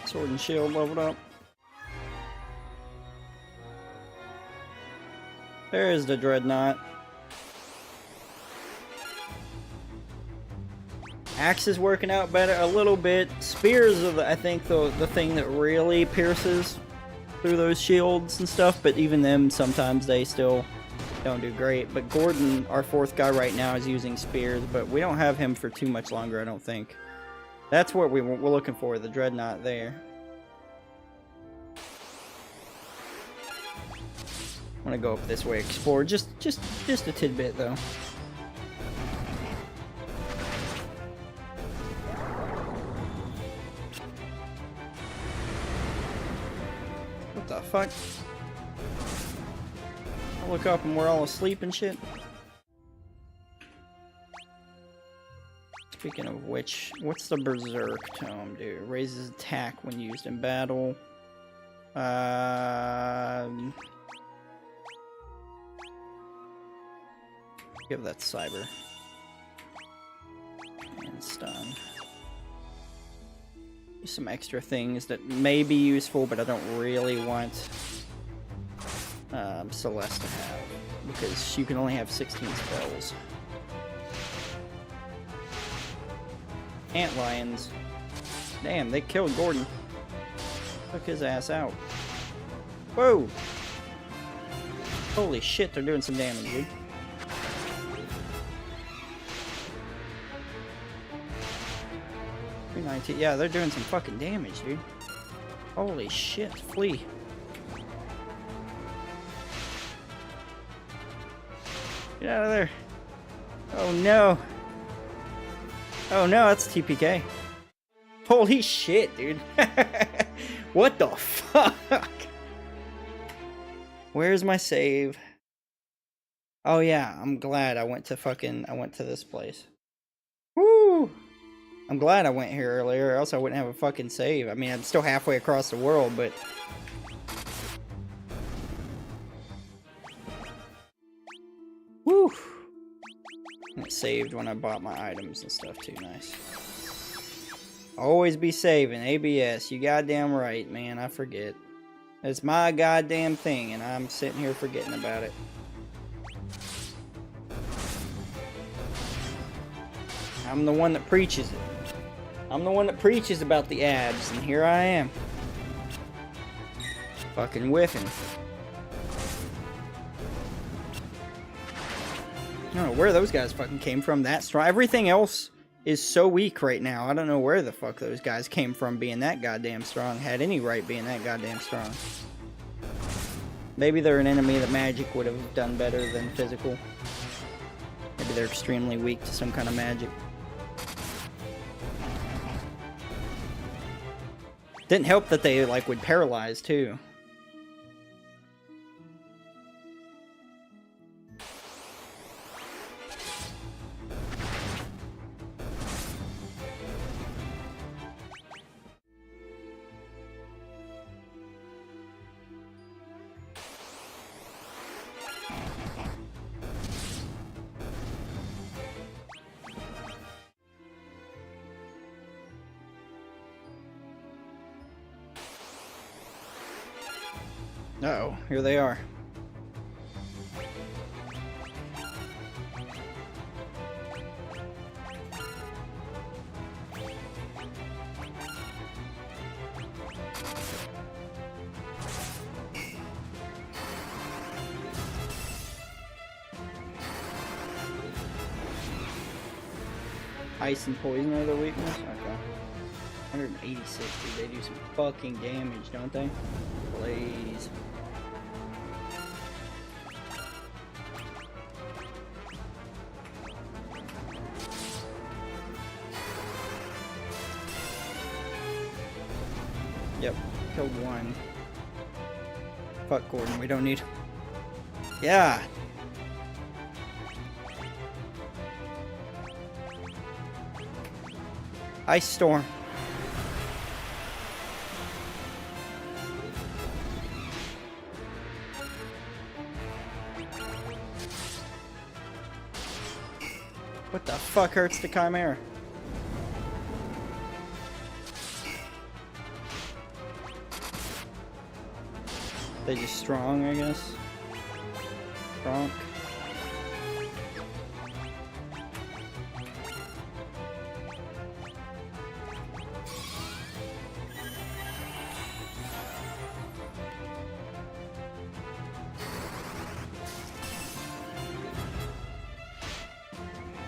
Sword and shield leveled up. There's the dreadnought. Axe is working out better a little bit. Spears are, I think, the thing that really pierces through those shields and stuff, but even them, sometimes they still don't do great. But Gordon, our fourth guy right now, is using spears, but we don't have him for too much longer, I don't think. That's what we're looking for, the dreadnought there. I'm gonna go up this way, explore just a tidbit though. What the fuck? I look up and we're all asleep and shit. Speaking of which, what's the Berserk Tome do? It raises attack when used in battle. Give that cyber. And stun. Some extra things that may be useful, but I don't really want Celeste to have, because you can only have 16 spells. Antlions. Damn, they killed Gordon. Took his ass out. Whoa! Holy shit, they're doing some damage, dude. Yeah, they're doing some fucking damage, dude. Holy shit, flee. Get out of there. Oh no. Oh no, that's TPK. Holy shit, dude. What the fuck? Where's my save? Oh yeah, I'm glad I went to this place. Woo! I'm glad I went here earlier, or else I wouldn't have a fucking save. I mean, I'm still halfway across the world, but... Woo! And it saved when I bought my items and stuff too, nice. Always be saving, ABS, you goddamn right, man, I forget. It's my goddamn thing, and I'm sitting here forgetting about it. I'm the one that preaches it. I'm the one that preaches about the abs, and here I am. Fucking whiffing. I don't know where those guys fucking came from that strong. Everything else is so weak right now. I don't know where the fuck those guys came from being that goddamn strong. Had any right being that goddamn strong. Maybe they're an enemy that magic would have done better than physical. Maybe they're extremely weak to some kind of magic. Didn't help that they, like, would paralyze, too. Uh-oh, here they are. Ice and poison are their weakness? Okay. 186, dude. They do some fucking damage, don't they? Blaze. Killed one. Fuck Gordon, we don't need... Yeah! Ice Storm. What the fuck hurts the Chimera? They just strong, I guess. Strong.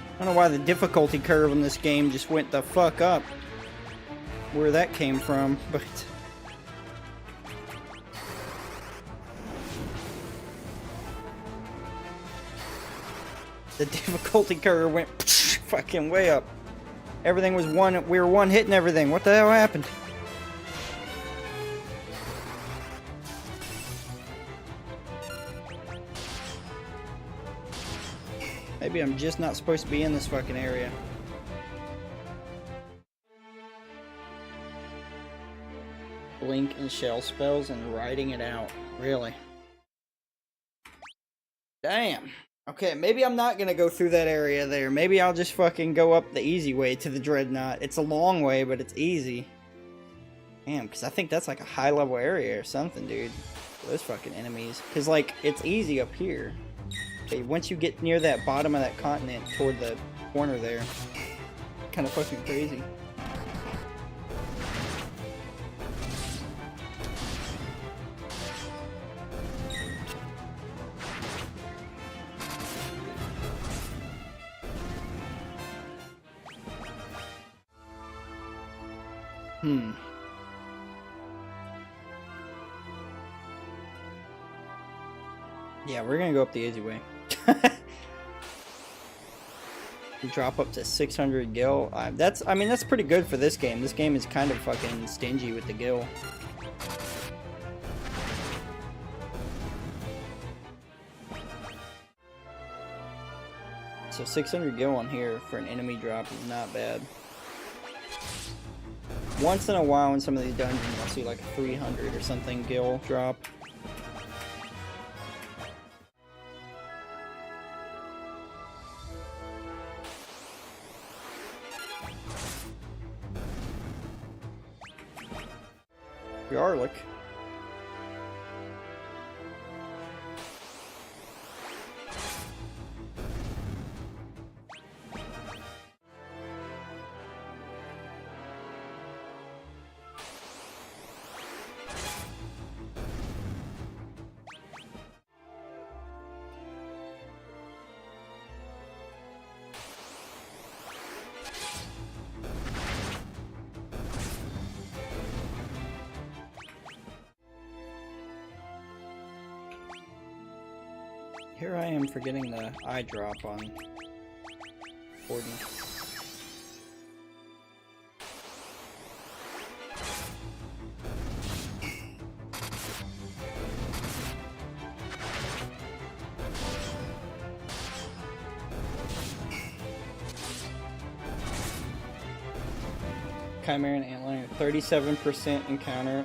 I don't know why the difficulty curve in this game just went the fuck up. Where that came from, but... The difficulty curve went fucking way up. Everything was one, we were one hitting everything. What the hell happened? Maybe I'm just not supposed to be in this fucking area. Blink and shell spells and writing it out. Really? Damn. Okay, maybe I'm not gonna go through that area there. Maybe I'll just fucking go up the easy way to the Dreadnought. It's a long way, but it's easy. Damn, because I think that's like a high level area or something, dude. Those fucking enemies. Because, like, it's easy up here. Okay, once you get near that bottom of that continent toward the corner there, kind of fucking crazy. Yeah, we're gonna go up the easy way. Drop up to 600 gil. I mean, that's pretty good for this game. This game is kind of fucking stingy with the gil. So 600 gil on here for an enemy drop is not bad. Once in a while in some of these dungeons, I'll see like a 300 or something gil drop. Garlic. Here I am forgetting the eye drop on Gordon. Chimera and Antlion, 37% encounter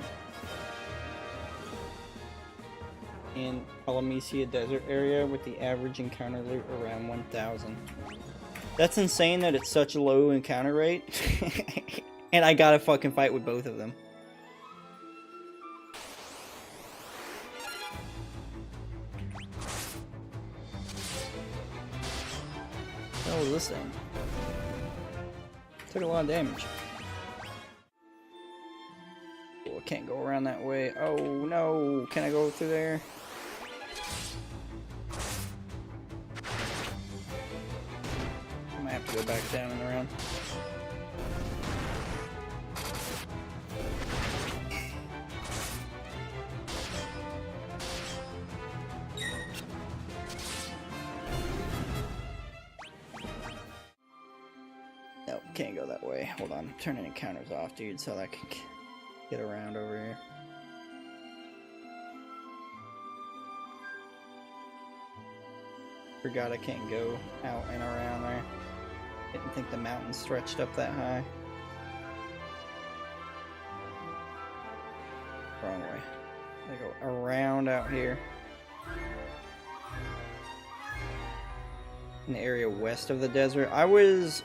in Palamecia Desert area with the average encounter rate around 1,000. That's insane that it's such a low encounter rate. And I gotta fucking fight with both of them. What the hell was this thing? Took a lot of damage. Oh, I can't go around that way. Oh no, can I go through there? I might have to go back down and around. Nope, can't go that way. Hold on, I'm turning encounters off, dude, so that I can get around over here. Forgot I can't go out and around there. Didn't think the mountain stretched up that high. Wrong way. I go around out here. In the area west of the desert. I was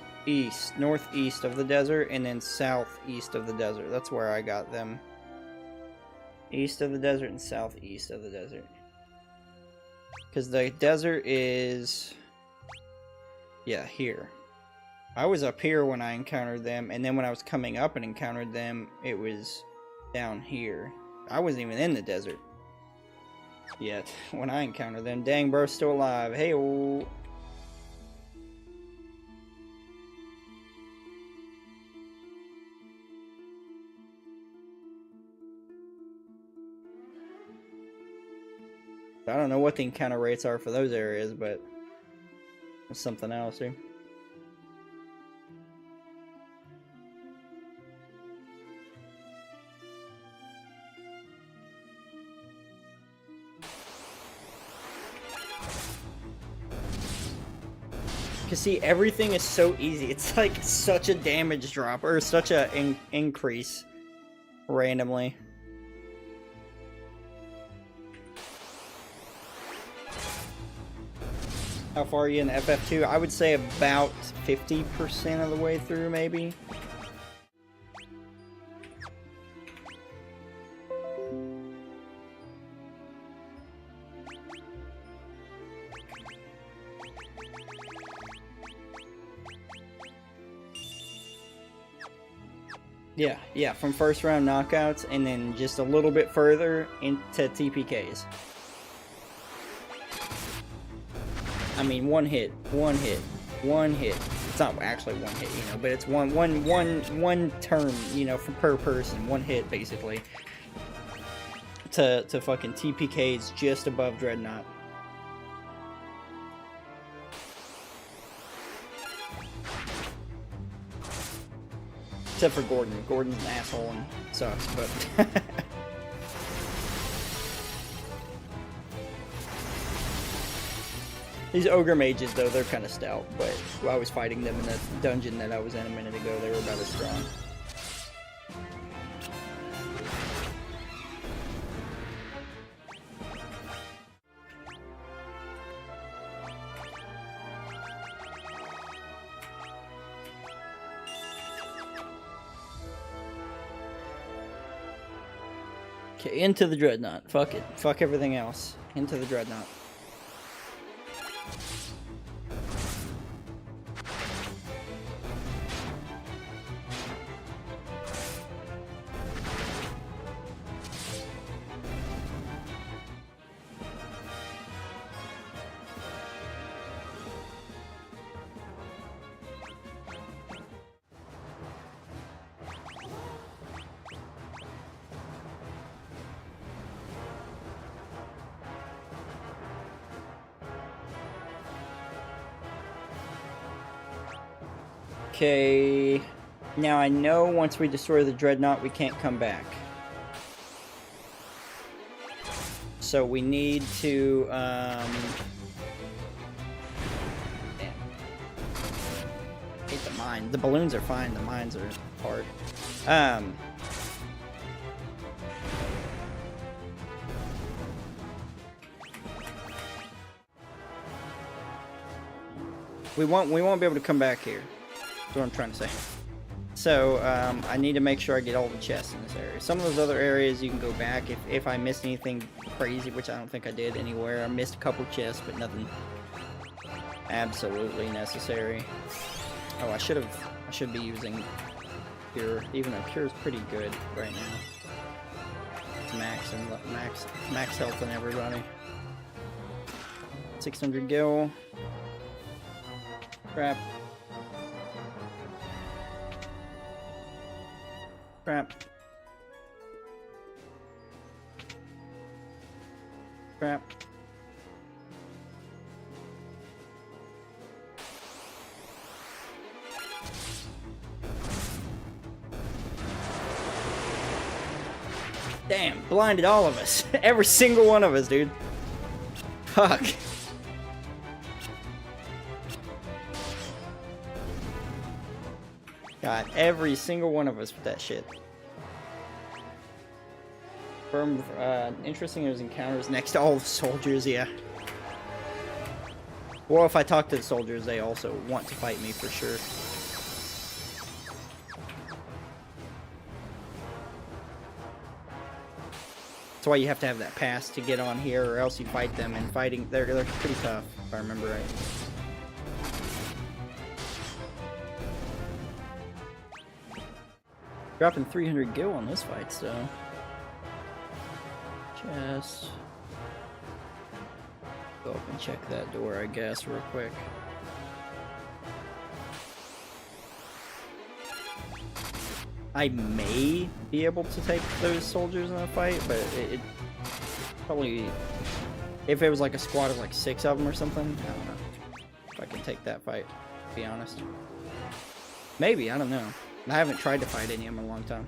northeast of the desert, and then southeast of the desert. That's where I got them. East of the desert and southeast of the desert. Because the desert is... yeah, here. I was up here when I encountered them, and then when I was coming up and encountered them, it was down here. I wasn't even in the desert yet when I encountered them. Dang, bro's still alive. Hey, -oh. I don't know what the encounter rates are for those areas, but it's something else, dude. Cause see, everything is so easy. It's like such a damage drop, or such a increase randomly. How far are you in FF2? I would say about 50% of the way through, maybe. Yeah, from first round knockouts, and then just a little bit further into TPKs. I mean, one hit. It's not actually one hit, you know, but it's one turn, you know, per person. One hit, basically. To fucking TPKs just above Dreadnought. Except for Gordon. Gordon's an asshole and sucks, but... These ogre mages, though, they're kind of stout, but while I was fighting them in the dungeon that I was in a minute ago, they were about as strong. Okay, into the Dreadnought. Fuck it. Fuck everything else. Into the Dreadnought. Okay, now I know once we destroy the Dreadnought, we can't come back. So we need to, damn. Hate the mine. The balloons are fine, the mines are hard. We won't be able to come back here. That's what I'm trying to say. So, I need to make sure I get all the chests in this area. Some of those other areas you can go back if I missed anything crazy, which I don't think I did anywhere. I missed a couple chests, but nothing absolutely necessary. Oh, I should be using Cure, even though Cure is pretty good right now. It's max health on everybody. 600 gil. Crap. Crap. Crap. Damn, blinded all of us. Every single one of us, dude. Fuck. Got every single one of us with that shit. From interesting, there's encounters next to all the soldiers, yeah. Well, if I talk to the soldiers, they also want to fight me for sure. That's why you have to have that pass to get on here, or else you fight them. And fighting, they're pretty tough, if I remember right. Dropping 300 gil on this fight, so. Chest. Go up and check that door, I guess, real quick. I may be able to take those soldiers in a fight, but it probably, if it was like a squad of like 6 of them or something, I don't know if I can take that fight, to be honest. Maybe, I don't know. I haven't tried to fight any of them in a long time.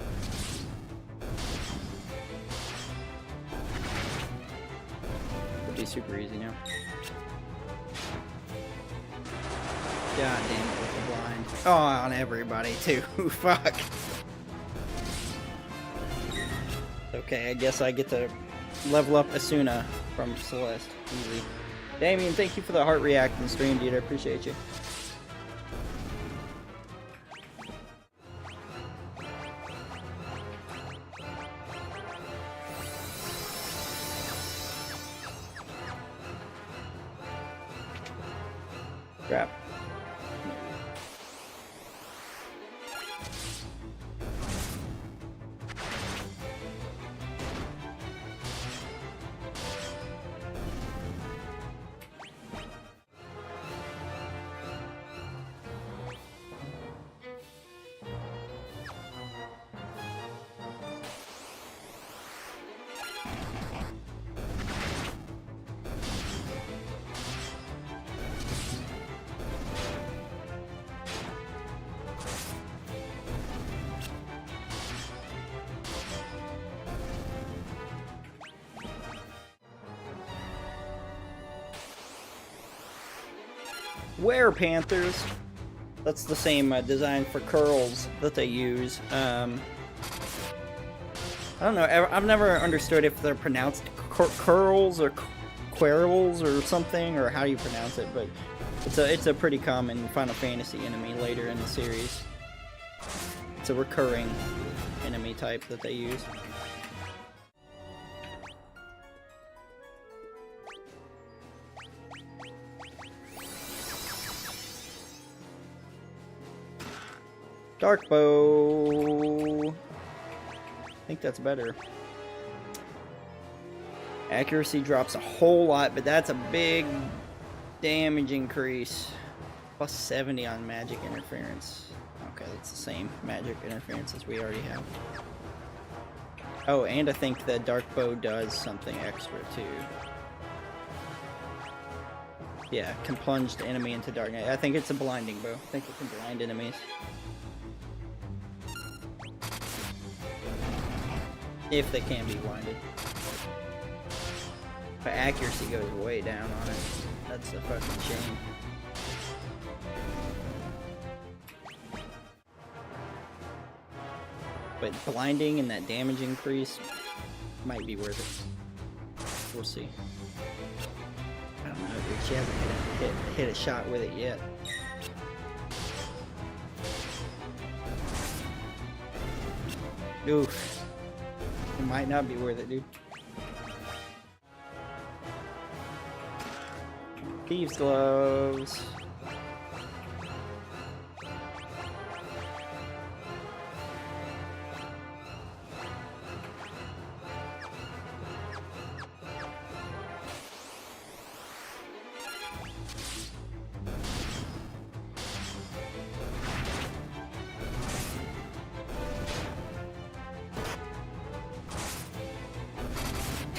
It'd be super easy now. God damn it with the blind. Oh, on everybody too. Fuck. Okay, I guess I get to level up Asuna from Celeste. Easy. Damien, thank you for the heart react and stream, dude. I appreciate you. Crap. Panthers. That's the same design for curls that they use. I don't know. I've never understood if they're pronounced curls or quirls or something, or how you pronounce it. But it's a pretty common Final Fantasy enemy later in the series. It's a recurring enemy type that they use. Dark bow. I think that's better. Accuracy drops a whole lot, but that's a big damage increase. Plus 70 on magic interference. Okay, that's the same magic interference as we already have. Oh, and I think the dark bow does something extra too. Yeah, can plunge the enemy into darkness. I think it's a blinding bow. I think it can blind enemies. If they can be blinded. But accuracy goes way down on it. That's a fucking shame. But blinding and that damage increase might be worth it. We'll see. I don't know, dude. She hasn't hit a shot with it yet. Oof. It might not be worth it, dude. Thieves' gloves.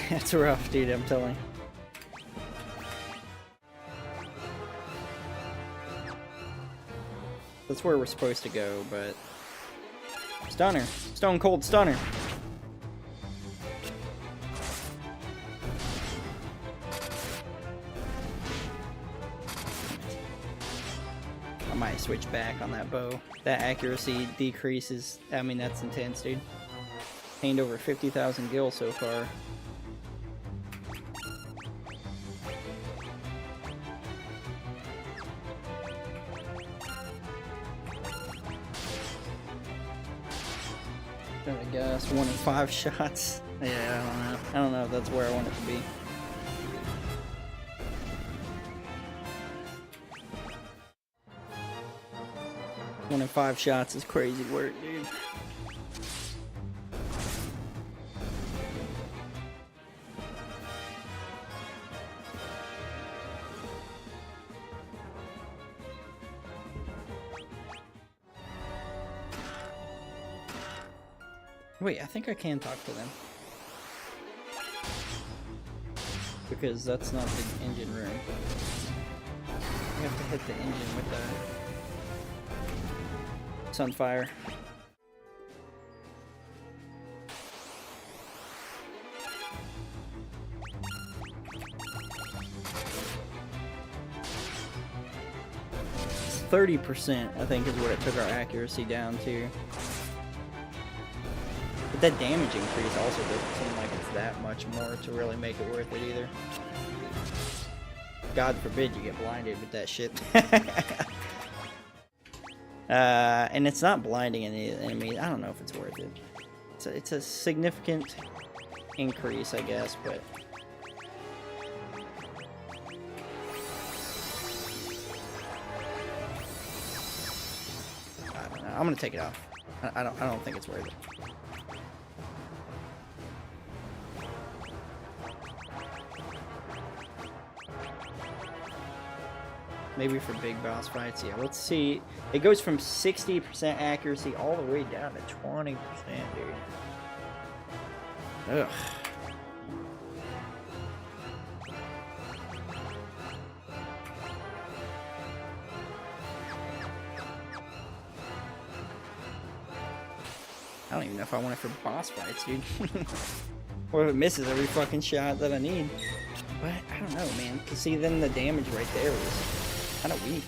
That's rough, dude, I'm telling you. That's where we're supposed to go, but... Stunner! Stone Cold Stunner! might switch back on that bow. That accuracy decreases. I mean, that's intense, dude. Gained over 50,000 gil so far. I guess 1 in 5 shots. Yeah, I don't know. I don't know if that's where I want it to be. One in 5 shots is crazy work, dude. Wait, I think I can talk to them. Because that's not the engine room. We have to hit the engine with the Sunfire. It's 30%, I think, is what it took our accuracy down to. But that damage increase also doesn't seem like it's that much more to really make it worth it either. God forbid you get blinded with that shit. And it's not blinding any enemies. I don't know if it's worth it. It's a significant increase, I guess, but... I don't know. I'm gonna take it off. I don't think it's worth it. Maybe for big boss fights, yeah. Let's see. It goes from 60% accuracy all the way down to 20%, dude. Ugh. I don't even know if I want it for boss fights, dude. Or if it misses every fucking shot that I need. But I don't know, man. Cause see, then the damage right there is kind of weak.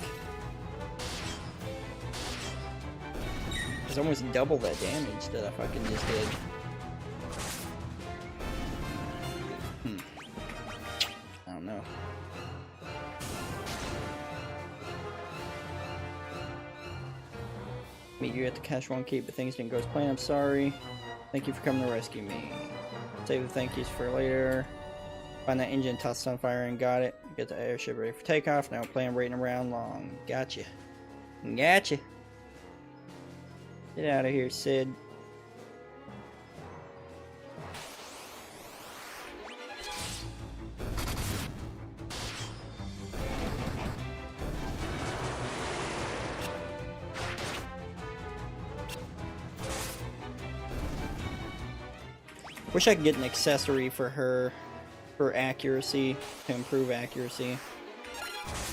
It's almost double that damage that I fucking just did. I don't know. Meet you at the Cash 1 Keep, but things didn't go as planned. I'm sorry. Thank you for coming to rescue me. Save the thank yous for later. Find that engine, toss Sunfire, and got it. Get the airship ready for takeoff. Now plan waiting around long. Gotcha. Gotcha. Get out of here, Sid. Wish I could get an accessory for her. For accuracy, to improve accuracy.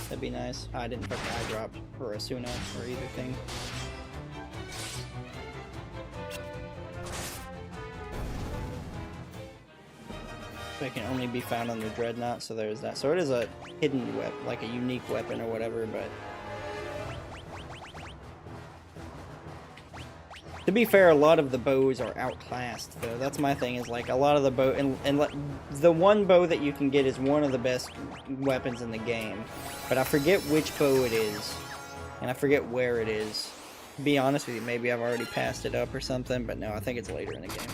That'd be nice. I didn't fucking eye drop for Asuna or either thing. It can only be found on the Dreadnought, so there's that. So it is a hidden weapon, like a unique weapon or whatever, but... To be fair, a lot of the bows are outclassed, though. That's my thing, is like a lot of the bow, and the one bow that you can get is one of the best weapons in the game. But I forget which bow it is, and I forget where it is. To be honest with you, maybe I've already passed it up or something, but no, I think it's later in the game.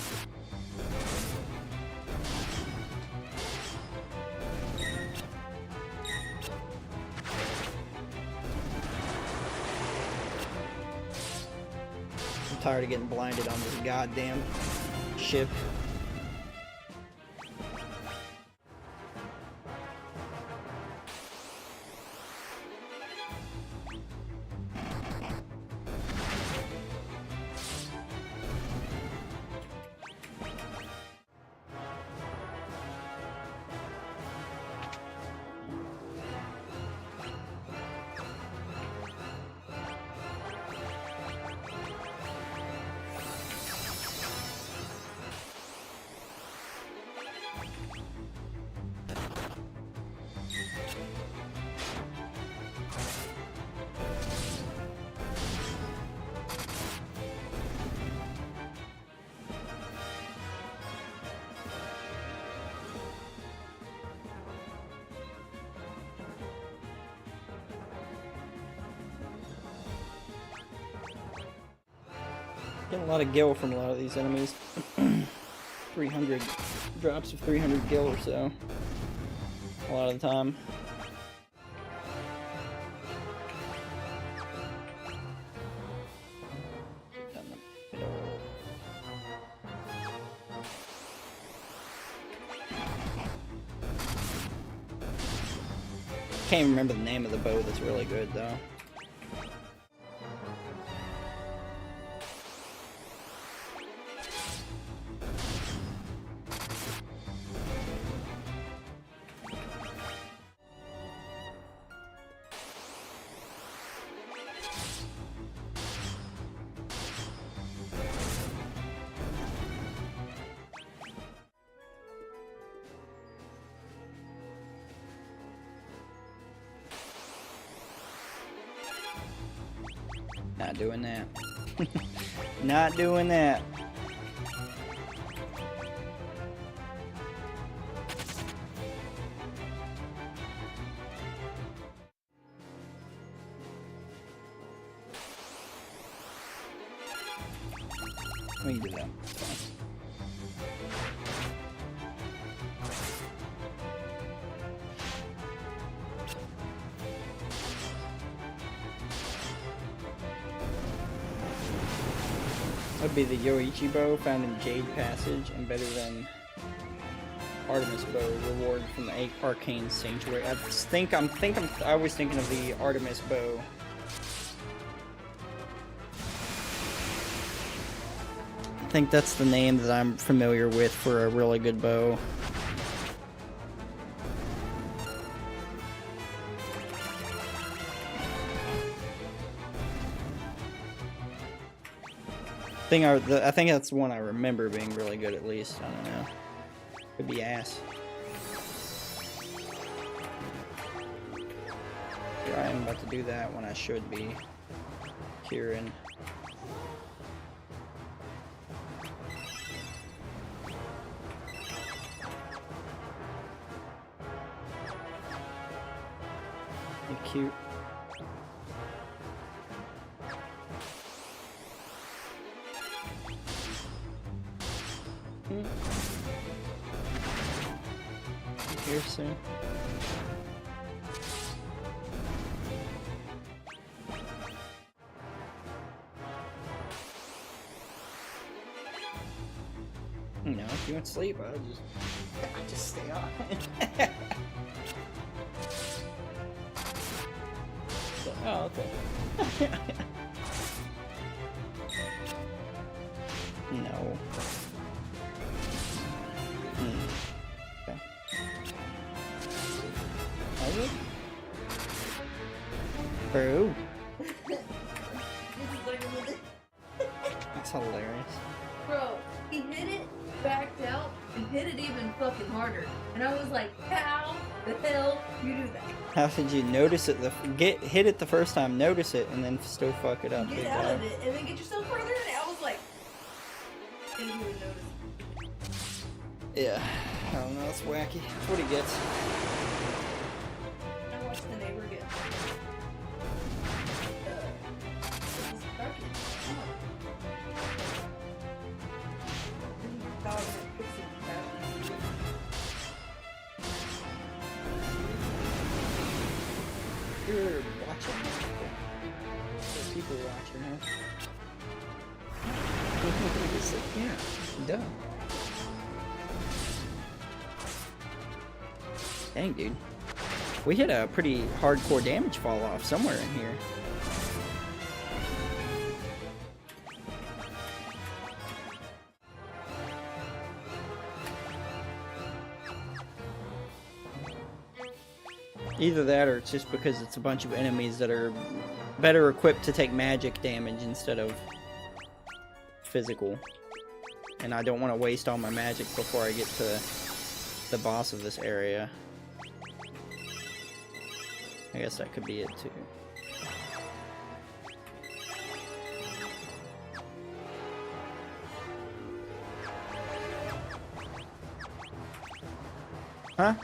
Tired of getting blinded on this goddamn ship. Getting a lot of gil from a lot of these enemies. 300 drops of 300 gil or so. A lot of the time. Can't remember the name of the bow that's really good though. Not doing that. Not doing that. We can do that. It's fine. Would be the Yoichi bow found in Jade Passage and better than Artemis bow reward from the Arcane Sanctuary. I was thinking of the Artemis bow. I think that's the name that I'm familiar with for a really good bow. I think that's the one I remember being really good, at least. I don't know. Could be ass. Here I am about to do that when I should be curing. Be cute. Here soon. No, if you want to sleep, I just stay on. Oh, okay. No. Okay. Bro. That's hilarious. Bro, he hit it, backed out, and hit it even fucking harder. And I was like, how the hell you do that? How did you notice it? Hit it the first time, notice it, and then still fuck it up? Get out of it, and then get yourself further in it. I was like, I think you would notice. Yeah, I don't know, it's wacky. That's what he gets. I watched the neighbor get. You're watching. There's people watching, huh? Yeah, duh. Dang, dude. We hit a pretty hardcore damage fall off somewhere in here. Either that or it's just because it's a bunch of enemies that are better equipped to take magic damage instead of physical. And I don't want to waste all my magic before I get to the boss of this area. I guess that could be it too. Huh?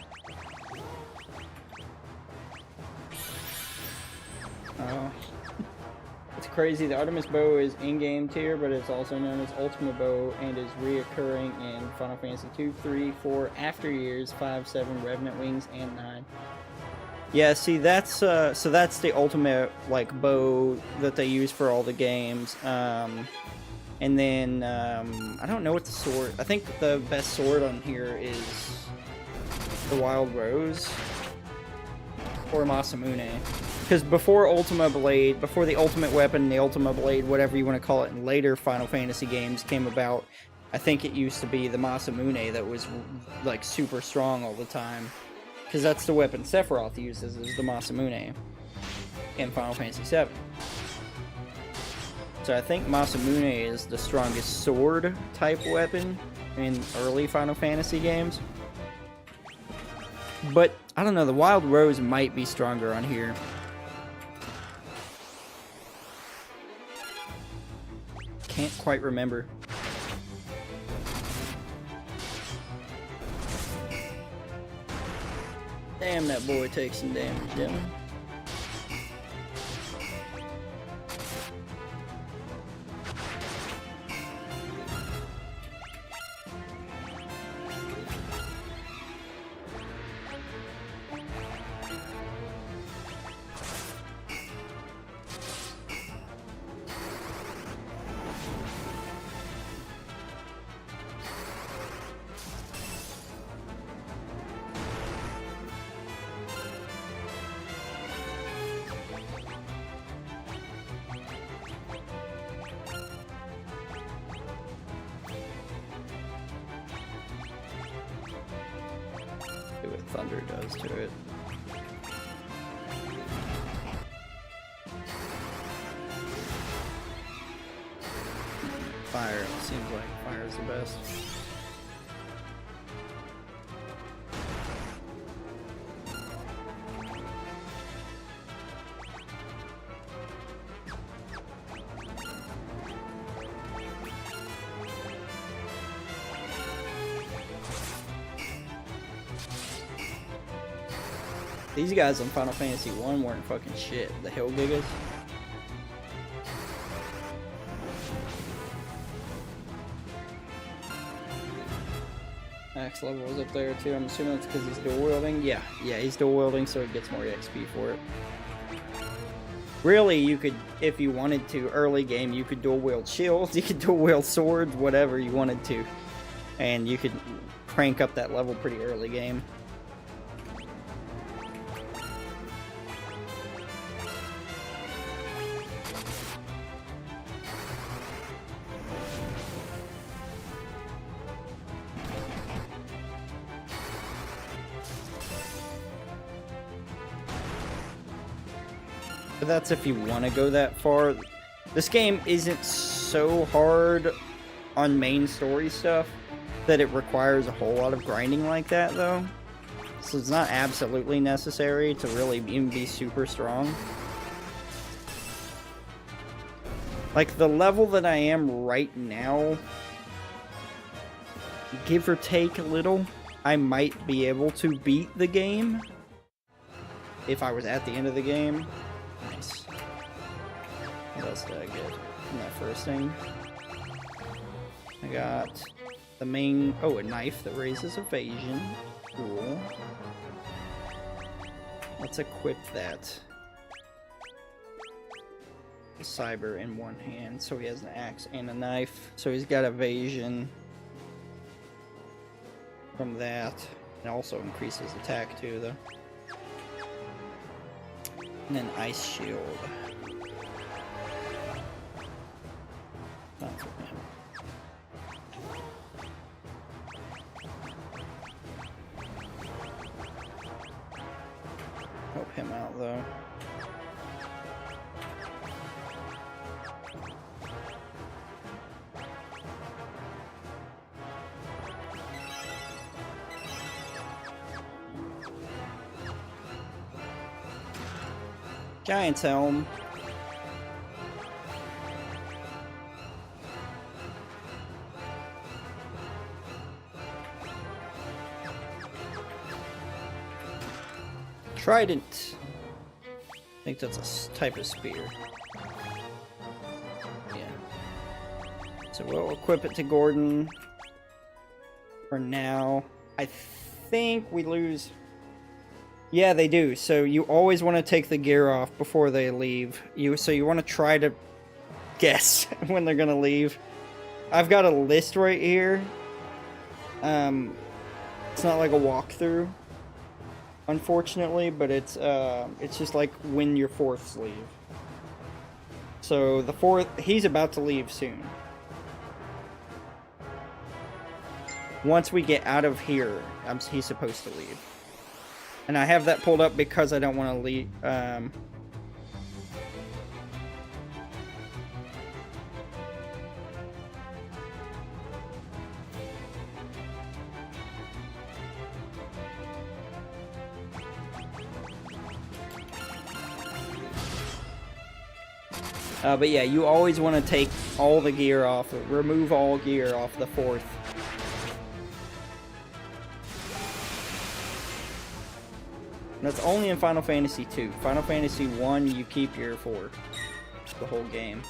Oh. crazy. The Artemis bow is in-game tier, but it's also known as Ultimate Bow and is reoccurring in Final Fantasy 2, 3, 4, After Years, 5, 7, Revenant Wings, and 9. Yeah, see, that's so that's the ultimate like bow that they use for all the games. And then I don't know what the sword. I think the best sword on here is the Wild Rose or Masamune. Because before Ultima Blade, before the Ultimate Weapon, the Ultima Blade, whatever you want to call it, in later Final Fantasy games came about, I think it used to be the Masamune that was like super strong all the time. Because that's the weapon Sephiroth uses, is the Masamune in Final Fantasy VII. So I think Masamune is the strongest sword type weapon in early Final Fantasy games. But, I don't know, the Wild Rose might be stronger on here. Can't quite remember. Damn, that boy takes some damage, didn't he? See what thunder does to it. Fire. Seems like fire is the best. These guys on Final Fantasy 1 weren't fucking shit. The Hill Gigas. Max level was up there too. I'm assuming it's because he's dual wielding. Yeah, he's dual wielding, so he gets more XP for it. Really, you could, if you wanted to, early game, you could dual wield shields, you could dual wield swords, whatever you wanted to. And you could crank up that level pretty early game. But that's if you want to go that far. This game isn't so hard on main story stuff that it requires a whole lot of grinding like that, though. So it's not absolutely necessary to really even be super strong. Like, the level that I am right now, give or take a little, I might be able to beat the game if I was at the end of the game. Nice. What else did I get in that first thing? I got the main... Oh, a knife that raises evasion. Cool. Let's equip that. The Cyber in one hand, so he has an axe and a knife. So he's got evasion from that. It also increases attack too, though. And then Ice Shield. That's what him. Help him out, though. Giant's Helm. Trident. I think that's a type of spear. So we'll equip it to Gordon for now. I think we lose... Yeah, they do. So you always want to take the gear off before they leave. So you want to try to guess when they're going to leave. I've got a list right here. It's not like a walkthrough, unfortunately, but it's just like when your fourths leave. So the fourth, he's about to leave soon. Once we get out of here, he's supposed to leave. And I have that pulled up because I don't want to leave. But yeah, you always want to take all the gear off, remove all gear off the fourth. That's only in Final Fantasy 2. Final Fantasy 1, you keep your 4 the whole game.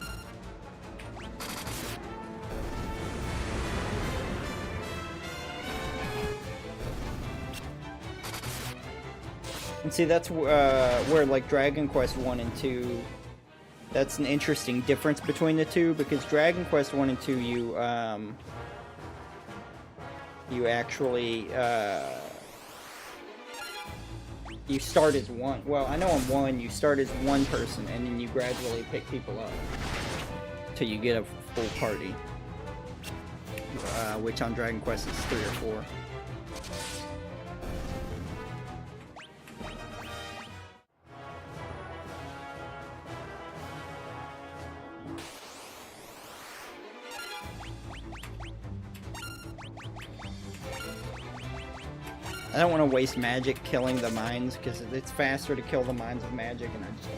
And see, that's where like Dragon Quest 1 and 2, that's an interesting difference between the two, because Dragon Quest 1 and 2, you actually, you start as one. Well, I know on 1, you start as one person, and then you gradually pick people up till you get a full party, which on Dragon Quest is 3 or 4. I don't want to waste magic killing the mines, because it's faster to kill the mines with magic, and I just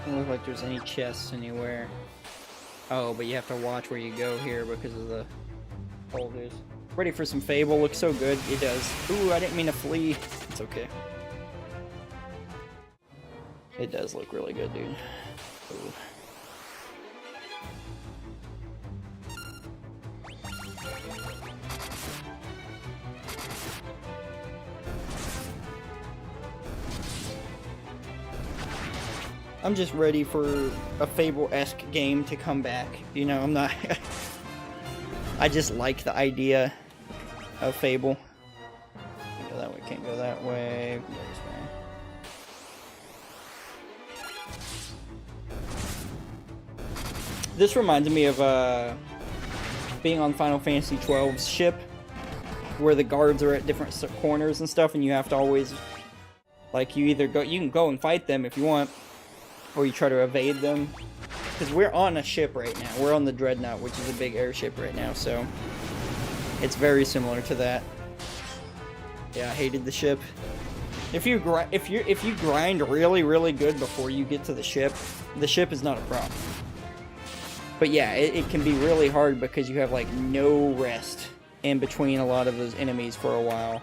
don't look like there's any chests anywhere. Oh, but you have to watch where you go here because of the boulders. Ready for some Fable. Looks so good. It does. Ooh, I didn't mean to flee. It's okay. It does look really good, dude. Ooh. I'm just ready for a Fable-esque game to come back. You know, I'm not... I just like the idea of Fable. Can't go that way, can't go that way. Go this way. This reminds me of being on Final Fantasy XII's ship, where the guards are at different corners and stuff, and you have to always, like, you can go and fight them if you want, or you try to evade them. Because we're on a ship right now. We're on the Dreadnought, which is a big airship right now, so it's very similar to that. Yeah, I hated the ship. If you grind really, really good before you get to the ship is not a problem. But yeah, it can be really hard because you have like no rest in between a lot of those enemies for a while.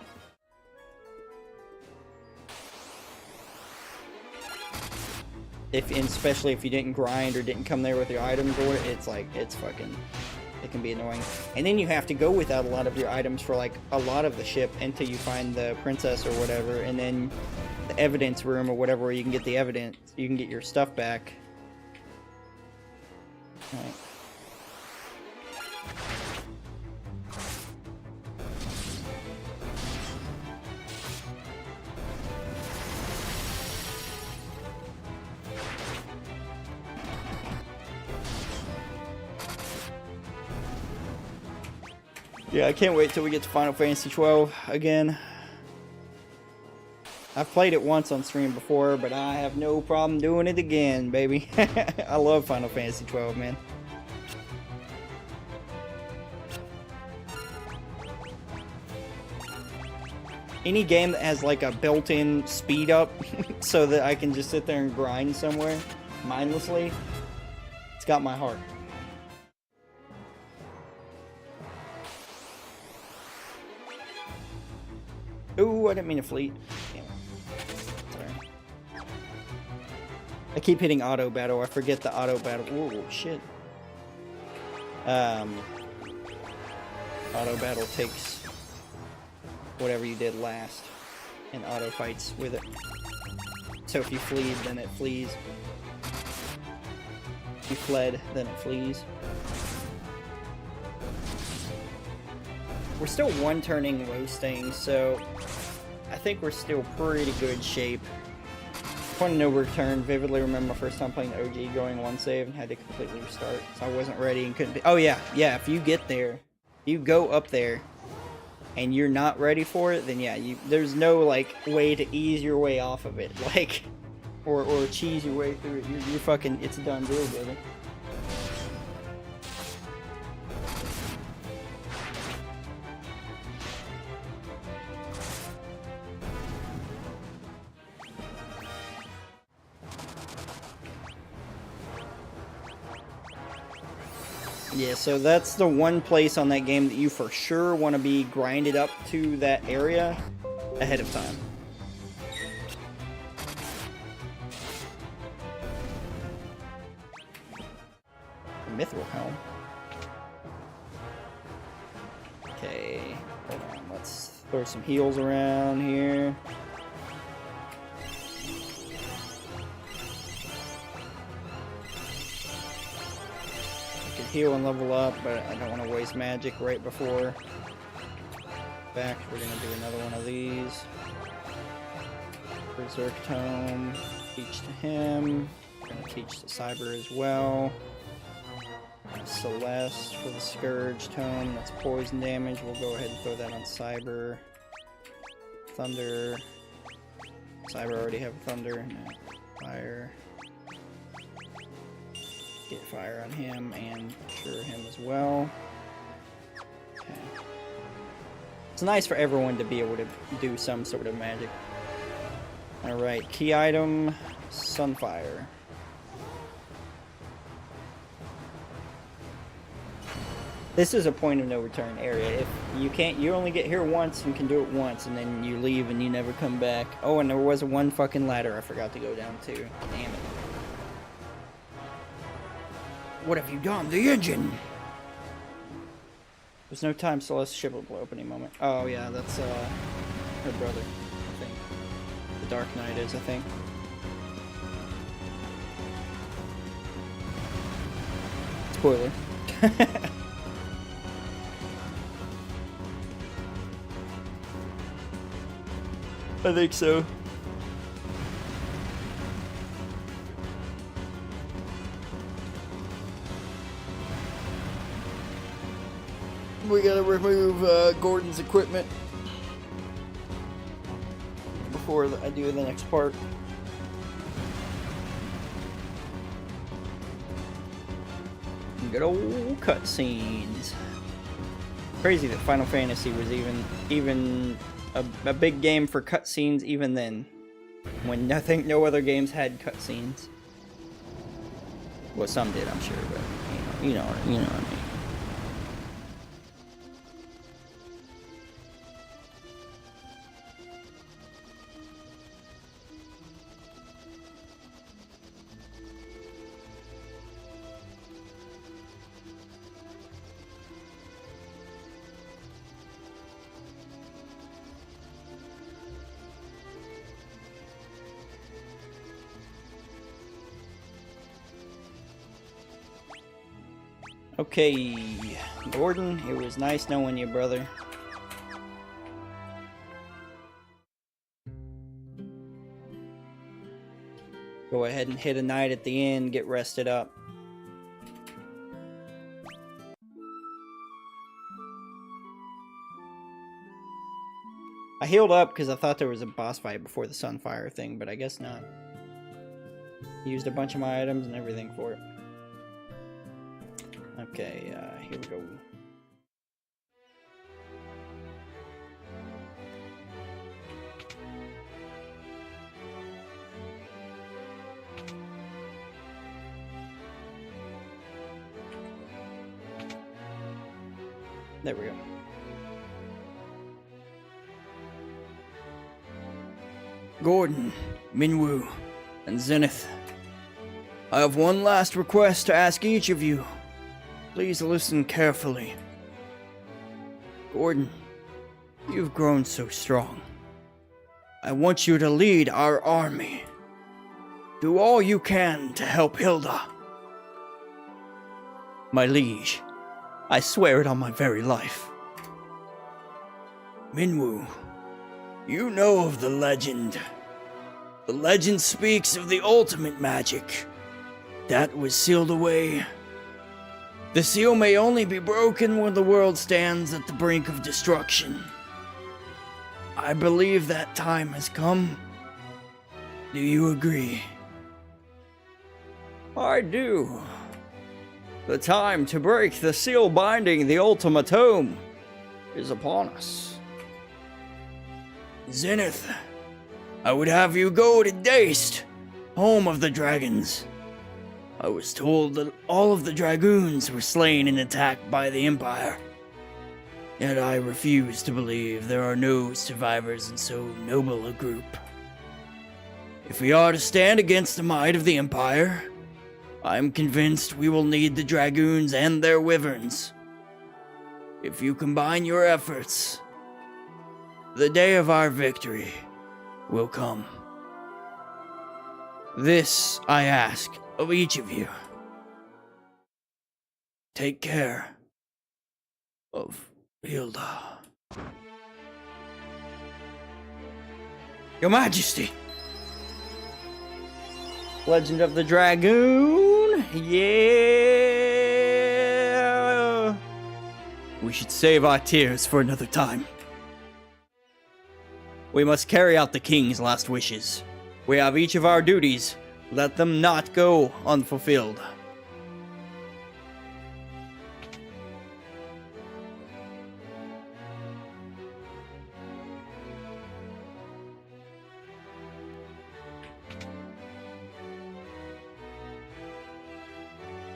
Especially if you didn't grind or didn't come there with your items, or it can be annoying. And then you have to go without a lot of your items for like a lot of the ship until you find the princess or whatever, and then the evidence room or whatever where you can get the evidence, you can get your stuff back. All right. Yeah, I can't wait till we get to Final Fantasy 12 again. I've played it once on stream before, but I have no problem doing it again, baby. I love Final Fantasy 12, man. Any game that has like a built-in speed up so that I can just sit there and grind somewhere mindlessly, it's got my heart. Ooh, I didn't mean to fleet. Damn it. Sorry. I keep hitting auto battle. I forget the auto battle. Ooh, shit. Auto battle takes whatever you did last and auto fights with it. So if you flee, then it flees. If you fled, then it flees. We're still one-turning roasting, so I think we're still pretty good shape. Point of no return. Vividly remember my first time playing OG, going one save and had to completely restart. So I wasn't ready and couldn't be. Oh yeah, if you get there, you go up there, and you're not ready for it, then yeah, there's no like way to ease your way off of it, like, or cheese your way through it. You're fucking. It's a done deal, baby. Yeah, so that's the one place on that game that you for sure want to be grinded up to that area ahead of time. The Mithril Helm. Okay, hold on, let's throw some heals around here. Heal and level up, but I don't want to waste magic right before. Back, we're gonna do another one of these. Berserk Tome, teach to him. We're gonna teach to Cyber as well. Celeste for the Scourge Tome, that's poison damage. We'll go ahead and throw that on Cyber. Thunder. Cyber already have Thunder. No. Fire. Get fire on him and sure him as well. Okay. It's nice for everyone to be able to do some sort of magic. Alright, key item, Sunfire. This is a point of no return area. If you can't, you only get here once and can do it once, and then you leave and you never come back. Oh, and there was one fucking ladder I forgot to go down to. Damn it. What have you done? The engine! There's no time Celeste's ship will blow up any moment. Oh yeah, that's her brother, I think. The Dark Knight is, I think. Spoiler. I think so. We gotta remove Gordon's equipment before I do the next part. Good old cutscenes. Crazy that Final Fantasy was even a big game for cutscenes even then, when no other games had cutscenes. Well, some did, I'm sure, but you know what I mean. Okay, Gordon, it was nice knowing you, brother. Go ahead and hit a night at the end, get rested up. I healed up because I thought there was a boss fight before the Sunfire thing, but I guess not. Used a bunch of my items and everything for it. Okay, here we go. There we go. Gordon, Minwoo, and Zenith. I have one last request to ask each of you. Please listen carefully. Gordon, you've grown so strong. I want you to lead our army. Do all you can to help Hilda. My liege, I swear it on my very life. Minwoo, you know of the legend. The legend speaks of the ultimate magic. That was sealed away. The seal may only be broken when the world stands at the brink of destruction. I believe that time has come. Do you agree? I do. The time to break the seal binding the ultimatum is upon us. Zenith, I would have you go to Daist, home of the dragons. I was told that all of the dragoons were slain in attack by the Empire. Yet I refuse to believe there are no survivors in so noble a group. If we are to stand against the might of the Empire, I am convinced we will need the dragoons and their wyverns. If you combine your efforts, the day of our victory will come. This I ask of each of you. Take care of Hilda. Your Majesty! Legend of the Dragoon! Yeah! We should save our tears for another time. We must carry out the king's last wishes. We have each of our duties. Let them not go unfulfilled.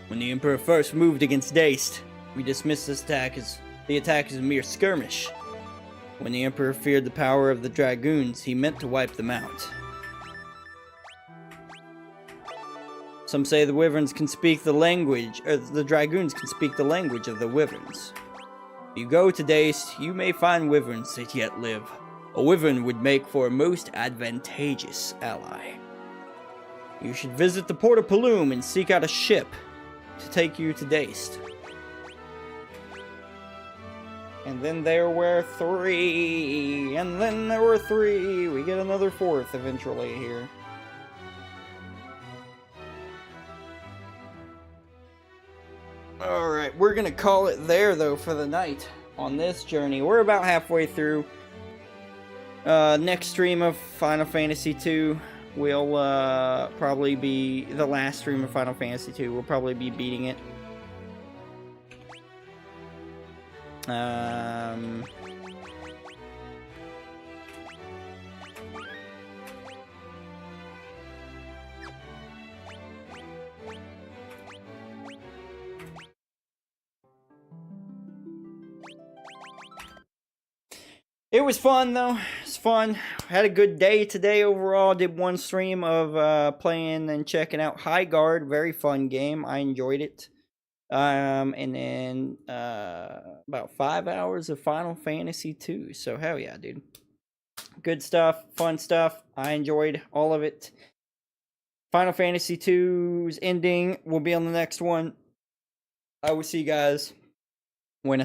When the Emperor first moved against Daist, we dismissed this attack as the attack as a mere skirmish. When the Emperor feared the power of the dragoons, he meant to wipe them out. Some say the wyverns can speak the language, or the dragoons can speak the language of the wyverns. If you go to Daist, you may find wyverns that yet live. A wyvern would make for a most advantageous ally. You should visit the port of Paloom and seek out a ship to take you to Daist. And then there were 3, and then there were 3. We get another 4th eventually here. Alright, we're gonna call it there though for the night on this journey. We're about halfway through. Next stream of Final Fantasy II will probably be the last stream of Final Fantasy II. We'll probably be beating it. It was fun though. It's fun. Had a good day today overall. Did one stream of playing and checking out High Guard. Very fun game. I enjoyed it. And then about 5 hours of Final Fantasy II. So hell yeah, dude. Good stuff, fun stuff. I enjoyed all of it. Final Fantasy II's ending will be on the next one. I will see you guys when